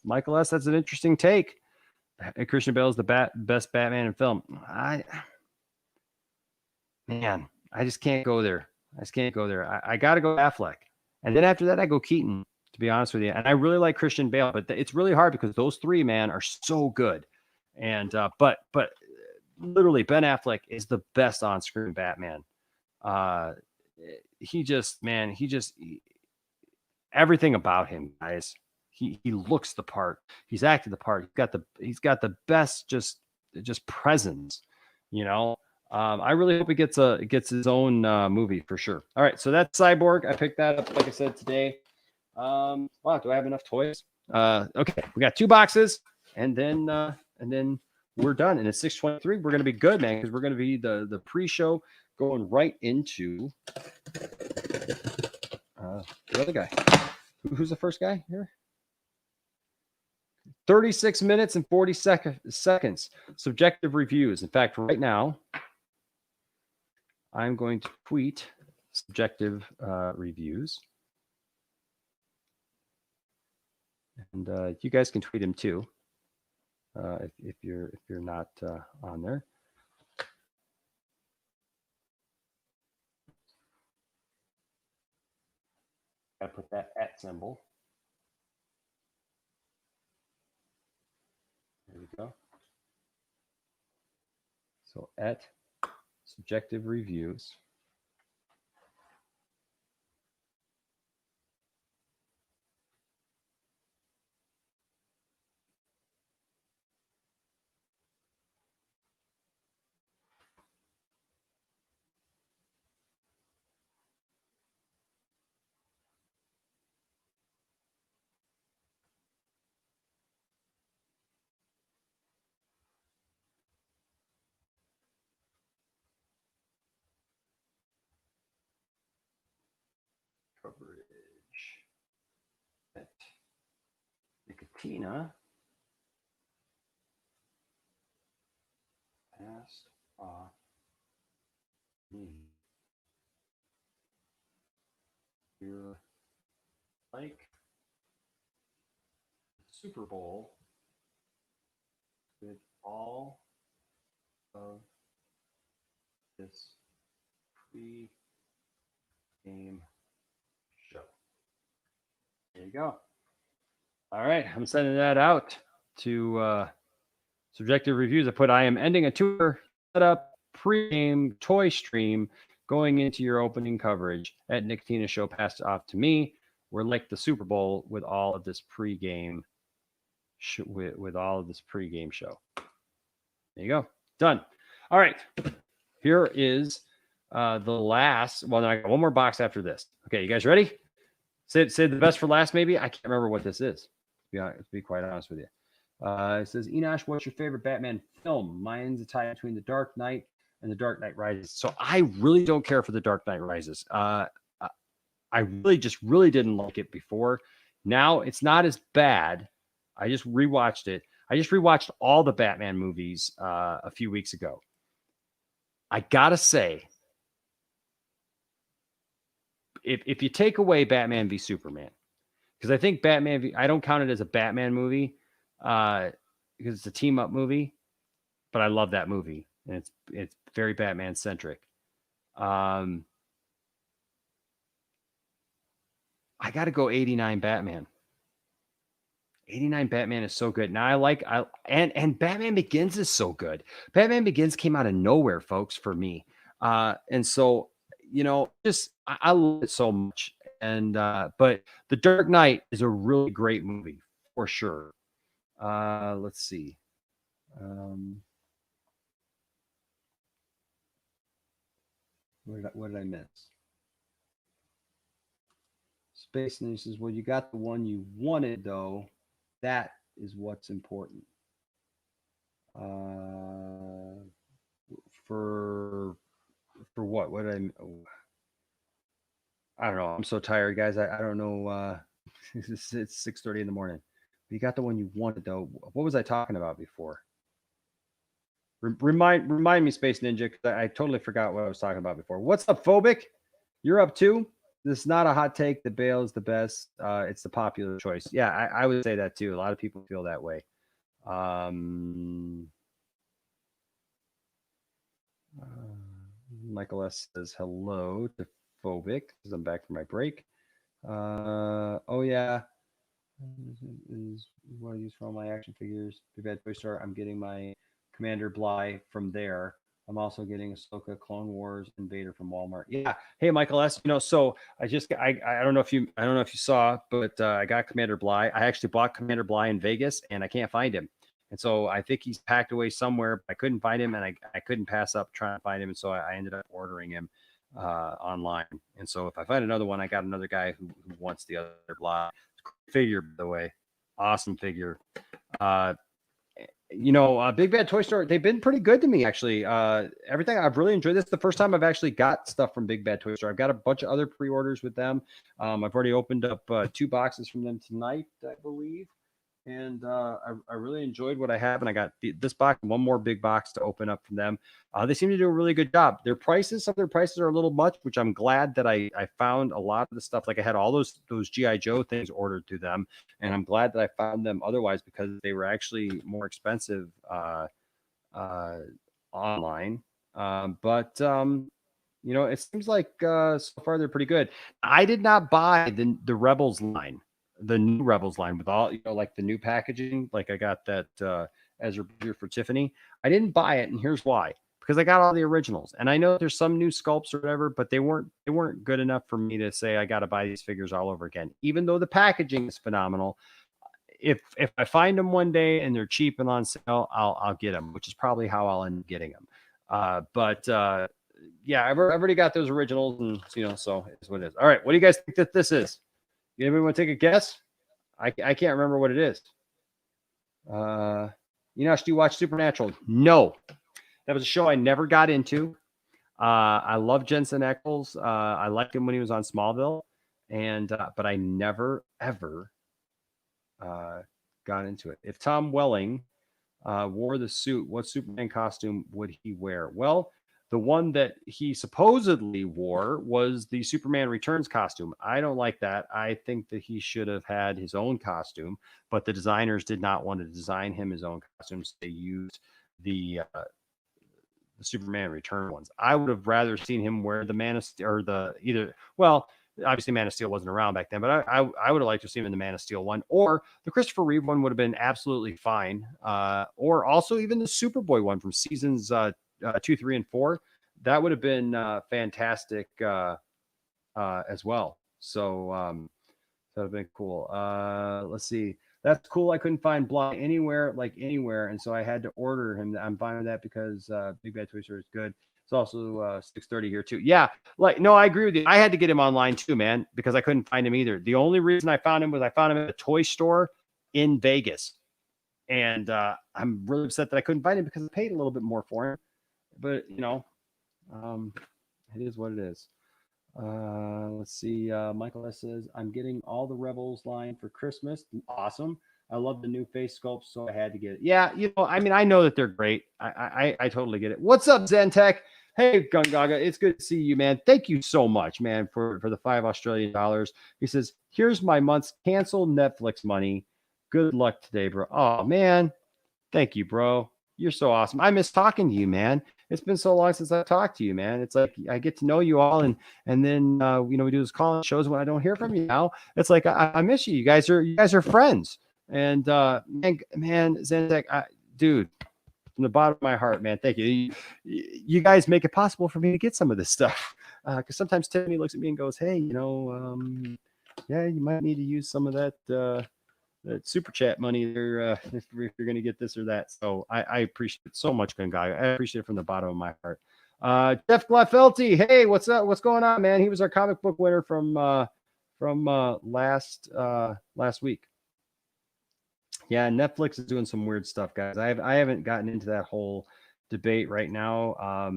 Michael S., that's an interesting take. Christian Bale is the best Batman in film. I just can't go there. I got to go Affleck. And then after that, I go Keaton, to be honest with you. And I really like Christian Bale, but it's really hard because those three, man, are so good. And, but literally Ben Affleck is the best on-screen Batman. Everything about him, guys. He looks the part. He's acted the part. He's got the best just presence. I really hope he gets his own movie for sure. All right, so that's Cyborg. I picked that up, like I said, today. Wow, do I have enough toys? Okay, we got 2 boxes, and then we're done. And at 6:23, we're going to be good, man, because we're going to be the pre-show going right into the other guy. Who's the first guy here? 36 minutes and 40 seconds. Subjective reviews. In fact, right now, I'm going to tweet subjective reviews. And you guys can tweet him too, if you're not on there. I put that @ symbol. There we go. So @ subjective reviews. Coverage at Nicotina passed off me. You're like Super Bowl with all of this pre-game show. There you go. All right, I'm sending that out to subjective reviews. I put, I am ending a tour setup pre-game toy stream going into your opening coverage at Nicotina show passed off to me. We're like the Super Bowl with all of this pre-game with all of this pre-game show. There you go. Done. All right. Here is the last. Well, I got one more box after this. Okay, you guys ready? Say the best for last, maybe. I can't remember what this is. To be quite honest with you. It says, Enosh, what's your favorite Batman film? Mine's a tie between The Dark Knight and The Dark Knight Rises. So I really don't care for The Dark Knight Rises. I really didn't like it before. Now it's not as bad. I just rewatched it. I just rewatched all the Batman movies a few weeks ago. I gotta say, if you take away Batman v Superman, because I think I don't count it as a Batman movie because it's a team up movie, but I love that movie and it's very Batman centric. I got to go 89 Batman. 89 Batman is so good. Now and Batman Begins is so good. Batman Begins came out of nowhere, folks, for me. And so, I love it so much. And but The Dark Knight is a really great movie for sure. Let's see. What did I miss? Space Ninja says, well, you got the one you wanted, though. That is what's important. For what? What did I don't know. I'm so tired, guys. I don't know. It's 6:30 in the morning. You got the one you wanted, though. What was I talking about before? Remind me, Space Ninja, because I totally forgot what I was talking about before. What's up, Phobic? You're up too? This is not a hot take. The Bale is the best. It's the popular choice. Yeah, I would say that too. A lot of people feel that way. Michael S. says hello to Phobic because I'm back from my break. Oh, yeah. Is what I use for all my action figures. Big Bad Toy Store. I'm getting my Commander Bly from there. I'm also getting Ahsoka, Clone Wars, and Vader from Walmart. Yeah. Hey, Michael S. So I don't know if you saw, but I got Commander Bly. I actually bought Commander Bly in Vegas, and I can't find him. And so I think he's packed away somewhere. I couldn't find him, and I couldn't pass up trying to find him. And so I ended up ordering him online. And so if I find another one, I got another guy who wants the other Bly. Figure, by the way. Awesome figure. Big Bad Toy Store, they've been pretty good to me, actually. Everything, I've really enjoyed this. The first time I've actually got stuff from Big Bad Toy Store. I've got a bunch of other pre-orders with them. I've already opened up 2 boxes from them tonight, I believe. And I really enjoyed what I have. And I got this box, one more big box to open up from them. They seem to do a really good job. Some of their prices are a little much, which I'm glad that I found a lot of the stuff. Like I had all those G.I. Joe things ordered through them. And I'm glad that I found them otherwise, because they were actually more expensive online. It seems like so far they're pretty good. I did not buy the Rebels line, the new Rebels line with all, like the new packaging. Like I got that Ezra Bridger for Tiffany. I didn't buy it, and here's why. Because I got all the originals, and I know there's some new sculpts or whatever, but they weren't good enough for me to say I got to buy these figures all over again. Even though the packaging is phenomenal, if I find them one day and they're cheap and on sale, I'll get them, which is probably how I'll end up getting them. Yeah, I've already got those originals, and so it's what it is. All right, what do you guys think that this is? Anybody want to take a guess? I can't remember what it is. Do you watch Supernatural? No. That was a show I never got into. I love Jensen Ackles. I liked him when he was on Smallville, but I never ever got into it. If Tom Welling wore the suit, what Superman costume would he wear? Well, the one that he supposedly wore was the Superman Returns costume. I don't like that. I think that he should have had his own costume, but the designers did not want to design him his own costumes. They used the Superman Return ones. I would have rather seen him wear the Man of Steel, or obviously Man of Steel wasn't around back then, but I would have liked to see him in the Man of Steel one, or the Christopher Reeve one would have been absolutely fine. Or also even the Superboy one from seasons 2, 3, and 4. That would have been fantastic as well. So that would have been cool. Let's see. That's cool. I couldn't find Blah anywhere, and so I had to order him. I'm fine with that because Big Bad Toy Store is good. It's also 6:30 here too. Yeah, no, I agree with you. I had to get him online too, man, because I couldn't find him either. The only reason I found him was I found him at a toy store in Vegas, and I'm really upset that I couldn't find him because I paid a little bit more for him. But it is what it is. Let's see. Michael S says, I'm getting all the Rebels line for Christmas. Awesome. I love the new face sculpt, so I had to get it. Yeah, I know that they're great. I totally get it. What's up, Zentech? Hey, Gungaga, it's good to see you, man. Thank you so much, man, for the $5 Australian. He says, here's my month's canceled Netflix money. Good luck today, bro. Oh, man. Thank you, bro. You're so awesome. I miss talking to you, man. It's been so long since I talked to you, man. It's like I get to know you all, and then we do this call shows when I don't hear from you now. It's like I miss you. You guys are friends. And man, Zentech, dude, from the bottom of my heart, man, thank you. You guys make it possible for me to get some of this stuff. Because sometimes Tiffany looks at me and goes, "Hey, yeah, you might need to use some of that super chat money there if you're going to get this or that." So I appreciate it so much, Gun Guy. I appreciate it from the bottom of my heart. Jeff Glaffelty, hey, what's up? What's going on, man? He was our comic book winner from last week. Yeah, Netflix is doing some weird stuff, guys. I haven't gotten into that whole debate right now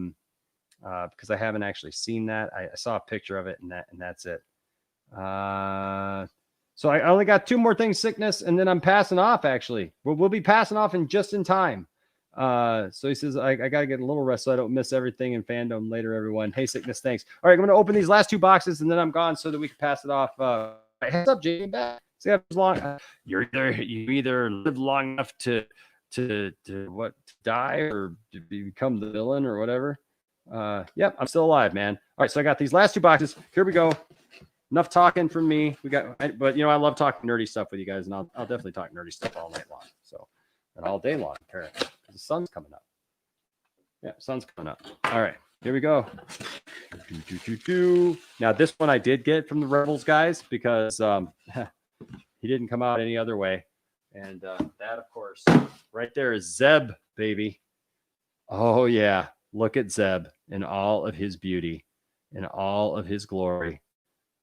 because I haven't actually seen that. I saw a picture of it, and that's it. So I only got 2 more things, Sickness, and then I'm passing off, actually. We'll be passing off just in time. So he says, I got to get a little rest so I don't miss everything in fandom later, everyone. Hey, Sickness, thanks. All right, I'm going to open these last 2 boxes, and then I'm gone so that we can pass it off. Heads up, Jamie. Back. See how long you either live long enough to die or to become the villain or whatever. Yep, I'm still alive, man. All right, so I got these last 2 boxes. Here we go. Enough talking from me. But I love talking nerdy stuff with you guys, and I'll definitely talk nerdy stuff all night long. So, and all day long, apparently, because the sun's coming up. Yeah, sun's coming up. All right, here we go. Now, this one I did get from the Rebels guys because he didn't come out any other way, and that, of course, right there is Zeb, baby. Oh yeah, look at Zeb in all of his beauty, in all of his glory.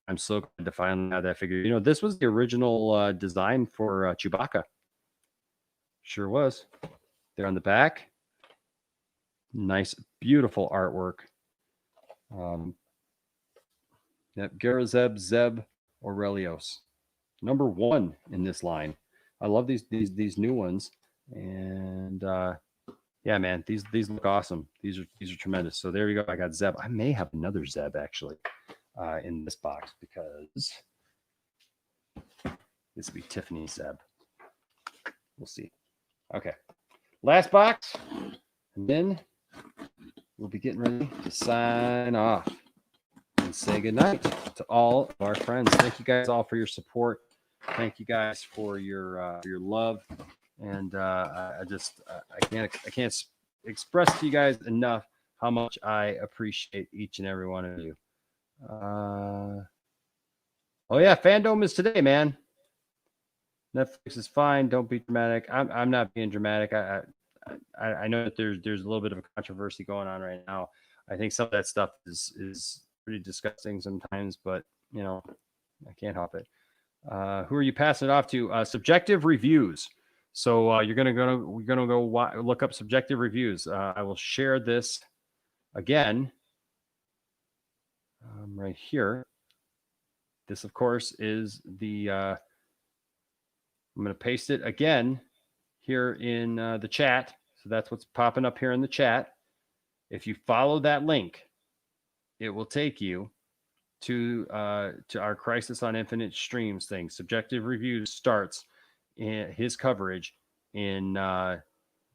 I'm so glad to finally have that figure. This was the original design for Chewbacca. Sure was. there on the back. Nice, beautiful artwork. Yep, Garazeb Zeb Aurelios, number 1 in this line. I love these new ones, and yeah, man, these look awesome. These are tremendous. So there you go. I got Zeb. I may have another Zeb actually in this box because this will be Tiffany Zeb. We'll see. Okay, last box, and then we'll be getting ready to sign off and say goodnight to all of our friends. Thank you guys all for your support. Thank you guys for your love, and I can't express to you guys enough how much I appreciate each and every one of you. Oh yeah, Fandom is today, man. Netflix is fine. Don't be dramatic. I'm not being dramatic. I know that there's a little bit of a controversy going on right now. I think some of that stuff is pretty disgusting sometimes, but you know, I can't help it. Who are you passing it off to? Subjective reviews. So we're gonna go look up subjective reviews. I will share this again right here. This, of course, is the. I'm going to paste it again here in the chat. So that's what's popping up here in the chat. If you follow that link, it will take you to our Crisis on Infinite Streams thing. Subjective Reviews starts in his coverage in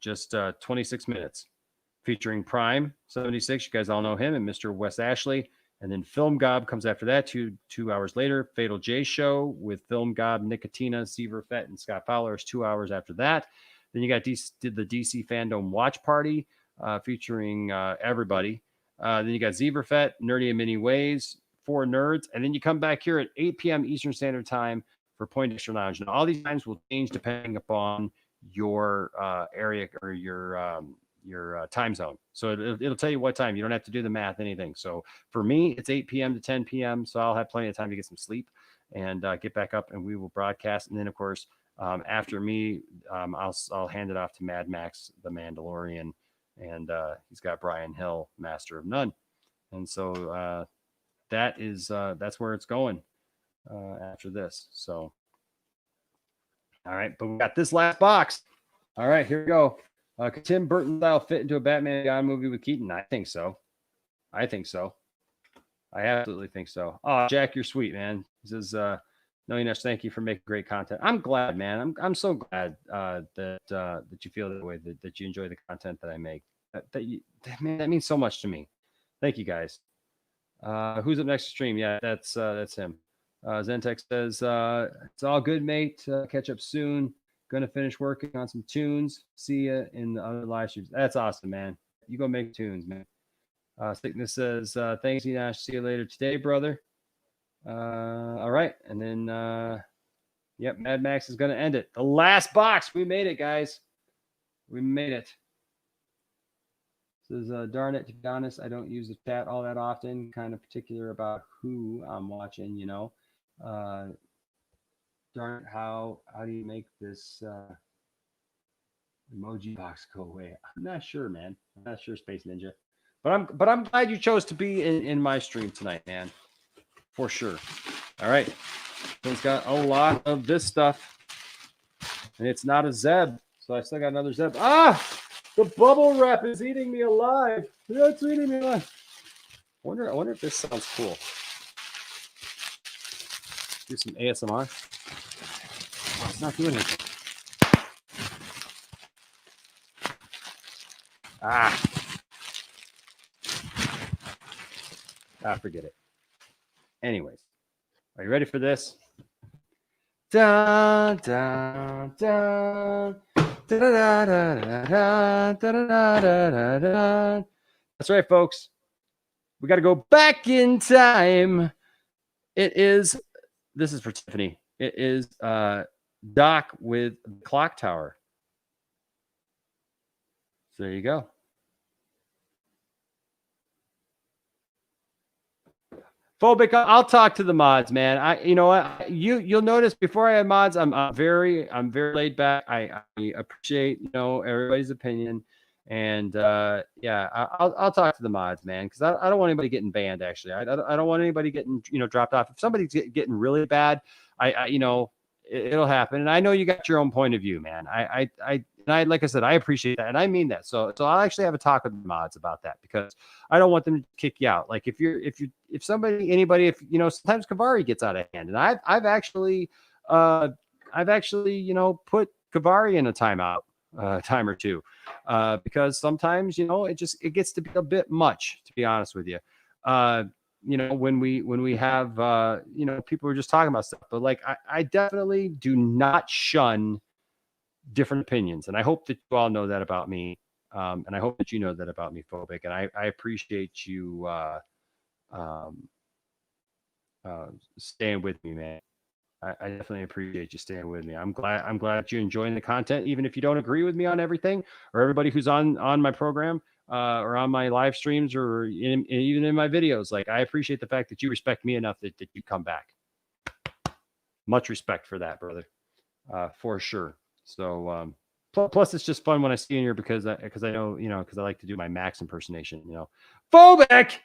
just 26 minutes, featuring Prime 76. You guys all know him, and Mr. Wes Ashley. And then Film Gob comes after that, two hours later. Fatal J Show with Film Gob, Nicotina, Seaver Fett, and Scott Fowler is 2 hours after that. Then you got the DC Fandom Watch Party featuring everybody. Then you got Zeverfett, Nerdy in Many Ways, 4 Nerds. And then you come back here at 8 p.m. Eastern Standard Time for Poindexter Lounge. Now, all these times will change depending upon your area or your time zone. So it'll tell you what time. You don't have to do the math, anything. So for me, it's 8 p.m. to 10 p.m. So I'll have plenty of time to get some sleep and get back up, and we will broadcast. And then, of course, after me, I'll hand it off to Mad Max, the Mandalorian, and he's got Brian Hill, Master of None. And so that's where it's going after this. So, all right, but we got this last box. All right, here we go. Could Tim Burton style fit into a Batman Beyond movie with Keaton? I think so. I absolutely think so. Oh, Jack, you're sweet, man. He says, no, Inash, thank you for making great content. I'm glad, man. I'm so glad that you feel that way, that you enjoy the content that I make. Man, that means so much to me. Thank you, guys. Who's up next to stream? Yeah, that's him. Zentex says, it's all good, mate. Catch up soon. Gonna finish working on some tunes. See ya in the other live streams. That's awesome, man. You go make tunes, man. Sickness says, thanks, Inash. See you later today, brother. All right. And then, yep, Mad Max is gonna end it. The last box. We made it, guys. We made it. Says, darn it, to be honest, I don't use the chat all that often. Kind of particular about who I'm watching, you know. Darn it, how do you make this emoji box go away? I'm not sure, man. I'm not sure, Space Ninja. But I'm glad you chose to be in my stream tonight, man. For sure. All right. It's got a lot of this stuff. And it's not a Zeb. So I still got another Zeb. Ah! The bubble wrap is eating me alive. It's eating me alive. I wonder if this sounds cool. Do some ASMR. Oh, it's not doing anything. Forget it. Anyways, are you ready for this? Da, da, da. That's right, folks. We got to go back in time. This is for Tiffany. It is Doc with the clock tower. So there you go. Phobic, I'll talk to the mods, man. You know what? You'll notice before I have mods, I'm very laid back. I appreciate everybody's opinion, and yeah, I'll talk to the mods, man, because I don't want anybody getting banned. Actually, I don't want anybody getting dropped off. If somebody's getting really bad, it'll happen, and I know you got your own point of view, man. Like I said, I appreciate that, and I mean that. So I'll actually have a talk with the mods about that, because I don't want them to kick you out. Like if anybody, sometimes Kavari gets out of hand, and I've actually put Kavari in a timeout, time or two, because sometimes it gets to be a bit much, to be honest with you. When we have people are just talking about stuff, but like I definitely do not shun different opinions, and I hope that you all know that about me, and I hope that you know that about me, Phobic, and I appreciate you staying with me, man. I definitely appreciate you staying with me. I'm glad you're enjoying the content, even if you don't agree with me on everything, or everybody who's on my program, or on my live streams, or even in my videos. Like, I appreciate the fact that you respect me enough that you come back. Much respect for that, brother, for sure. So, plus it's just fun when I see you in here, because I know, because I like to do my Max impersonation, Phobic,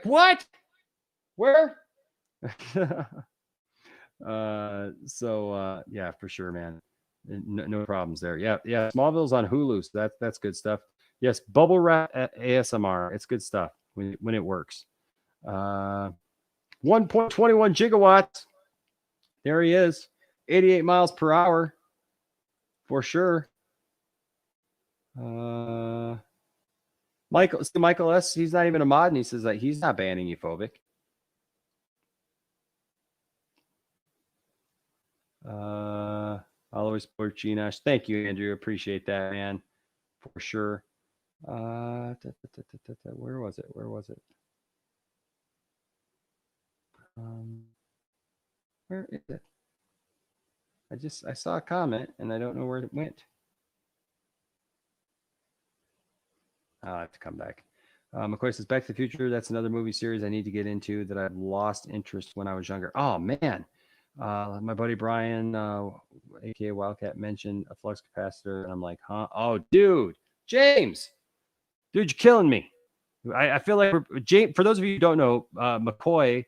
what? Where? Yeah, for sure, man. No problems there. Yeah. Smallville's on Hulu, so that's good stuff. Yes, Bubble Wrap ASMR. It's good stuff when it works. 1.21 gigawatts. There he is. 88 miles per hour. For sure. Michael S. He's not even a mod, and he says that he's not banning you, Phobic. I'll always support Ginash. Thank you, Andrew. Appreciate that, man. For sure. Where was it? Where is it? I saw a comment and I don't know where it went. I'll have to come back. McCoy says, Back to the Future. That's another movie series I need to get into that I've lost interest when I was younger. Oh, man. My buddy Brian, aka Wildcat, mentioned a flux capacitor, and I'm like, huh? Oh, dude, James, you're killing me. I feel like James. For those of you who don't know, McCoy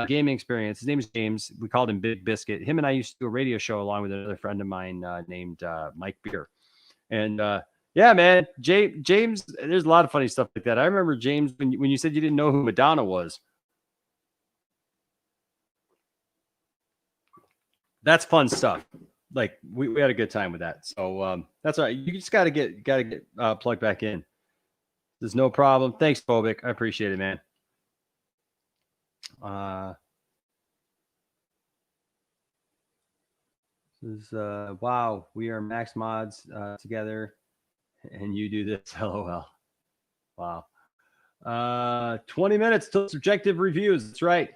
gaming experience. His name is James. We called him Big Biscuit. Him and I used to do a radio show along with another friend of mine named Mike Beer. And yeah, man, James. There's a lot of funny stuff like that. I remember James when you said you didn't know who Madonna was. That's fun stuff. Like we had a good time with that. So that's all right. You just gotta get plugged back in. There's no problem. Thanks, Phobic. I appreciate it, man. Wow, we are max mods together, and you do this. LOL. Wow. 20 minutes till subjective reviews. That's right.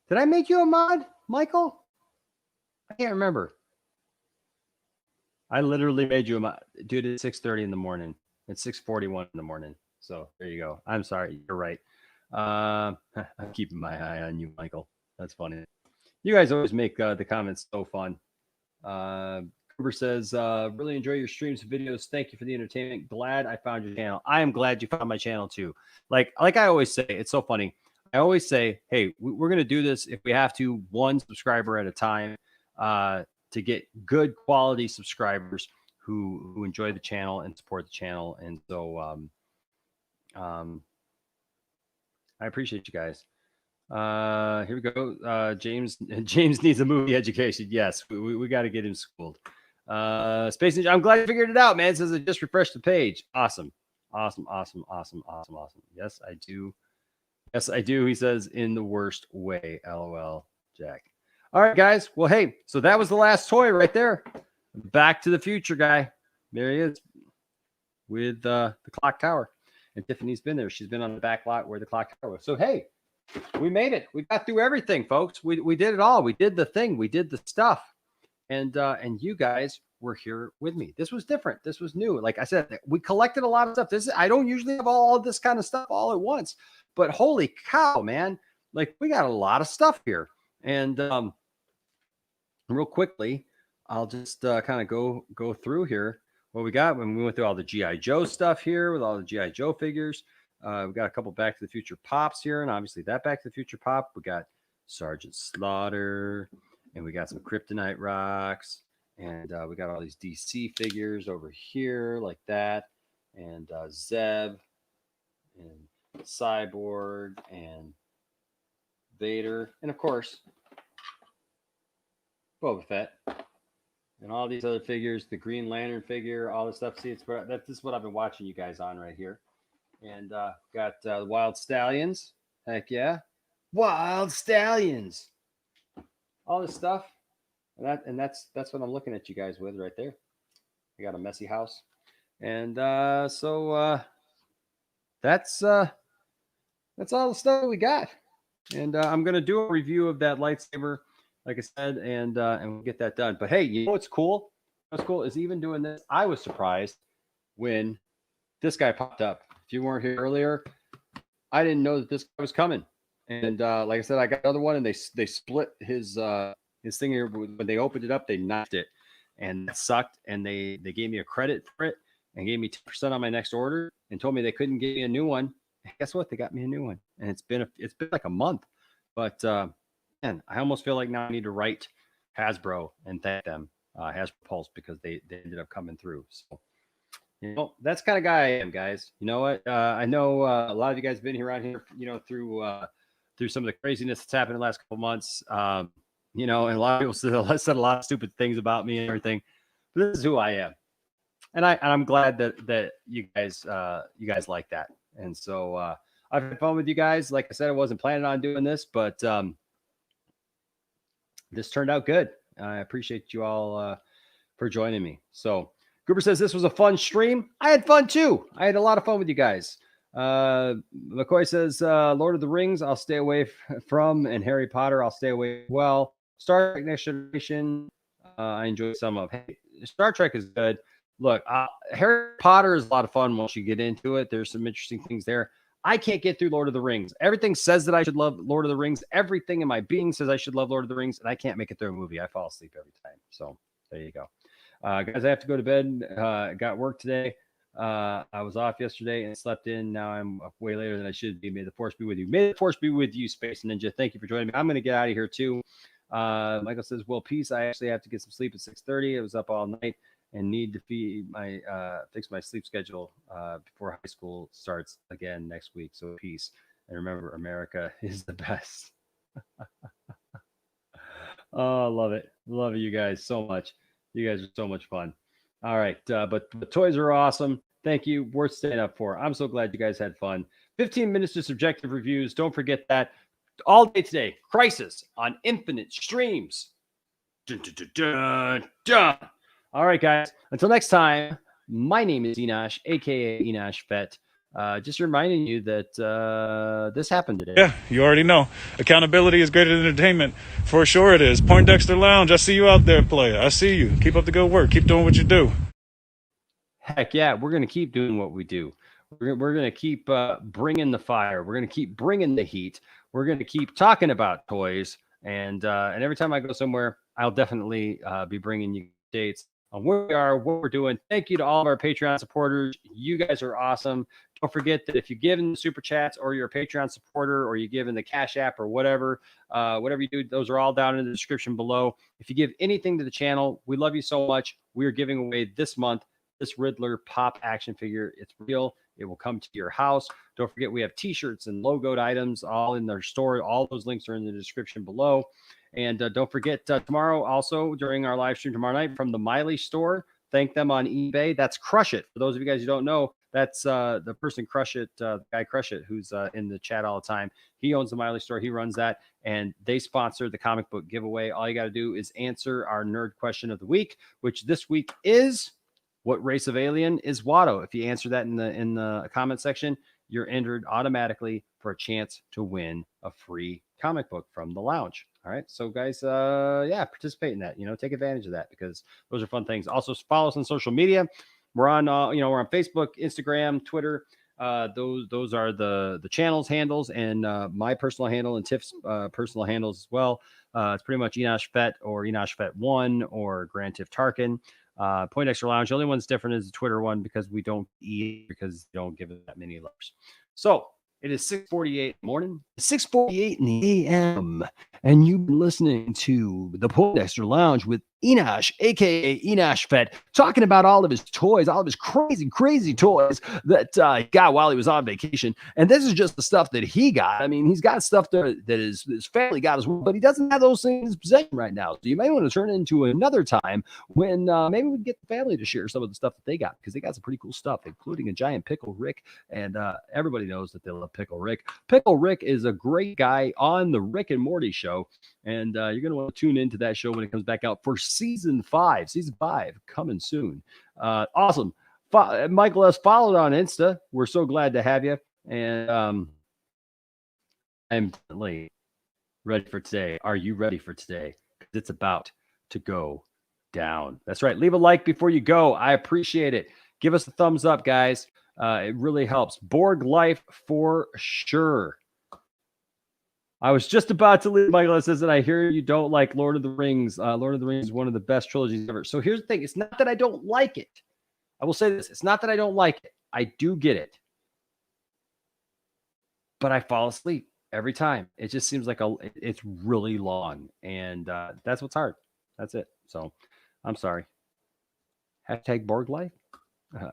Did I make you a mod, Michael? I can't remember. I literally made you a mod. Dude, it's 6:30 in the morning. It's 6:41 in the morning. So there you go. I'm sorry. You're right. I'm keeping my eye on you, Michael. That's funny. You guys always make the comments so fun. Cooper says, really enjoy your streams and videos. Thank you for the entertainment. Glad I found your channel. I am glad you found my channel too. Like I always say, it's so funny. I always say, hey, we're going to do this if we have to, one subscriber at a time, to get good quality subscribers who enjoy the channel and support the channel. And so I appreciate you guys. Here we go. James needs a movie education. Yes, we got to get him schooled. Space Ninja, I'm glad you figured it out, man. It says I just refreshed the page. Awesome. Yes, I do. He says, in the worst way. LOL, Jack. All right, guys. Well, hey, so that was the last toy right there. Back to the Future guy. There he is with the clock tower. And Tiffany's been there. She's been on the back lot where the clock tower was. So, hey, we made it. We got through everything, folks. We did it all. We did the thing. We did the stuff. And you guys were here with me. This was different. This was new. Like I said, we collected a lot of stuff. I don't usually have all of this kind of stuff all at once, but holy cow, man. Like we got a lot of stuff here. And real quickly, I'll just kind of go through here what we got when we went through all the G.I. Joe stuff here with all the G.I. Joe figures. We got a couple Back to the Future pops here, and obviously that Back to the Future pop. We got Sergeant Slaughter, and we got some Kryptonite rocks, and we got all these DC figures over here like that, and Zeb, and Cyborg, and Vader, and of course Boba Fett, and all these other figures, the Green Lantern figure, all this stuff. See, this is what I've been watching you guys on right here. And got the Wild Stallions. Heck yeah. Wild Stallions. All this stuff. And that's what I'm looking at you guys with right there. I got a messy house. And so that's all the stuff we got. And I'm going to do a review of that lightsaber, like I said, and we'll get that done. But hey, you know what's cool? What's cool is even doing this, I was surprised when this guy popped up. If you weren't here earlier, I didn't know that this guy was coming. And like I said, I got another one, and they split his thing here. When they opened it up, they knocked it, and that sucked. And they gave me a credit for it and gave me 10% on my next order, and told me they couldn't give me a new one. And guess what? They got me a new one, and it's been like a month. But man, I almost feel like now I need to write Hasbro and thank them, Hasbro Pulse, because they ended up coming through. So, you know, that's the kind of guy I am, guys. You know what? I know a lot of you guys have been here around here, you know, through some of the craziness that's happened in the last couple of months. You know, and a lot of people said a lot of stupid things about me and everything. But this is who I am, and I'm glad that you guys like that. And so I've had fun with you guys. Like I said, I wasn't planning on doing this, but this turned out good. I appreciate you all for joining me. So Goober says this was a fun stream. I had fun too. I had a lot of fun with you guys. McCoy says Lord of the Rings I'll stay away from, and Harry Potter I'll stay away. Well, Star Trek Next Generation I enjoy some of. Hey, Star Trek is good. Look, Harry Potter is a lot of fun once you get into it. There's some interesting things there. I can't get through Lord of the Rings. Everything says that I should love Lord of the Rings. Everything in my being says I should love Lord of the Rings, and I can't make it through a movie. I fall asleep every time. So there you go. Guys, I have to go to bed. Got work today. I was off yesterday and slept in. Now I'm up way later than I should be. May the force be with you. May the force be with you, Space Ninja. Thank you for joining me. I'm going to get out of here too. Michael says, well, peace. I actually have to get some sleep at 6:30. I was up all night and need to fix my sleep schedule before high school starts again next week. So peace. And remember, America is the best. Oh, I love it. Love you guys so much. You guys are so much fun. All right. But the toys are awesome. Thank you. Worth staying up for. I'm so glad you guys had fun. 15 minutes to subjective reviews. Don't forget that. All day today. Crisis on Infinite Streams. Dun, dun, dun, dun, dun. All right, guys. Until next time, my name is Enosh, a.k.a. Enosh Fett. Just reminding you that this happened today. Yeah, you already know. Accountability is greater than entertainment. For sure it is. Poindexter Lounge, I see you out there, player. I see you. Keep up the good work. Keep doing what you do. Heck yeah, we're going to keep doing what we do. We're going to keep bringing the fire. We're going to keep bringing the heat. We're going to keep talking about toys. And every time I go somewhere, I'll definitely be bringing you dates on where we are, what we're doing. Thank you to all of our Patreon supporters. You guys are awesome. Don't forget that if you give in the super chats, or you're a Patreon supporter, or you give in the Cash App, or whatever you do, those are all down in the description below. If you give anything to the channel, we love you so much. We are giving away this month this Riddler pop action figure. It's real. It will come to your house. Don't forget, we have t-shirts and logoed items all in their store. All those links are in the description below. And don't forget, tomorrow also, during our live stream tomorrow night from the Milee Store, thank them on eBay. That's Crush It. For those of you guys who don't know, that's the person Crush It, the guy Crush It, who's in the chat all the time. He owns the Milee Store. He runs that, and they sponsor the comic book giveaway. All you got to do is answer our nerd question of the week, which this week is, what race of alien is Watto? If you answer that in the comment section, you're entered automatically for a chance to win a free comic book from the lounge. All right. So guys, participate in that, take advantage of that because those are fun things. Also follow us on social media. We're on, we're on Facebook, Instagram, Twitter. Those are the channels handles and my personal handle and Tiff's personal handles as well. It's pretty much Enosh Fett or Enosh Fett 1 or Grand Tiff Tarkin. Point Extra Lounge. The only one that's different is the Twitter one because we don't eat because you don't give it that many letters. So it is 6:48 in the morning, 6:48 in the a.m. And you've been listening to the Point Extra Lounge with Enosh, aka Enosh Fett, talking about all of his toys, all of his crazy toys that he got while he was on vacation. And this is just the stuff that he got. I mean, he's got stuff that his family got as well, but he doesn't have those things in his possession right now. So you may want to turn it into another time when maybe we can get the family to share some of the stuff that they got because they got some pretty cool stuff, including a giant Pickle Rick. And everybody knows that they love Pickle Rick. Pickle Rick is a great guy on the Rick and Morty show. And you're going to want to tune into that show when it comes back out for season 5 coming soon. Awesome. Michael S. followed on Insta. We're so glad to have you. And I'm definitely ready for today. Are you ready for today? Because it's about to go down. That's right. Leave a like before you go. I appreciate it. Give us a thumbs up, guys. It really helps. Borg life for sure. I was just about to leave. Michael says that I hear you don't like Lord of the Rings. Lord of the Rings is one of the best trilogies ever. So here's the thing. It's not that I don't like it. I will say this. It's not that I don't like it. I do get it. But I fall asleep every time. It just seems like it's really long. And that's what's hard. That's it. So I'm sorry. Hashtag Borg life.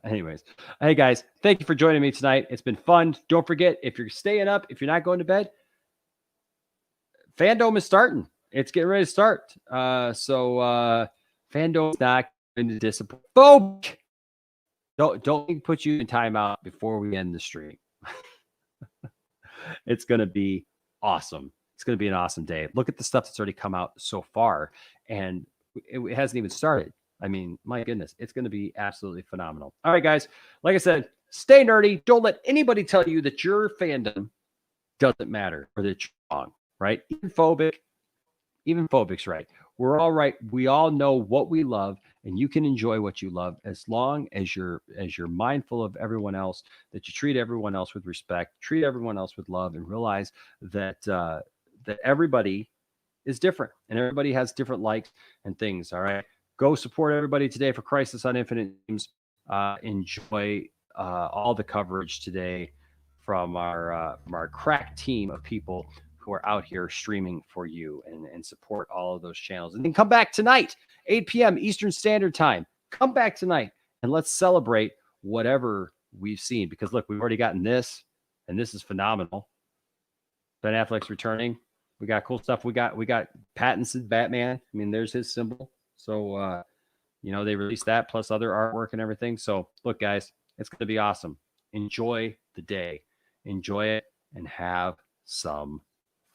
Anyways. Hey, guys. Thank you for joining me tonight. It's been fun. Don't forget, if you're staying up, if you're not going to bed, Fandom is starting. It's getting ready to start. So Fandom's not going to disappoint. Folks, don't put you in timeout before we end the stream. It's going to be awesome. It's going to be an awesome day. Look at the stuff that's already come out so far, and it hasn't even started. I mean, my goodness, it's going to be absolutely phenomenal. All right, guys. Like I said, stay nerdy. Don't let anybody tell you that your fandom doesn't matter or that you're wrong. Right? Even phobic's right. We're all right. We all know what we love, and you can enjoy what you love as long as you're mindful of everyone else, that you treat everyone else with respect, treat everyone else with love, and realize that that everybody is different and everybody has different likes and things. All right. Go support everybody today for Crisis on Infinite Dreams. Enjoy all the coverage today from our crack team of people who are out here streaming for you and support all of those channels. And then come back tonight, 8 p.m. Eastern Standard Time. Come back tonight and let's celebrate whatever we've seen. Because look, we've already gotten this, and this is phenomenal. Ben Affleck's returning. We got cool stuff. We got Pattinson's Batman. I mean, there's his symbol. So they released that plus other artwork and everything. So look, guys, it's going to be awesome. Enjoy the day. Enjoy it and have some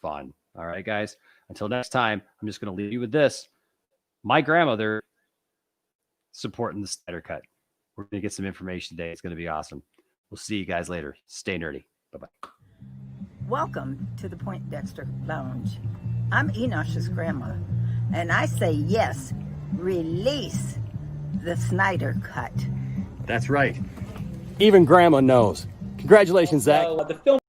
fun. All right, guys. Until next time, I'm just going to leave you with this. My grandmother supporting the Snyder Cut. We're going to get some information today. It's going to be awesome. We'll see you guys later. Stay nerdy. Bye-bye. Welcome to the Point Dexter Lounge. I'm Enosh's grandma, and I say yes, release the Snyder Cut. That's right. Even grandma knows. Congratulations, Zach. The film